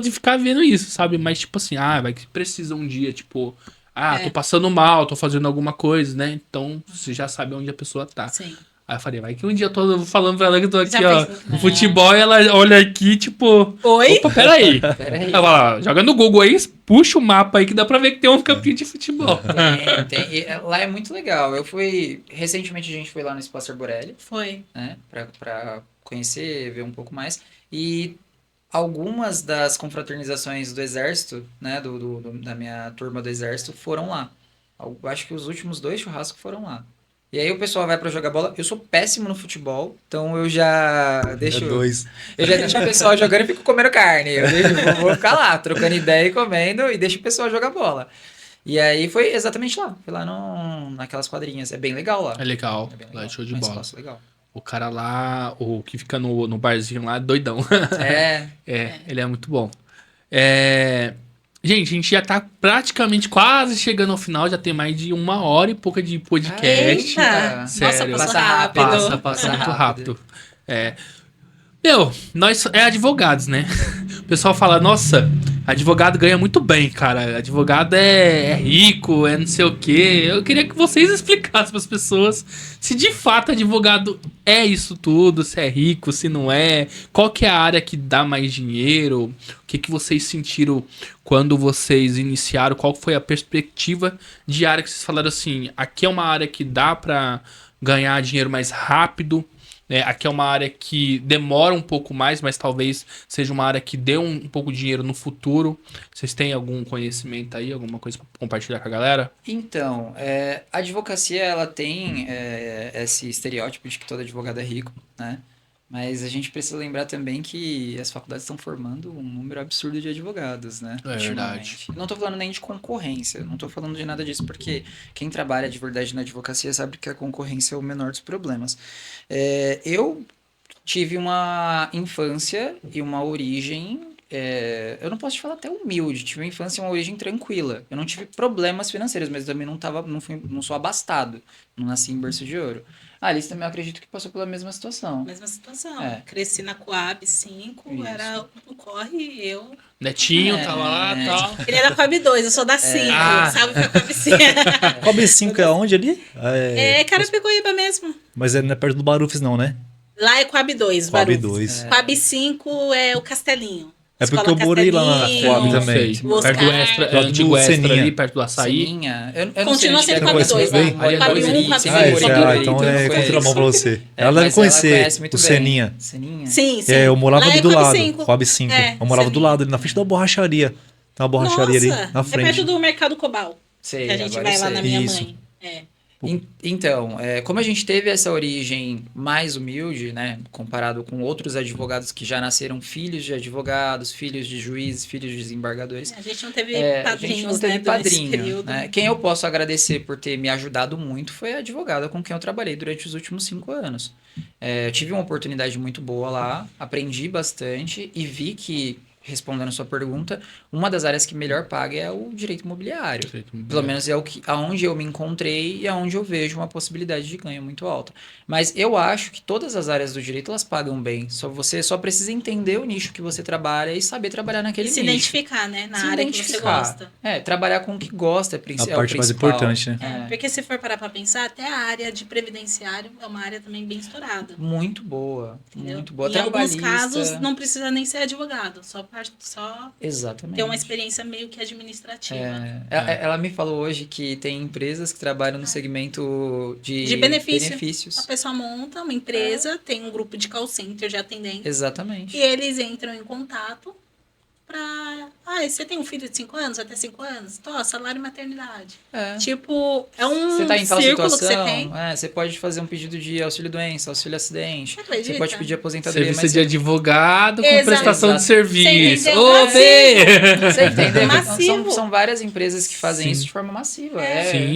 [SPEAKER 1] de ficar vendo isso, sabe? Mas tipo assim, vai que precisa um dia, tipo... tô passando mal, tô fazendo alguma coisa, né? Então você já sabe onde a pessoa tá.
[SPEAKER 3] Sim.
[SPEAKER 1] Aí eu falei, vai que um dia eu tô falando pra ela que eu tô aqui,
[SPEAKER 3] Já
[SPEAKER 1] ó,
[SPEAKER 3] pensou?
[SPEAKER 1] no futebol, e ela olha aqui, tipo...
[SPEAKER 3] Oi?
[SPEAKER 1] Opa, peraí.
[SPEAKER 4] Peraí.
[SPEAKER 1] Ela fala, joga no Google aí, puxa o mapa aí que dá pra ver que tem um campinho de futebol.
[SPEAKER 4] Tem. E lá é muito legal. Recentemente a gente foi lá no Espaço Arborelli,
[SPEAKER 3] Foi.
[SPEAKER 4] né? Pra conhecer, ver um pouco mais. E algumas das confraternizações do Exército, né? Da minha turma do Exército, foram lá. Eu acho que os últimos 2 churrascos foram lá. E aí o pessoal vai pra jogar bola. Eu sou péssimo no futebol, então eu já deixo.
[SPEAKER 2] É 2.
[SPEAKER 4] Eu já deixo o pessoal jogando e fico comendo carne. Vou ficar lá, trocando ideia e comendo, e deixo o pessoal jogar bola. E aí foi exatamente lá. Foi lá naquelas quadrinhas. É bem legal lá.
[SPEAKER 1] É legal,
[SPEAKER 4] É bem
[SPEAKER 1] lá é show de
[SPEAKER 4] É um
[SPEAKER 1] bola.
[SPEAKER 4] espaço legal.
[SPEAKER 1] O cara lá, o que fica no barzinho lá, é doidão.
[SPEAKER 4] É.
[SPEAKER 1] Ele é muito bom. Gente, a gente já tá praticamente quase chegando ao final, já tem mais de 1 hora e pouca de podcast.
[SPEAKER 3] Eita!
[SPEAKER 1] Sério.
[SPEAKER 3] Nossa, passou rápido.
[SPEAKER 1] Passa muito rápido. Nós é advogados, né? O pessoal fala, nossa, advogado ganha muito bem, cara. Advogado é rico, é não sei o quê. Eu queria que vocês explicassem para as pessoas se de fato advogado é isso tudo, se é rico, se não é, qual que é a área que dá mais dinheiro, o que vocês sentiram quando vocês iniciaram, qual foi a perspectiva de área que vocês falaram assim, aqui é uma área que dá para ganhar dinheiro mais rápido, aqui é uma área que demora um pouco mais, mas talvez seja uma área que dê um pouco de dinheiro no futuro. Vocês têm algum conhecimento aí, alguma coisa para compartilhar com a galera?
[SPEAKER 4] Então, a advocacia, ela tem esse estereótipo de que todo advogado é rico, né? Mas a gente precisa lembrar também que as faculdades estão formando um número absurdo de advogados, né?
[SPEAKER 1] É verdade.
[SPEAKER 4] Não estou falando nem de concorrência, não estou falando de nada disso, porque quem trabalha de verdade na advocacia sabe que a concorrência é o menor dos problemas. Eu tive uma infância e uma origem, eu não posso te falar até humilde, tive uma infância e uma origem tranquila. Eu não tive problemas financeiros, mas também não sou abastado, não nasci em berço de ouro. A Alice também eu acredito que passou pela mesma situação.
[SPEAKER 3] Mesma situação.
[SPEAKER 4] É.
[SPEAKER 3] Cresci na Coab 5,
[SPEAKER 4] Isso.
[SPEAKER 3] era o corre e eu...
[SPEAKER 1] Netinho tava lá e tal.
[SPEAKER 3] Ele era Coab 2, eu sou da 5, sabe pra Coab 5.
[SPEAKER 2] Coab 5 é onde ali?
[SPEAKER 3] É Carapicuíba mesmo.
[SPEAKER 2] Mas não é perto do Barufis não, né?
[SPEAKER 3] Lá é Coab 2,
[SPEAKER 2] Coab
[SPEAKER 3] Barufis.
[SPEAKER 2] 2.
[SPEAKER 3] Coab 5 é o Castelinho.
[SPEAKER 2] É porque
[SPEAKER 3] Escola
[SPEAKER 2] eu morei lá na
[SPEAKER 3] Castelinho.
[SPEAKER 2] Coab
[SPEAKER 1] Não
[SPEAKER 2] também.
[SPEAKER 1] sei.
[SPEAKER 3] Oscar.
[SPEAKER 1] Perto do Extra,
[SPEAKER 2] Do
[SPEAKER 1] antigo Extra
[SPEAKER 2] Seninha.
[SPEAKER 1] ali, perto do Açaí.
[SPEAKER 4] Seninha. Eu não
[SPEAKER 3] Continua
[SPEAKER 4] sei
[SPEAKER 3] sendo
[SPEAKER 2] Coab
[SPEAKER 3] Coab 2,
[SPEAKER 2] bem.
[SPEAKER 3] vai. Coab 1, Coab 2.
[SPEAKER 2] Então é contramão pra você. Ela deve
[SPEAKER 4] mas
[SPEAKER 2] conhecer
[SPEAKER 4] conhece muito
[SPEAKER 2] o
[SPEAKER 4] bem.
[SPEAKER 2] Seninha.
[SPEAKER 4] Seninha?
[SPEAKER 3] Sim, sim.
[SPEAKER 2] Eu morava
[SPEAKER 3] Lá
[SPEAKER 2] ali
[SPEAKER 3] é
[SPEAKER 2] do
[SPEAKER 3] Coab
[SPEAKER 2] lado.
[SPEAKER 3] 5.
[SPEAKER 2] Coab 5. Eu morava do
[SPEAKER 3] Seninha.
[SPEAKER 2] lado ali, na frente da borracharia. Tem uma borracharia ali
[SPEAKER 3] Nossa,
[SPEAKER 2] na frente.
[SPEAKER 3] é perto do Mercado Cobal.
[SPEAKER 4] Sei,
[SPEAKER 3] Que a gente
[SPEAKER 4] agora
[SPEAKER 3] vai
[SPEAKER 4] eu
[SPEAKER 3] lá
[SPEAKER 4] sei.
[SPEAKER 3] na minha
[SPEAKER 2] Isso.
[SPEAKER 3] mãe.
[SPEAKER 4] Então, como a gente teve essa origem mais humilde, né, comparado com outros advogados que já nasceram filhos de advogados, filhos de juízes, filhos de desembargadores,
[SPEAKER 3] A gente não teve
[SPEAKER 4] a
[SPEAKER 3] padrinhos,
[SPEAKER 4] gente não teve
[SPEAKER 3] né, durante esse
[SPEAKER 4] padrinho,
[SPEAKER 3] período.
[SPEAKER 4] né? Quem eu posso agradecer por ter me ajudado muito foi a advogada com quem eu trabalhei durante os últimos 5 anos. Eu tive uma oportunidade muito boa lá, aprendi bastante e vi que, respondendo a sua pergunta, uma das áreas que melhor paga é o direito imobiliário. Pelo menos é aonde eu me encontrei e aonde eu vejo uma possibilidade de ganho muito alta. Mas eu acho que todas as áreas do direito elas pagam bem. Você só precisa entender o nicho que você trabalha e saber trabalhar naquele
[SPEAKER 3] E se
[SPEAKER 4] nicho.
[SPEAKER 3] identificar, né? Na
[SPEAKER 4] Se
[SPEAKER 3] área que você
[SPEAKER 4] identificar.
[SPEAKER 3] gosta.
[SPEAKER 4] Trabalhar com o que gosta
[SPEAKER 2] A
[SPEAKER 4] é o
[SPEAKER 2] parte mais
[SPEAKER 4] principal.
[SPEAKER 2] importante, né?
[SPEAKER 3] Porque se for parar pra pensar, até a área de previdenciário é uma área também bem estourada.
[SPEAKER 4] Muito boa.
[SPEAKER 3] Entendeu?
[SPEAKER 4] Muito boa.
[SPEAKER 3] Em alguns
[SPEAKER 4] Trabalhista.
[SPEAKER 3] casos, não precisa nem ser advogado. Só
[SPEAKER 4] Exatamente.
[SPEAKER 3] ter uma experiência meio que administrativa.
[SPEAKER 4] Ela me falou hoje que tem empresas que trabalham no segmento de benefícios.
[SPEAKER 3] A pessoa monta uma empresa, tem um grupo de call center de atendentes.
[SPEAKER 4] Exatamente.
[SPEAKER 3] E eles entram em contato pra... você tem um filho de 5 anos, até 5 anos? Salário e maternidade. Tipo, é um
[SPEAKER 4] Você tá em tal
[SPEAKER 3] círculo
[SPEAKER 4] situação,
[SPEAKER 3] que você tem.
[SPEAKER 4] você pode fazer um pedido de auxílio-doença, auxílio-acidente.
[SPEAKER 3] Você acredita?
[SPEAKER 4] Você pode pedir aposentadoria.
[SPEAKER 1] Serviço
[SPEAKER 4] mas
[SPEAKER 1] de advogado com
[SPEAKER 3] Exato.
[SPEAKER 1] prestação de
[SPEAKER 4] Exato.
[SPEAKER 1] serviço.
[SPEAKER 3] Você entendeu?
[SPEAKER 1] Ô, B!
[SPEAKER 4] Você entendeu?
[SPEAKER 3] Massivo.
[SPEAKER 4] São várias empresas que fazem
[SPEAKER 1] Sim.
[SPEAKER 4] isso de forma massiva.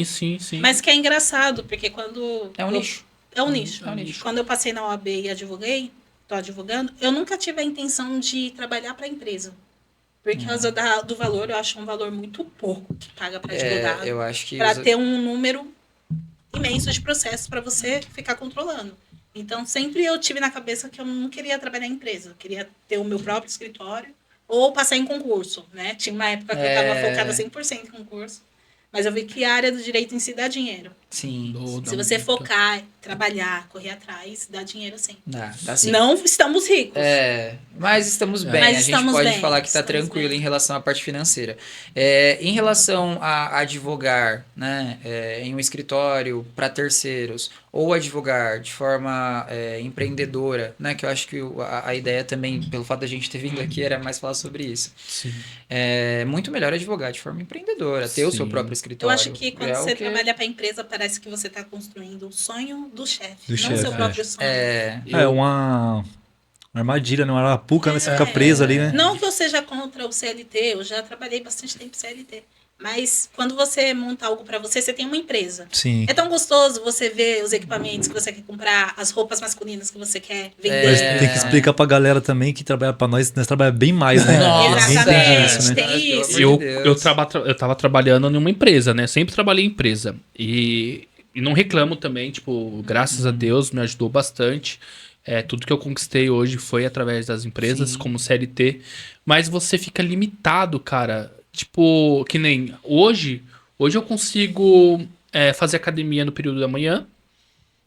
[SPEAKER 1] Sim.
[SPEAKER 3] Mas que é engraçado, porque quando...
[SPEAKER 4] É um nicho.
[SPEAKER 3] É um nicho.
[SPEAKER 4] É um nicho.
[SPEAKER 3] Quando eu passei na OAB e tô advogando, eu nunca tive a intenção de trabalhar para a empresa. Por causa do valor, eu acho um valor muito pouco que paga para advogado.
[SPEAKER 4] Eu acho que...
[SPEAKER 3] Para ter um número imenso de processos para você ficar controlando. Então, sempre eu tive na cabeça que eu não queria trabalhar em empresa. Eu queria ter o meu próprio escritório ou passar em concurso, né? Tinha uma época que eu estava focada 100% em concurso. Mas eu vi que a área do direito em si dá dinheiro.
[SPEAKER 4] Sim.
[SPEAKER 3] Se você focar, trabalhar, correr atrás, dá dinheiro sim.
[SPEAKER 4] Dá sim.
[SPEAKER 3] Não estamos ricos.
[SPEAKER 4] Mas estamos bem.
[SPEAKER 3] Mas
[SPEAKER 4] a gente
[SPEAKER 3] estamos
[SPEAKER 4] pode
[SPEAKER 3] bem,
[SPEAKER 4] falar que está
[SPEAKER 3] estamos
[SPEAKER 4] tranquilo
[SPEAKER 3] bem.
[SPEAKER 4] em relação à parte financeira. Em relação a advogar, né, em um escritório para terceiros, ou advogar de forma empreendedora, né, que eu acho que a ideia também, pelo fato da gente ter vindo aqui, era mais falar sobre isso.
[SPEAKER 1] Sim.
[SPEAKER 4] É muito melhor advogar de forma empreendedora, ter o seu
[SPEAKER 1] Sim.
[SPEAKER 4] próprio
[SPEAKER 3] Eu
[SPEAKER 4] escritório.
[SPEAKER 3] acho que quando
[SPEAKER 4] o
[SPEAKER 3] você trabalha para a empresa, parece que você está construindo o sonho do chefe, não o seu próprio sonho.
[SPEAKER 2] Uma armadilha, né? Uma arapuca, né? Você fica preso ali, né?
[SPEAKER 3] Não que eu seja contra o CLT, eu já trabalhei bastante tempo CLT. Mas quando você monta algo para você, você tem uma empresa.
[SPEAKER 2] Sim.
[SPEAKER 3] É tão gostoso você ver os equipamentos que você quer comprar, as roupas masculinas que você quer vender.
[SPEAKER 2] Mas tem que explicar pra galera também que trabalha pra nós trabalhamos bem mais, né?
[SPEAKER 4] Nossa,
[SPEAKER 3] exatamente,
[SPEAKER 2] né?
[SPEAKER 3] tem isso.
[SPEAKER 1] Eu tava trabalhando em uma empresa, né? Sempre trabalhei em empresa. E não reclamo também, tipo, graças a Deus me ajudou bastante. Tudo que eu conquistei hoje foi através das empresas, como CLT. Mas você fica limitado, cara. Tipo, que nem hoje eu consigo fazer academia no período da manhã.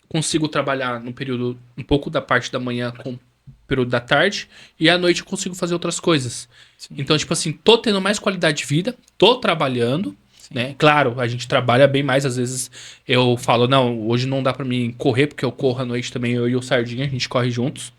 [SPEAKER 1] Consigo trabalhar no período, um pouco da parte da manhã com o período da tarde. E à noite eu consigo fazer outras coisas. Sim. Então, tipo assim, tô tendo mais qualidade de vida, tô trabalhando. Né? Claro, a gente trabalha bem mais. Às vezes eu falo, não, hoje não dá pra mim correr, porque eu corro à noite também, eu e o Sardinha, a gente corre juntos.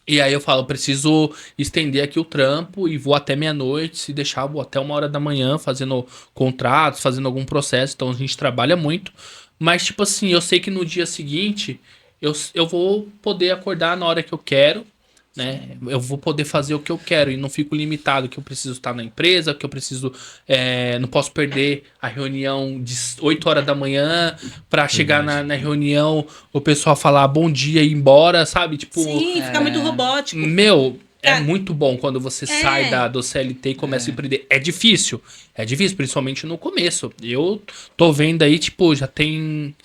[SPEAKER 1] E aí eu falo, preciso estender aqui o trampo e vou até meia-noite, se deixar, vou até 1h da manhã fazendo contratos, fazendo algum processo. Então a gente trabalha muito. Mas, tipo assim, eu sei que no dia seguinte eu vou poder acordar na hora que eu quero, né? Eu vou poder fazer o que eu quero e não fico limitado que eu preciso estar na empresa, que eu preciso... não posso perder a reunião de 8h da manhã pra chegar na reunião, o pessoal falar bom dia e ir embora, sabe? Tipo,
[SPEAKER 3] Sim, fica muito robótico.
[SPEAKER 1] É muito bom quando você sai do CLT e começa a empreender. É difícil, principalmente no começo. Eu tô vendo aí, tipo, já tem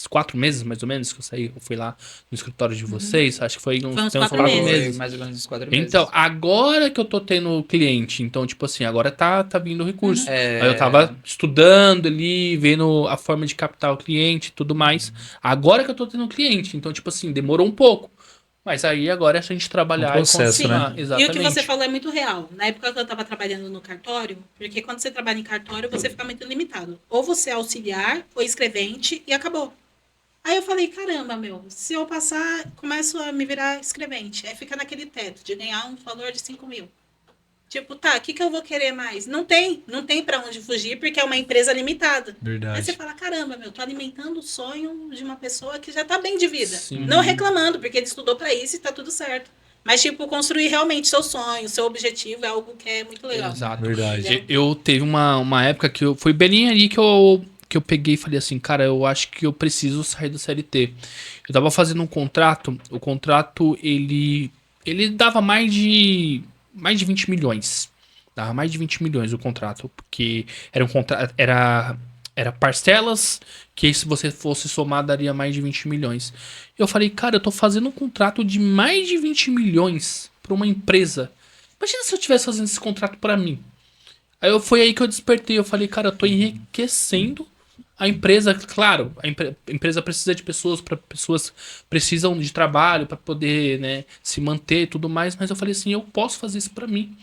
[SPEAKER 1] 4 meses, mais ou menos, que eu saí. Eu fui lá no escritório de vocês, acho que foi uns 4 meses.
[SPEAKER 4] Mais ou menos uns 4 meses.
[SPEAKER 1] Então, agora que eu tô tendo cliente, então, tipo assim, agora tá vindo o recurso. Aí eu tava estudando ali, vendo a forma de captar o cliente e tudo mais. Agora que eu tô tendo cliente, então, tipo assim, demorou um pouco. Mas aí agora é a gente trabalhar
[SPEAKER 2] processo,
[SPEAKER 1] e continuar.
[SPEAKER 2] né?
[SPEAKER 1] Exatamente.
[SPEAKER 3] E o que você falou é muito real. Na época que eu estava trabalhando no cartório, porque quando você trabalha em cartório, você fica muito limitado. Ou você é auxiliar, ou escrevente, e acabou. Aí eu falei, caramba, se eu passar, começo a me virar escrevente. Aí fica naquele teto de ganhar um valor de 5 mil. Tipo, tá, o que eu vou querer mais? Não tem pra onde fugir, porque é uma empresa limitada.
[SPEAKER 2] Verdade.
[SPEAKER 3] Aí você fala, caramba, tô alimentando o sonho de uma pessoa que já tá bem de vida.
[SPEAKER 1] Sim.
[SPEAKER 3] Não reclamando, porque ele estudou pra isso e tá tudo certo. Mas, tipo, construir realmente seu sonho, seu objetivo é algo que é muito legal.
[SPEAKER 1] Exato.
[SPEAKER 2] Verdade.
[SPEAKER 1] Eu teve uma época que foi bem ali que eu peguei e falei assim, cara, eu acho que eu preciso sair do CLT. Eu tava fazendo um contrato, o contrato, ele dava mais de 20 milhões. Dava mais de 20 milhões o contrato, porque era um contrato, era parcelas, que se você fosse somar daria mais de 20 milhões. Eu falei, cara, eu tô fazendo um contrato de mais de 20 milhões pra uma empresa. Imagina se eu estivesse fazendo esse contrato pra mim. Foi aí que eu despertei, eu falei, cara, eu tô enriquecendo a empresa. Claro, a empresa precisa de pessoas, pessoas precisam de trabalho para poder, né, se manter e tudo mais, mas eu falei assim, eu posso fazer isso para mim.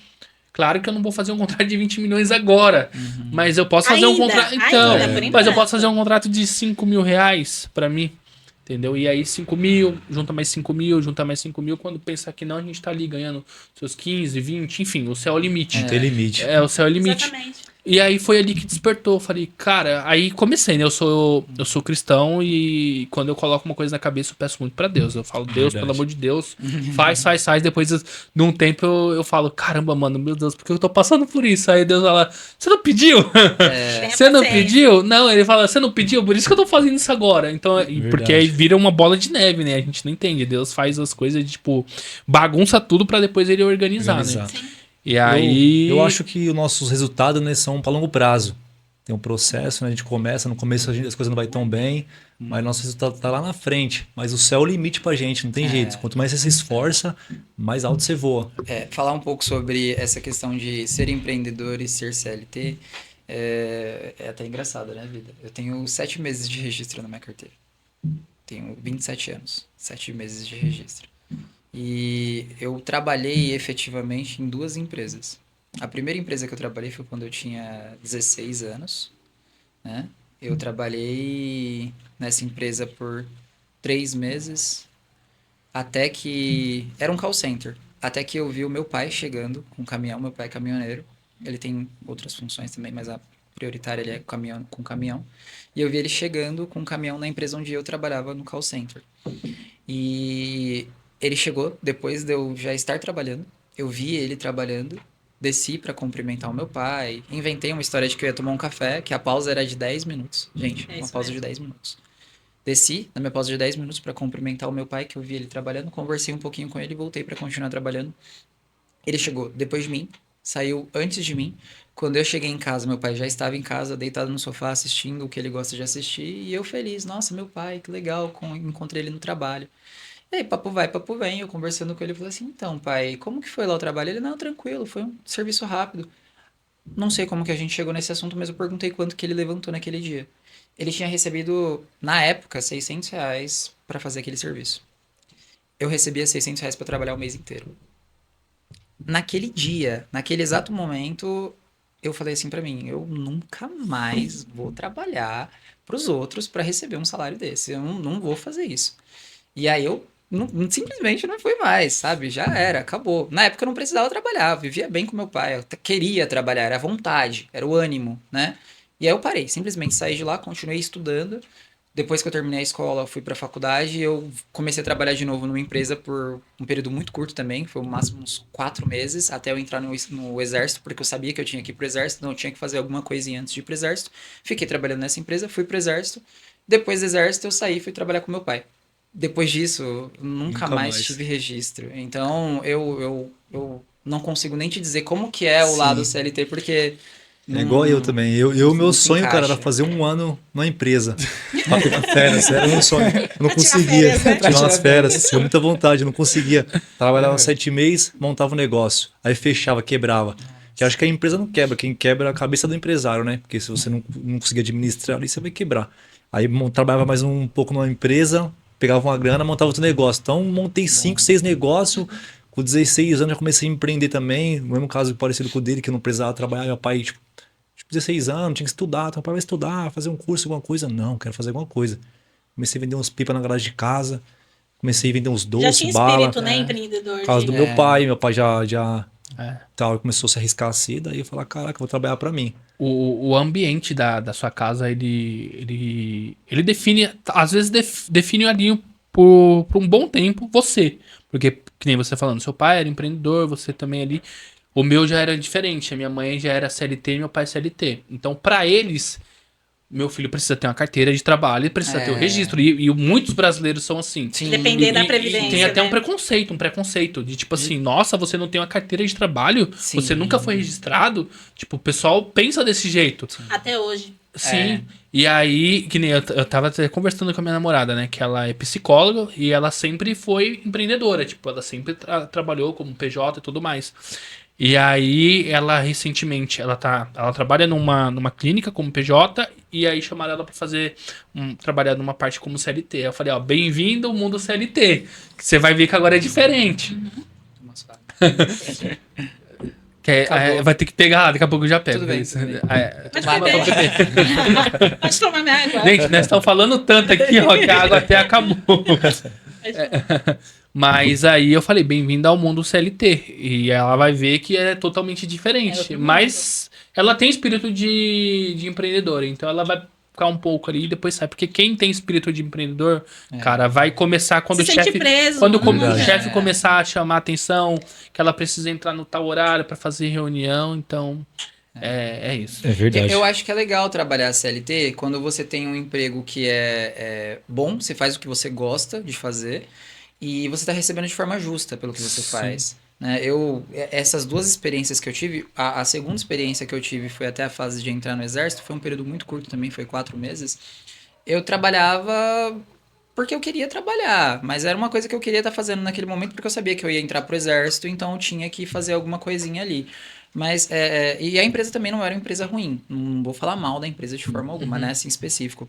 [SPEAKER 1] Claro que eu não vou fazer um contrato de 20 milhões agora, mas eu posso fazer um contrato... Então, mas eu posso fazer um contrato de 5 mil reais para mim, entendeu? E aí 5 mil, junta mais 5 mil, junta mais 5 mil, quando pensar que não, a gente tá ali ganhando seus 15, 20, enfim, o céu é o limite.
[SPEAKER 2] Tem limite.
[SPEAKER 1] O céu é o limite.
[SPEAKER 3] Exatamente.
[SPEAKER 1] E aí foi ali que despertou. Eu falei, cara, aí comecei, né? Eu sou cristão e quando eu coloco uma coisa na cabeça, eu peço muito pra Deus. Eu falo, Deus, pelo amor de Deus, faz. Depois, de um tempo, eu falo, caramba, mano, meu Deus, por que eu tô passando por isso? Aí Deus fala, você não pediu? Você não pediu? Não, ele fala, você não pediu? Por isso que eu tô fazendo isso agora. Então, porque aí vira uma bola de neve, né? A gente não entende. Deus faz as coisas, tipo, bagunça tudo pra depois ele organizar. Né?
[SPEAKER 3] Sim.
[SPEAKER 1] E aí...
[SPEAKER 2] Eu acho que os nossos resultados, né, são para longo prazo. Tem um processo, né, a gente começa, no começo as coisas não vai tão bem, mas nosso resultado está lá na frente. Mas o céu é o limite pra gente, não tem jeito. Quanto mais você se esforça, mais alto você voa.
[SPEAKER 4] Falar um pouco sobre essa questão de ser empreendedor e ser CLT. É até engraçado, né, vida? Eu tenho 7 meses de registro na minha carteira. Tenho 27 anos, 7 meses de registro. E eu trabalhei efetivamente em 2 empresas. A primeira empresa que eu trabalhei foi quando eu tinha 16 anos, né? Eu trabalhei nessa empresa por 3 meses, até que... Era um call center. Até que eu vi o meu pai chegando com um caminhão. Meu pai é caminhoneiro. Ele tem outras funções também, mas a prioritária ele é com caminhão. E eu vi ele chegando com um caminhão na empresa onde eu trabalhava no call center. E ele chegou depois de eu já estar trabalhando. Eu vi ele trabalhando, desci para cumprimentar o meu pai. Inventei uma história de que eu ia tomar um café, que a pausa era de 10 minutos. Gente, uma pausa de 10 minutos. Desci na minha pausa de 10 minutos para cumprimentar o meu pai, que eu vi ele trabalhando. Conversei um pouquinho com ele e voltei para continuar trabalhando. Ele chegou depois de mim, saiu antes de mim. Quando eu cheguei em casa, meu pai já estava em casa, deitado no sofá, assistindo o que ele gosta de assistir. E eu feliz, nossa, meu pai, que legal, encontrei ele no trabalho. E aí, papo vai, papo vem, eu conversando com ele, falei assim, então, pai, como que foi lá o trabalho? Ele, não, tranquilo, foi um serviço rápido. Não sei como que a gente chegou nesse assunto, mas eu perguntei quanto que ele levantou naquele dia. Ele tinha recebido, na época, R$ 600 para fazer aquele serviço. Eu recebia R$ 600 para trabalhar o mês inteiro. Naquele dia, naquele exato momento, eu falei assim pra mim, eu nunca mais vou trabalhar pros outros para receber um salário desse. Eu não vou fazer isso. E aí eu simplesmente não fui mais, sabe? Já era, acabou. Na época eu não precisava trabalhar, eu vivia bem com meu pai, eu queria trabalhar, era a vontade, era o ânimo, né? E aí eu parei, simplesmente saí de lá, continuei estudando. Depois que eu terminei a escola, eu fui pra faculdade e eu comecei a trabalhar de novo numa empresa por um período muito curto também, foi no máximo uns 4 meses, até eu entrar no exército, porque eu sabia que eu tinha que ir pro exército, então eu tinha que fazer alguma coisinha antes de ir pro exército. Fiquei trabalhando nessa empresa, fui pro exército. Depois do exército eu saí e fui trabalhar com meu pai. Depois disso, eu nunca mais tive registro. Então, eu não consigo nem te dizer como que é o lado
[SPEAKER 2] Sim.
[SPEAKER 4] CLT, porque...
[SPEAKER 2] É igual eu também. Meu sonho, cara, era fazer um ano numa empresa. Pra pegar férias. Era um sonho. Eu não conseguia. Tirar umas férias. Tinha muita vontade, eu não conseguia. Trabalhava 7 meses, montava um negócio. Aí fechava, quebrava. Que acho que a empresa não quebra. Quem quebra é a cabeça do empresário, né? Porque se você não conseguir administrar ali, você vai quebrar. Aí trabalhava mais um pouco numa empresa, pegava uma grana, montava outro negócio. Então, montei 5, 6 negócios. Com 16 anos, já comecei a empreender também. No mesmo caso parecido com o dele, que eu não precisava trabalhar. Meu pai, tipo, 16 anos, tinha que estudar, então para estudar, fazer um curso, alguma coisa. Não, quero fazer alguma coisa. Comecei a vender uns pipas na garagem de casa, comecei a vender uns doces,
[SPEAKER 3] já tinha
[SPEAKER 2] bala.
[SPEAKER 3] espírito, né, empreendedor.
[SPEAKER 2] Por causa do meu pai já
[SPEAKER 1] É.
[SPEAKER 2] tal, começou a se arriscar assim, daí eu falei, caraca, vou trabalhar para mim.
[SPEAKER 1] O ambiente da sua casa, ele define, às vezes define ali por um bom tempo você. Porque, que nem você falando, seu pai era empreendedor, você também ali. O meu já era diferente, a minha mãe já era CLT e meu pai CLT. Então, pra eles, meu filho precisa ter uma carteira de trabalho e precisa ter o registro. E muitos brasileiros são assim.
[SPEAKER 4] Sim.
[SPEAKER 3] Depender da previdência.
[SPEAKER 1] Tem até
[SPEAKER 3] né?
[SPEAKER 1] um preconceito de tipo assim, nossa, você não tem uma carteira de trabalho,
[SPEAKER 4] Sim.
[SPEAKER 1] você nunca foi registrado. Tipo, o pessoal pensa desse jeito.
[SPEAKER 3] Até hoje.
[SPEAKER 1] Sim. E aí, que nem eu tava até conversando com a minha namorada, né? Que ela é psicóloga e ela sempre foi empreendedora. Tipo, ela sempre trabalhou como PJ e tudo mais. E aí, ela recentemente, ela trabalha numa clínica como PJ e aí chamaram ela pra fazer, trabalhar numa parte como CLT. Eu falei, ó, bem-vindo ao mundo CLT, que você vai ver que agora é diferente. Vai ter que pegar, daqui a pouco eu já pego.
[SPEAKER 4] Tudo bem,
[SPEAKER 1] Isso.
[SPEAKER 4] tudo bem.
[SPEAKER 3] Pode tomar minha água.
[SPEAKER 1] Gente, nós estamos falando tanto aqui, ó, que a água até acabou. Mas aí eu falei, bem-vinda ao mundo CLT. E ela vai ver que é totalmente diferente. Mas ela tem espírito de empreendedora. Então ela vai ficar um pouco ali e depois sai. Porque quem tem espírito de empreendedor, cara, vai começar quando
[SPEAKER 3] Se
[SPEAKER 1] o
[SPEAKER 3] sente
[SPEAKER 1] chefe.
[SPEAKER 3] preso,
[SPEAKER 1] Quando
[SPEAKER 3] né?
[SPEAKER 1] o chefe começar a chamar a atenção, que ela precisa entrar no tal horário para fazer reunião. Então, é isso.
[SPEAKER 2] É verdade.
[SPEAKER 4] Eu acho que é legal trabalhar CLT quando você tem um emprego que é bom, você faz o que você gosta de fazer e você está recebendo de forma justa pelo que você faz. Né? Essas 2 experiências que eu tive, a segunda experiência que eu tive foi até a fase de entrar no exército, foi um período muito curto também, foi 4 meses. Eu trabalhava porque eu queria trabalhar, mas era uma coisa que eu queria estar fazendo naquele momento porque eu sabia que eu ia entrar pro exército, então eu tinha que fazer alguma coisinha ali. Mas, e a empresa também não era uma empresa ruim. Não vou falar mal da empresa de forma alguma, né? Assim, em específico.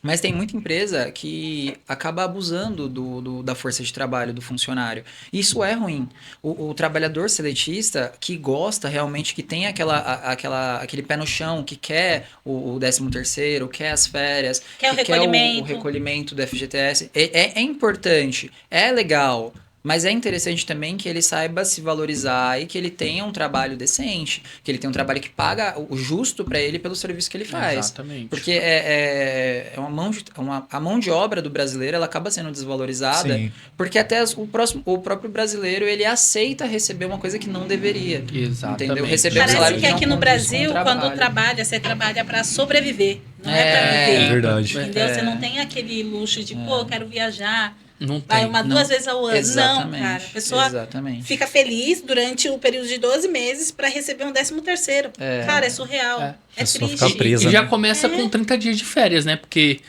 [SPEAKER 4] Mas tem muita empresa que acaba abusando da força de trabalho do funcionário. Isso é ruim. O trabalhador seletista que gosta realmente, que tem aquele pé no chão, que quer o 13º, quer as férias,
[SPEAKER 3] Quer o
[SPEAKER 4] que
[SPEAKER 3] recolhimento.
[SPEAKER 4] quer o recolhimento do FGTS, é importante, é legal. Mas é interessante também que ele saiba se valorizar e que ele tenha um trabalho decente, que ele tenha um trabalho que paga o justo para ele pelo serviço que ele faz.
[SPEAKER 1] Exatamente.
[SPEAKER 4] Porque a mão de obra do brasileiro, ela acaba sendo desvalorizada,
[SPEAKER 2] Sim.
[SPEAKER 4] porque até o próprio brasileiro, ele aceita receber uma coisa que não deveria.
[SPEAKER 1] Exatamente.
[SPEAKER 4] Entendeu? Receber um
[SPEAKER 3] Parece
[SPEAKER 4] salário
[SPEAKER 3] que
[SPEAKER 4] não
[SPEAKER 3] aqui no
[SPEAKER 4] condiz com o
[SPEAKER 3] Brasil,
[SPEAKER 4] trabalho.
[SPEAKER 3] quando você trabalha para sobreviver, não é para
[SPEAKER 2] É
[SPEAKER 3] viver.
[SPEAKER 2] verdade.
[SPEAKER 3] Entendeu? Você não tem aquele luxo de, pô, quero viajar.
[SPEAKER 1] Não tem.
[SPEAKER 3] Vai duas vezes ao ano.
[SPEAKER 4] Exatamente.
[SPEAKER 3] Não, cara. A pessoa fica feliz durante o período de 12 meses para receber um 13º. Cara, é surreal. É
[SPEAKER 2] só
[SPEAKER 3] triste.
[SPEAKER 2] ficar presa.
[SPEAKER 1] E já começa com 30 dias de férias, né? Porque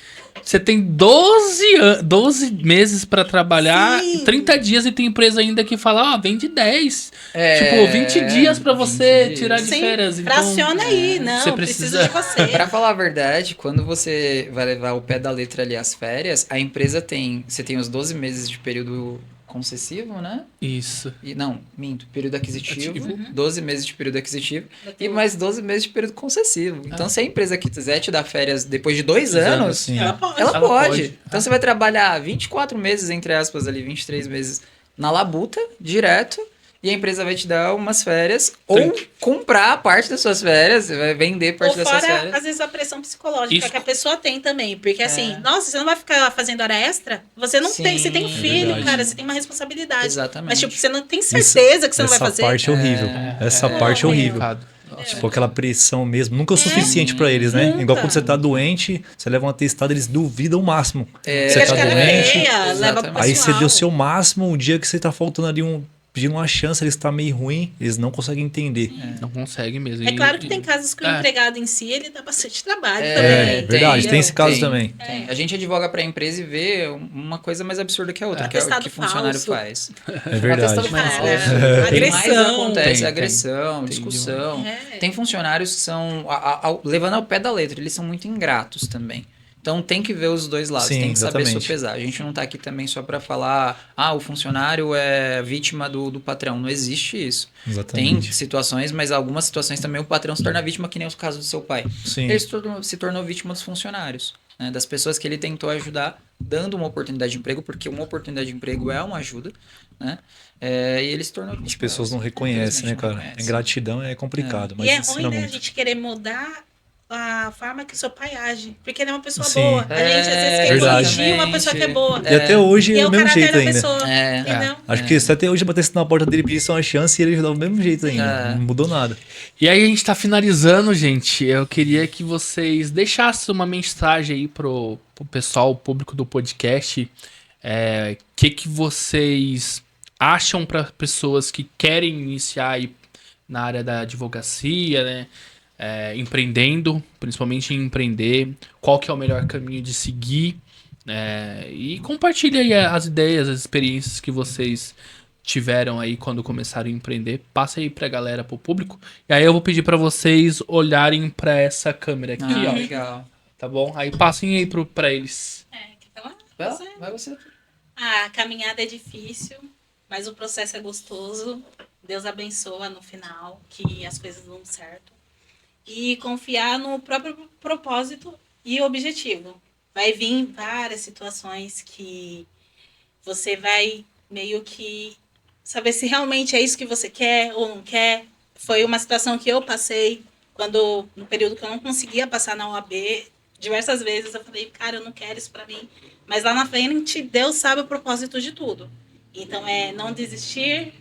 [SPEAKER 1] você tem 12 meses pra trabalhar,
[SPEAKER 3] Sim.
[SPEAKER 1] 30 dias e tem empresa ainda que fala, vende 10. Tipo, 20 dias pra
[SPEAKER 4] 20
[SPEAKER 1] você
[SPEAKER 4] dias.
[SPEAKER 1] tirar de
[SPEAKER 3] Sim,
[SPEAKER 1] férias. Então,
[SPEAKER 3] fraciona aí. Não,
[SPEAKER 1] você
[SPEAKER 3] preciso
[SPEAKER 1] precisa-
[SPEAKER 3] de você.
[SPEAKER 4] Pra falar a verdade, quando você vai levar o pé da letra ali as férias, a empresa você tem os 12 meses de período concessivo, né?
[SPEAKER 1] Isso.
[SPEAKER 4] Não, minto, período aquisitivo,
[SPEAKER 1] Ativo.
[SPEAKER 4] 12 meses de período aquisitivo e mais 12 meses de período concessivo. Então, se a empresa quiser te dar férias depois de 2 anos,
[SPEAKER 2] Sim.
[SPEAKER 3] Ela pode.
[SPEAKER 4] ela
[SPEAKER 1] Ela
[SPEAKER 4] pode.
[SPEAKER 1] pode.
[SPEAKER 4] Então, você vai trabalhar 24 meses, entre aspas, ali, 23 meses na labuta, direto, e a empresa vai te dar umas férias, ou comprar parte das suas férias, você vai vender parte
[SPEAKER 3] Ou
[SPEAKER 4] das suas
[SPEAKER 3] fora,
[SPEAKER 4] férias.
[SPEAKER 3] às vezes, a pressão psicológica
[SPEAKER 1] Isso.
[SPEAKER 3] que a pessoa tem também. Porque assim, nossa, você não vai ficar fazendo hora extra? Você não tem, você tem um
[SPEAKER 4] Sim,
[SPEAKER 3] filho,
[SPEAKER 2] verdade.
[SPEAKER 3] cara, você tem uma responsabilidade.
[SPEAKER 4] Exatamente.
[SPEAKER 3] Mas, tipo, você não tem certeza que você não vai
[SPEAKER 2] Essa
[SPEAKER 3] fazer.
[SPEAKER 2] parte é horrível. Essa parte é horrível.
[SPEAKER 1] complicado. Nossa,
[SPEAKER 2] Tipo, aquela pressão mesmo. Nunca é o suficiente pra eles, né?
[SPEAKER 3] Nunca.
[SPEAKER 2] Igual quando você tá doente, você leva um atestado, eles duvidam o máximo.
[SPEAKER 4] É,
[SPEAKER 2] Você
[SPEAKER 3] Fica
[SPEAKER 2] tá
[SPEAKER 3] de cara
[SPEAKER 2] doente,
[SPEAKER 3] feia, leva pro
[SPEAKER 4] exatamente.
[SPEAKER 2] aí você
[SPEAKER 3] pessoal.
[SPEAKER 2] deu o seu máximo, o dia que você tá faltando ali pedindo uma chance, eles tá meio ruim, eles não conseguem entender.
[SPEAKER 1] não consegue mesmo.
[SPEAKER 3] É claro que tem casos que o
[SPEAKER 1] É.
[SPEAKER 3] empregado em si, ele dá bastante trabalho
[SPEAKER 4] É,
[SPEAKER 3] também.
[SPEAKER 2] verdade,
[SPEAKER 3] entendeu?
[SPEAKER 2] tem esse caso também.
[SPEAKER 4] Tem. A gente advoga pra empresa e vê uma coisa mais absurda que a outra, que é o
[SPEAKER 3] Atestado
[SPEAKER 4] que o funcionário
[SPEAKER 3] falso.
[SPEAKER 4] faz.
[SPEAKER 2] É verdade.
[SPEAKER 4] Atestado falso.
[SPEAKER 3] Cara,
[SPEAKER 4] O que mais
[SPEAKER 3] agressão.
[SPEAKER 4] acontece
[SPEAKER 1] Tem,
[SPEAKER 4] é agressão,
[SPEAKER 1] tem.
[SPEAKER 4] discussão.
[SPEAKER 3] É.
[SPEAKER 4] Tem funcionários que são, levando ao pé da letra, eles são muito ingratos também. Então tem que ver os dois lados,
[SPEAKER 2] Sim,
[SPEAKER 4] tem que saber
[SPEAKER 2] exatamente.
[SPEAKER 4] sopesar. A gente não tá aqui também só pra falar, o funcionário é vítima do patrão. Não existe isso. Tem
[SPEAKER 2] Exatamente.
[SPEAKER 4] situações, mas algumas situações também o patrão se torna vítima, que nem os casos do seu pai.
[SPEAKER 2] Sim.
[SPEAKER 4] Ele se tornou vítima dos funcionários, né? Das pessoas que ele tentou ajudar, dando uma oportunidade de emprego, porque uma oportunidade de emprego é uma ajuda, né? E ele se tornou vítima.
[SPEAKER 2] As pessoas não reconhecem, né,
[SPEAKER 4] Infelizmente,
[SPEAKER 2] cara?
[SPEAKER 4] não reconhecem.
[SPEAKER 2] Ingratidão é complicado, mas
[SPEAKER 3] E é
[SPEAKER 2] ensina
[SPEAKER 3] ruim, né, a
[SPEAKER 2] muito.
[SPEAKER 3] gente querer mudar a forma que o seu pai age. Porque ele é uma pessoa
[SPEAKER 2] Sim.
[SPEAKER 3] boa. A gente, às vezes, quer
[SPEAKER 2] verdade.
[SPEAKER 3] exigir uma pessoa que é boa.
[SPEAKER 2] E até hoje
[SPEAKER 3] E
[SPEAKER 2] é
[SPEAKER 3] é
[SPEAKER 2] o
[SPEAKER 3] o
[SPEAKER 2] mesmo
[SPEAKER 3] caráter
[SPEAKER 2] jeito
[SPEAKER 3] da
[SPEAKER 2] ainda.
[SPEAKER 3] pessoa.
[SPEAKER 4] É.
[SPEAKER 3] Entendeu?
[SPEAKER 2] Acho que se até hoje batesse na porta dele e pedisse uma chance, ele dá do mesmo jeito ainda. Não mudou nada.
[SPEAKER 1] E aí a gente tá finalizando, gente. Eu queria que vocês deixassem uma mensagem aí pro pessoal, o público do podcast. Que vocês acham para pessoas que querem iniciar aí na área da advocacia, né? Empreendendo, principalmente em empreender. Qual que é o melhor caminho de seguir? E compartilha aí as ideias, as experiências que vocês tiveram aí quando começaram a empreender. Passa aí pra galera, pro público. E aí eu vou pedir pra vocês olharem pra essa câmera aqui, ó.
[SPEAKER 4] Legal.
[SPEAKER 1] Tá bom? Aí passem aí pra eles.
[SPEAKER 3] Quer falar?
[SPEAKER 4] Vai você.
[SPEAKER 3] A caminhada é difícil, mas o processo é gostoso. Deus abençoa no final, que as coisas dão certo. E confiar no próprio propósito e objetivo. Vai vir várias situações que você vai meio que saber se realmente é isso que você quer ou não quer. Foi uma situação que eu passei no período que eu não conseguia passar na OAB. Diversas vezes eu falei, cara, eu não quero isso pra mim. Mas lá na frente, Deus sabe o propósito de tudo. Então é não desistir,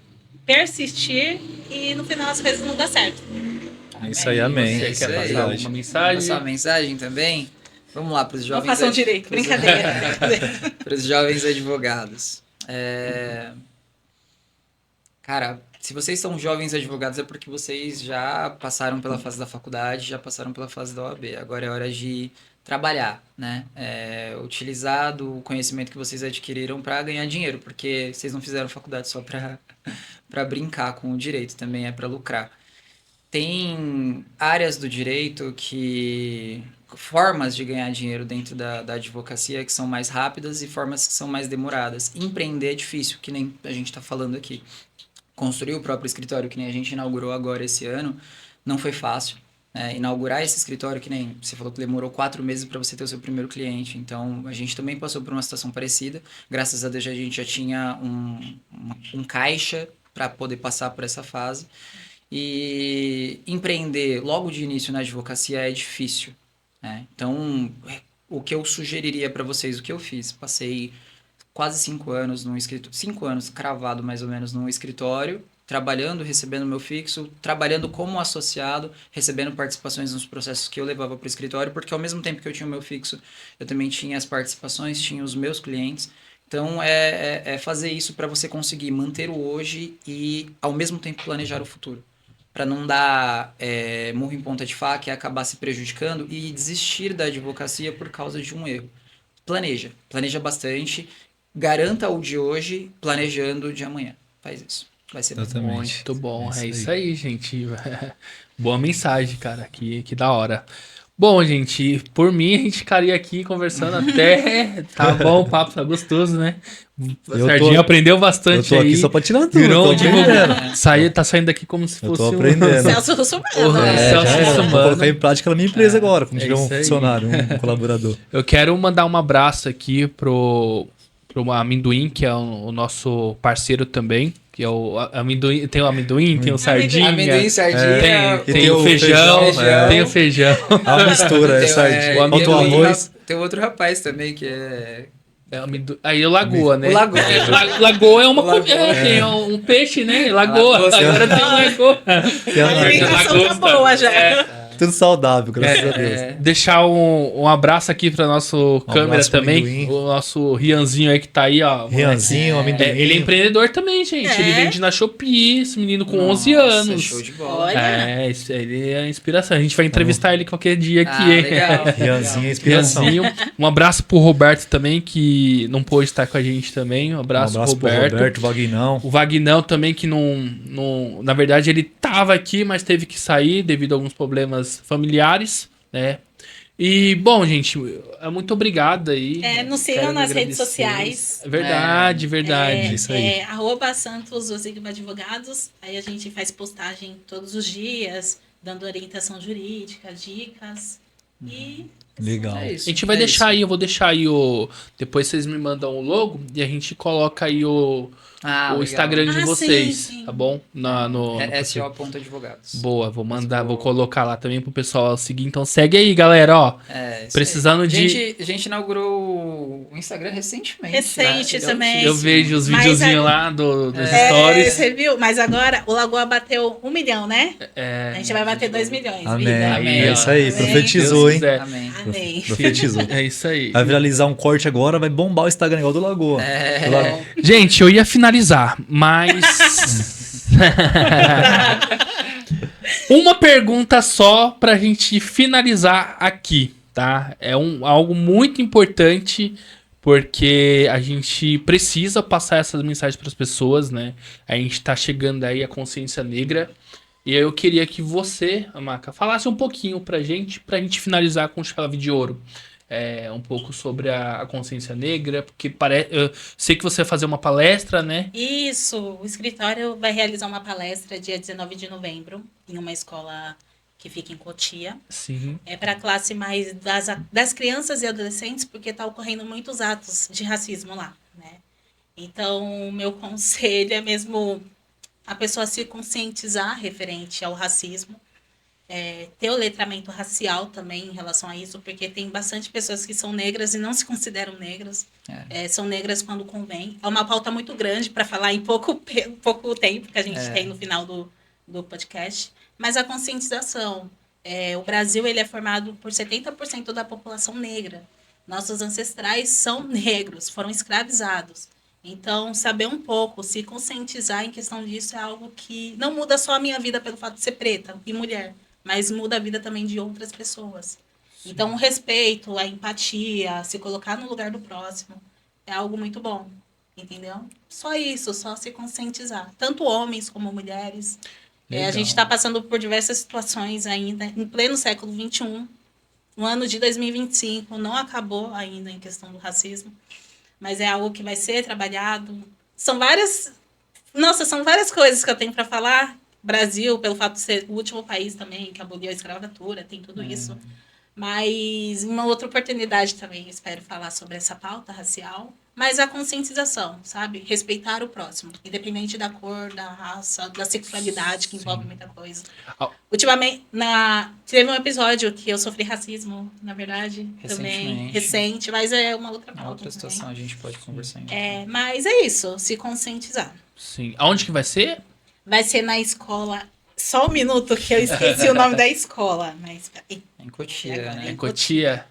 [SPEAKER 3] persistir e no final as coisas vão dar certo.
[SPEAKER 2] É isso aí, amém.
[SPEAKER 1] Você
[SPEAKER 4] isso
[SPEAKER 1] quer
[SPEAKER 4] aí.
[SPEAKER 1] passar alguma mensagem?
[SPEAKER 4] Passar uma mensagem também? Vamos lá para os
[SPEAKER 3] Não
[SPEAKER 4] jovens.
[SPEAKER 3] façam direito, brincadeira.
[SPEAKER 4] Para os jovens advogados. Cara, se vocês são jovens advogados é porque vocês já passaram pela fase da faculdade, já passaram pela fase da OAB. Agora é hora de trabalhar, né? Utilizar do conhecimento que vocês adquiriram para ganhar dinheiro, porque vocês não fizeram faculdade só para brincar com o direito, também é para lucrar. tem áreas do direito formas de ganhar dinheiro dentro da advocacia que são mais rápidas e formas que são mais demoradas. Empreender é difícil, que nem a gente está falando aqui. Construir o próprio escritório, que nem a gente inaugurou agora esse ano, não foi fácil. Inaugurar esse escritório, que nem você falou que demorou 4 meses para você ter o seu primeiro cliente. Então, a gente também passou por uma situação parecida. Graças a Deus, a gente já tinha um caixa para poder passar por essa fase. E empreender logo de início na advocacia é difícil. Então, o que eu sugeriria para vocês, o que eu fiz? Passei quase 5 anos num escritório, 5 anos cravado mais ou menos num escritório, trabalhando, recebendo meu fixo, trabalhando como associado, recebendo participações nos processos que eu levava para o escritório, porque ao mesmo tempo que eu tinha o meu fixo, eu também tinha as participações, tinha os meus clientes. Então, é fazer isso para você conseguir manter o hoje e, ao mesmo tempo, planejar o futuro. Para não dar murro em ponta de faca e acabar se prejudicando e desistir da advocacia por causa de um erro. Planeja bastante, garanta o de hoje, planejando o de amanhã. Faz isso, vai ser
[SPEAKER 1] muito bom. É isso aí, gente. Boa mensagem, cara, que da hora. Bom, gente, por mim a gente ficaria aqui conversando até... Tá bom, o papo tá gostoso, né? O Serginho aprendeu bastante aí.
[SPEAKER 2] Eu tô aqui só pra tirar tudo.
[SPEAKER 1] Virou tá saindo daqui como se fosse
[SPEAKER 2] aprendendo.
[SPEAKER 3] Celso Russomano.
[SPEAKER 1] Celso Russomano.
[SPEAKER 2] Vou colocar em prática na minha empresa agora, como tiver um funcionário, um colaborador.
[SPEAKER 1] Eu quero mandar um abraço aqui pro Amendoim, que é o nosso parceiro também. Que é o amendoim, tem o amendoim, tem o sardinha.
[SPEAKER 4] Amendoim, sardinha.
[SPEAKER 1] Tem o feijão. Tem o feijão.
[SPEAKER 2] A mistura, é sardinha.
[SPEAKER 1] O arroz.
[SPEAKER 4] Tem outro rapaz também que é...
[SPEAKER 1] Aí o Lagoa, né?
[SPEAKER 4] O Lagoa.
[SPEAKER 1] Lagoa é uma tem um peixe, né? Lagoa. Agora tem um Lagoa.
[SPEAKER 3] A alimentação tá boa já.
[SPEAKER 2] Tudo saudável, graças a Deus.
[SPEAKER 1] Deixar um abraço aqui para nosso câmera também. O nosso Rianzinho aí que tá aí, ó.
[SPEAKER 2] Rianzinho, amendoim.
[SPEAKER 1] Ele é empreendedor também, gente. Ele vende na Shopee, esse menino com 11 anos.
[SPEAKER 4] Show de bola.
[SPEAKER 1] Ele é a inspiração. A gente vai entrevistar ele qualquer dia aqui.
[SPEAKER 4] Legal.
[SPEAKER 2] Rianzinho é inspiração.
[SPEAKER 1] Um abraço pro Roberto também, que não pôde estar com a gente também. Um abraço pro Roberto.
[SPEAKER 2] Vagnão.
[SPEAKER 1] O Vagnão também, que não... Na verdade, ele tava aqui, mas teve que sair devido a alguns problemas familiares, né? E, bom, gente, muito obrigado aí.
[SPEAKER 3] Nos sigam nas redes sociais.
[SPEAKER 1] Verdade.
[SPEAKER 2] Isso aí.
[SPEAKER 3] @SantosOsigma-advogados. Aí a gente faz postagem todos os dias, dando orientação jurídica, dicas. E...
[SPEAKER 2] Legal.
[SPEAKER 1] A gente vai deixar aí, eu vou deixar aí depois vocês me mandam o logo e a gente coloca aí o Instagram de vocês, sim. Tá bom?
[SPEAKER 4] SO.advogados.
[SPEAKER 1] Boa, vou mandar, vou colocar lá também pro pessoal seguir. Então segue aí, galera, ó. Precisando de...
[SPEAKER 4] A gente inaugurou o Instagram recentemente.
[SPEAKER 3] Também.
[SPEAKER 1] Eu vejo os videozinhos lá dos stories.
[SPEAKER 3] Você viu? Mas agora o Lagoa bateu 1 milhão, né? A gente vai bater 2 milhões.
[SPEAKER 2] Amém. É isso aí, profetizou, hein?
[SPEAKER 3] Amém.
[SPEAKER 2] Profetizou.
[SPEAKER 1] É isso aí.
[SPEAKER 2] Vai viralizar um corte agora, vai bombar o Instagram igual do Lagoa.
[SPEAKER 1] Gente, eu ia finalizar, mas... Uma pergunta só pra gente finalizar aqui, tá? É algo muito importante, porque a gente precisa passar essas mensagens para as pessoas, né? A gente tá chegando aí à consciência negra. E eu queria que você, Amaca, falasse um pouquinho pra gente finalizar com chave de ouro. Um pouco sobre a consciência negra, porque eu sei que você vai fazer uma palestra, né?
[SPEAKER 3] Isso, o escritório vai realizar uma palestra dia 19 de novembro, em uma escola que fica em Cotia.
[SPEAKER 1] Sim.
[SPEAKER 3] É para a classe mais das crianças e adolescentes, porque está ocorrendo muitos atos de racismo lá, né? Então, o meu conselho é mesmo a pessoa se conscientizar referente ao racismo, ter o letramento racial também em relação a isso, porque tem bastante pessoas que são negras e não se consideram negras, são negras quando convém. É uma pauta muito grande para falar em pouco tempo que a gente tem no final do podcast, mas a conscientização. O Brasil ele é formado por 70% da população negra. Nossos ancestrais são negros, foram escravizados. Então, saber um pouco, se conscientizar em questão disso é algo que não muda só a minha vida pelo fato de ser preta e mulher, mas muda a vida também de outras pessoas. Sim. Então, o respeito, a empatia, se colocar no lugar do próximo, é algo muito bom, entendeu? Só isso, só se conscientizar. Tanto homens como mulheres. A gente está passando por diversas situações ainda, em pleno século XXI. No ano de 2025 não acabou ainda em questão do racismo, mas é algo que vai ser trabalhado. São várias coisas que eu tenho para falar. Brasil, pelo fato de ser o último país também que aboliu a escravatura, tem tudo isso. Mas em uma outra oportunidade também espero falar sobre essa pauta racial. Mas a conscientização, sabe? Respeitar o próximo, independente da cor, da raça, da sexualidade, que envolve muita coisa. Ultimamente, teve um episódio que eu sofri racismo, na verdade, também recente, mas é uma outra pauta.
[SPEAKER 4] Outra situação a gente pode conversar ainda.
[SPEAKER 3] Mas é isso, se conscientizar.
[SPEAKER 1] Sim. Aonde que vai ser?
[SPEAKER 3] Vai ser na escola. Só um minuto que eu esqueci o nome da escola, mas
[SPEAKER 4] em Cotia, né?
[SPEAKER 1] Em Cotia.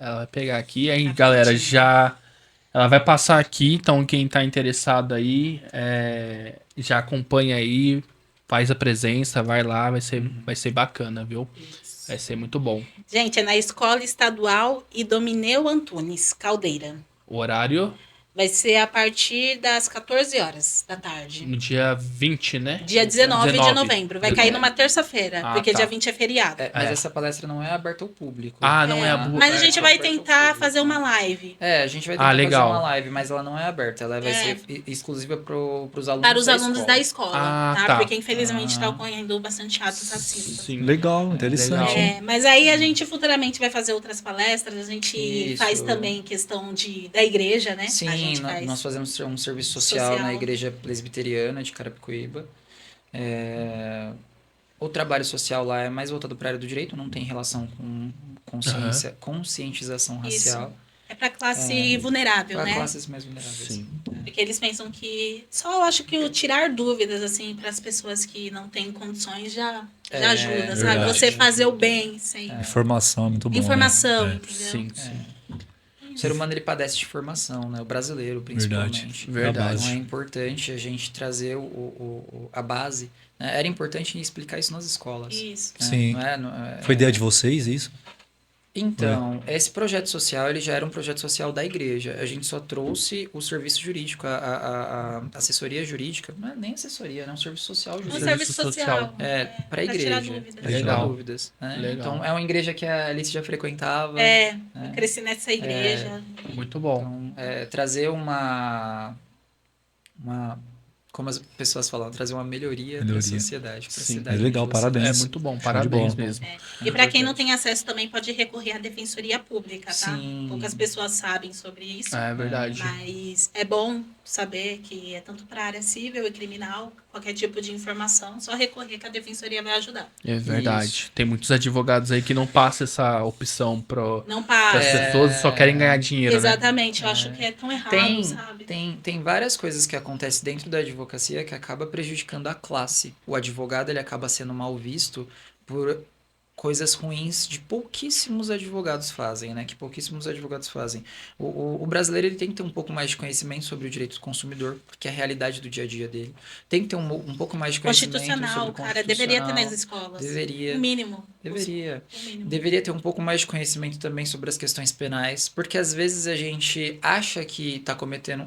[SPEAKER 1] Ela vai pegar aqui, aí, galera, ela vai passar aqui, então quem tá interessado aí, já acompanha aí, faz a presença, vai lá, vai ser bacana, viu? Isso. Vai ser muito bom.
[SPEAKER 3] Gente, é na Escola Estadual Idomeneu Antunes, Caldeira.
[SPEAKER 1] O horário?
[SPEAKER 3] Vai ser a partir das 14 horas da tarde.
[SPEAKER 1] No dia 20, né?
[SPEAKER 3] Dia 19 de novembro. Vai cair numa terça-feira, porque dia 20 é feriado.
[SPEAKER 4] Mas essa palestra não é aberta ao público.
[SPEAKER 1] Não é
[SPEAKER 3] Mas a gente vai tentar fazer uma live.
[SPEAKER 4] A gente vai tentar fazer uma live, mas ela não é aberta. Ela vai ser exclusiva para os alunos da escola.
[SPEAKER 3] Para os alunos da escola, tá? Porque infelizmente está ocorrendo bastante atos racistas.
[SPEAKER 2] Sim. Legal, interessante.
[SPEAKER 3] Mas aí a gente futuramente vai fazer outras palestras. A gente faz também questão da igreja, né?
[SPEAKER 4] Sim. Nós fazemos um serviço social na Igreja Presbiteriana de Carapicuíba. O trabalho social lá é mais voltado para a área do direito, não tem relação com conscientização racial.
[SPEAKER 3] Isso. É para classe vulnerável, né?
[SPEAKER 4] Para classes mais vulneráveis.
[SPEAKER 1] Sim.
[SPEAKER 3] Porque eles pensam que... eu acho que o tirar dúvidas, assim, para as pessoas que não têm condições já ajuda, sabe?
[SPEAKER 2] Verdade.
[SPEAKER 3] Você fazer o bem sem...
[SPEAKER 2] Informação é muito bom.
[SPEAKER 3] Informação, entendeu?
[SPEAKER 1] Sim.
[SPEAKER 4] O ser humano, ele padece de formação, né? O brasileiro, principalmente.
[SPEAKER 1] Verdade.
[SPEAKER 4] Então, é importante a gente trazer a base. Né? Era importante explicar isso nas escolas.
[SPEAKER 3] Isso.
[SPEAKER 4] Né?
[SPEAKER 2] Sim. Foi ideia de vocês, isso?
[SPEAKER 4] Então, esse projeto social, ele já era um projeto social da igreja. A gente só trouxe o serviço jurídico, a assessoria jurídica. Não é nem assessoria, é um serviço social jurídico.
[SPEAKER 3] Um serviço social.
[SPEAKER 4] Para a igreja.
[SPEAKER 3] Para
[SPEAKER 4] tirar dúvidas. Né? Então, é uma igreja que a Alice já frequentava.
[SPEAKER 3] Eu cresci nessa igreja.
[SPEAKER 1] Muito bom.
[SPEAKER 4] Então, trazer como as pessoas falam, trazer uma melhoria para a sociedade, para a cidade.
[SPEAKER 2] É legal, parabéns.
[SPEAKER 1] É muito bom, parabéns mesmo.
[SPEAKER 3] E para quem não tem acesso também pode recorrer à defensoria pública, tá?
[SPEAKER 4] Sim.
[SPEAKER 3] Poucas pessoas sabem sobre isso.
[SPEAKER 1] É verdade.
[SPEAKER 3] Mas é bom saber que é tanto para a área civil e criminal, qualquer tipo de informação, só recorrer que a defensoria vai ajudar.
[SPEAKER 1] É verdade. Isso. Tem muitos advogados aí que não passam essa opção para
[SPEAKER 3] as
[SPEAKER 1] pessoas e só querem ganhar dinheiro.
[SPEAKER 3] Exatamente, eu acho que é tão errado, sabe?
[SPEAKER 4] Tem várias coisas que acontecem dentro da advocacia que acaba prejudicando a classe. O advogado, ele acaba sendo mal visto por coisas ruins de pouquíssimos advogados fazem, né? Que pouquíssimos advogados fazem. O brasileiro, ele tem que ter um pouco mais de conhecimento sobre o direito do consumidor, porque é a realidade do dia a dia dele. Tem que ter um pouco mais de conhecimento
[SPEAKER 3] constitucional, cara, deveria ter nas escolas.
[SPEAKER 4] Deveria.
[SPEAKER 3] O mínimo.
[SPEAKER 4] Deveria.
[SPEAKER 3] O mínimo.
[SPEAKER 4] Deveria ter um pouco mais de conhecimento também sobre as questões penais, porque às vezes a gente acha que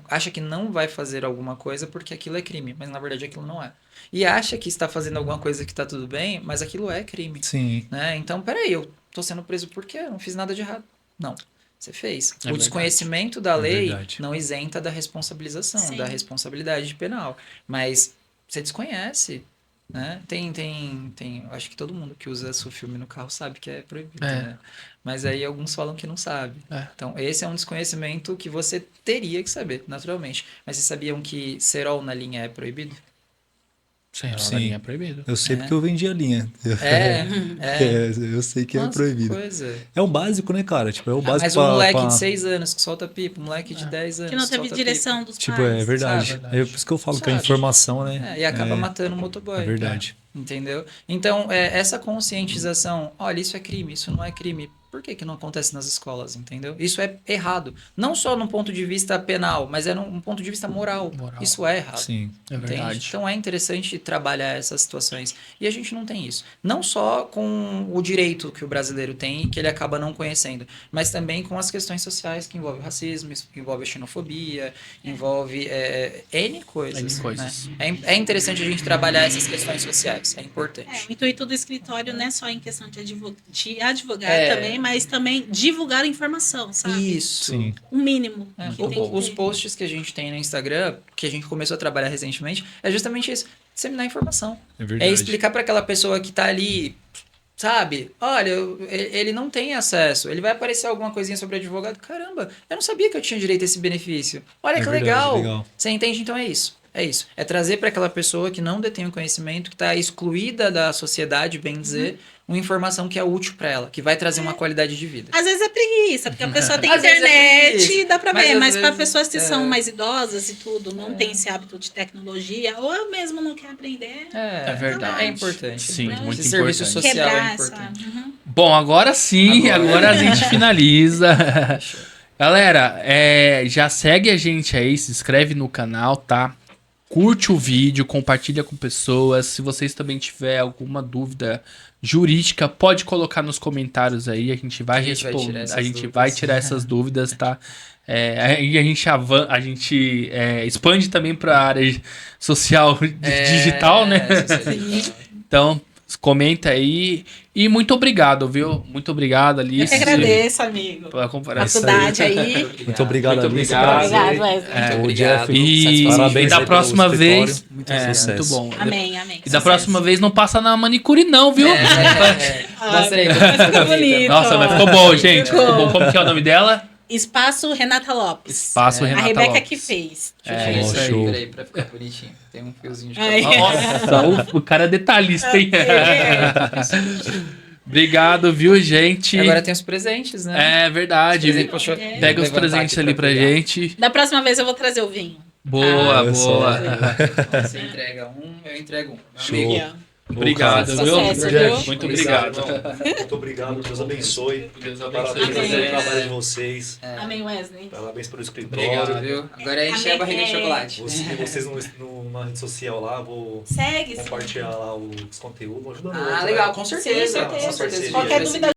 [SPEAKER 4] acha que não vai fazer alguma coisa porque aquilo é crime, mas na verdade aquilo não é. E acha que está fazendo alguma coisa que está tudo bem, mas aquilo é crime.
[SPEAKER 2] Sim.
[SPEAKER 4] Né? Então, peraí, eu tô sendo preso por quê? Eu não fiz nada de errado. Não, você fez. O desconhecimento da lei não isenta da responsabilização, da responsabilidade penal. Mas você desconhece. Né? Acho que todo mundo que usa filme no carro sabe que é proibido. Né? Mas aí alguns falam que não sabe. Então, esse é um desconhecimento que você teria que saber, naturalmente. Mas vocês sabiam que cerol na linha é proibido?
[SPEAKER 1] Sim, a linha é proibido.
[SPEAKER 2] Eu sei porque eu vendi a linha. Eu sei que é proibido.
[SPEAKER 4] Coisa.
[SPEAKER 2] É o básico, né, cara? Tipo, é o básico.
[SPEAKER 4] Mas um moleque de 6 anos que solta pipa, um moleque de 10 anos
[SPEAKER 3] que não teve direção
[SPEAKER 4] pipa.
[SPEAKER 3] dos
[SPEAKER 2] tipo,
[SPEAKER 3] pais.
[SPEAKER 2] É verdade. É por isso que eu falo que é informação, né?
[SPEAKER 4] E acaba matando o motoboy.
[SPEAKER 2] É verdade.
[SPEAKER 4] Entendeu? Então, essa conscientização, olha, isso é crime, isso não é crime. Por que não acontece nas escolas, entendeu? Isso é errado. Não só num ponto de vista penal, mas num ponto de vista moral. Isso é errado.
[SPEAKER 2] Sim,
[SPEAKER 1] é verdade.
[SPEAKER 4] Entende? Então é interessante trabalhar essas situações. E a gente não tem isso. Não só com o direito que o brasileiro tem, que ele acaba não conhecendo, mas também com as questões sociais que envolvem o racismo, que envolve a xenofobia, envolve N coisas.
[SPEAKER 1] N coisas.
[SPEAKER 4] Né? É interessante a gente trabalhar essas questões sociais. faz. É importante.
[SPEAKER 3] O intuito do escritório não é só em questão de advogar também, mas também divulgar a informação, sabe?
[SPEAKER 4] Isso.
[SPEAKER 1] Sim.
[SPEAKER 3] O mínimo. Que tem que
[SPEAKER 4] Os
[SPEAKER 3] ter.
[SPEAKER 4] posts que a gente tem no Instagram, que a gente começou a trabalhar recentemente, é justamente isso. Disseminar informação.
[SPEAKER 1] É verdade.
[SPEAKER 4] É explicar para aquela pessoa que tá ali, sabe? Olha, ele não tem acesso. Ele vai aparecer alguma coisinha sobre advogado. Caramba, eu não sabia que eu tinha direito a esse benefício. Olha que
[SPEAKER 2] verdade,
[SPEAKER 4] legal. Você entende? Então é isso. É isso. É trazer para aquela pessoa que não detém o conhecimento, que está excluída da sociedade, bem dizer, uma informação que é útil para ela, que vai trazer uma qualidade de vida.
[SPEAKER 3] Às vezes é preguiça, porque a pessoa tem
[SPEAKER 4] Às vezes é
[SPEAKER 3] internet
[SPEAKER 4] preguiça,
[SPEAKER 3] e dá pra
[SPEAKER 4] mas
[SPEAKER 3] ver.
[SPEAKER 4] às
[SPEAKER 3] Mas para
[SPEAKER 4] vezes
[SPEAKER 3] pessoas que são mais idosas e tudo, não tem esse hábito de tecnologia, ou mesmo não quer aprender.
[SPEAKER 4] É
[SPEAKER 1] verdade.
[SPEAKER 4] É importante.
[SPEAKER 1] Sim,
[SPEAKER 3] Né?
[SPEAKER 1] muito
[SPEAKER 4] Esse serviço
[SPEAKER 1] importante.
[SPEAKER 4] social é
[SPEAKER 3] Quebrar
[SPEAKER 4] importante.
[SPEAKER 1] Bom, agora sim, agora a gente finaliza. Galera, já segue a gente aí, se inscreve no canal, tá? Curte o vídeo, compartilha com pessoas. Se vocês também tiver alguma dúvida jurídica, pode colocar nos comentários aí. A gente vai responder. A gente vai tirar essas dúvidas, tá? Aí a gente expande também para a área social digital, né? Então, comenta aí. E muito obrigado, viu? Muito obrigado, Alice.
[SPEAKER 3] Eu que agradeço, amigo.
[SPEAKER 1] Pela comparação.
[SPEAKER 3] Faculdade aí.
[SPEAKER 2] Muito obrigado,
[SPEAKER 1] Muito
[SPEAKER 2] Alice.
[SPEAKER 1] obrigado.
[SPEAKER 3] Obrigado, Wesley.
[SPEAKER 2] O Jeff,
[SPEAKER 1] E
[SPEAKER 2] parabéns
[SPEAKER 1] da
[SPEAKER 2] aí
[SPEAKER 1] próxima
[SPEAKER 2] pelo
[SPEAKER 1] vez.
[SPEAKER 2] escritório.
[SPEAKER 1] Muito
[SPEAKER 2] sucesso.
[SPEAKER 1] bom.
[SPEAKER 3] Amém, amém.
[SPEAKER 1] E da próxima vez não passa na manicure, não, viu?
[SPEAKER 4] Mostrei.
[SPEAKER 3] Fica bonito.
[SPEAKER 1] Nossa, mas ficou bom, gente. Ficou bom. Como que é o nome dela?
[SPEAKER 3] Espaço Renata Lopes.
[SPEAKER 1] Espaço Renata
[SPEAKER 3] A Rebeca
[SPEAKER 1] Lopes.
[SPEAKER 3] que fez.
[SPEAKER 4] Deixa eu ver isso aí, peraí, pra ficar bonitinho. Tem um fiozinho de
[SPEAKER 3] Ai.
[SPEAKER 4] cabelo.
[SPEAKER 1] Nossa, o cara é detalhista, hein? Obrigado, viu, gente?
[SPEAKER 4] Agora tem os presentes, né?
[SPEAKER 1] É verdade.
[SPEAKER 4] Presente, poxa,
[SPEAKER 1] Pega os
[SPEAKER 4] levantar
[SPEAKER 1] presentes
[SPEAKER 4] aqui
[SPEAKER 1] ali pra
[SPEAKER 4] pegar.
[SPEAKER 1] gente.
[SPEAKER 3] Da próxima vez eu vou trazer o vinho.
[SPEAKER 1] Boa,
[SPEAKER 2] olha só.
[SPEAKER 1] boa.
[SPEAKER 4] Você entrega um, eu entrego um. Meu
[SPEAKER 2] Show.
[SPEAKER 4] amigo.
[SPEAKER 3] Aqui, ó.
[SPEAKER 1] Obrigado, viu?
[SPEAKER 3] Sucesso,
[SPEAKER 2] viu?
[SPEAKER 1] Muito obrigado.
[SPEAKER 2] Muito obrigado, Deus abençoe.
[SPEAKER 1] Deus
[SPEAKER 2] Parabéns
[SPEAKER 1] abençoe.
[SPEAKER 2] pelo trabalho de vocês.
[SPEAKER 3] Amém, Wesley.
[SPEAKER 2] Parabéns pelo
[SPEAKER 4] Obrigado,
[SPEAKER 2] escritório.
[SPEAKER 4] viu? Agora encher a barriga de chocolate.
[SPEAKER 2] Vocês na rede social lá, vou
[SPEAKER 3] Segue.
[SPEAKER 2] compartilhar lá os conteúdos. Ajuda
[SPEAKER 4] Ah, legal, com certeza.
[SPEAKER 3] Sim,
[SPEAKER 4] Com certeza.
[SPEAKER 3] Qualquer dúvida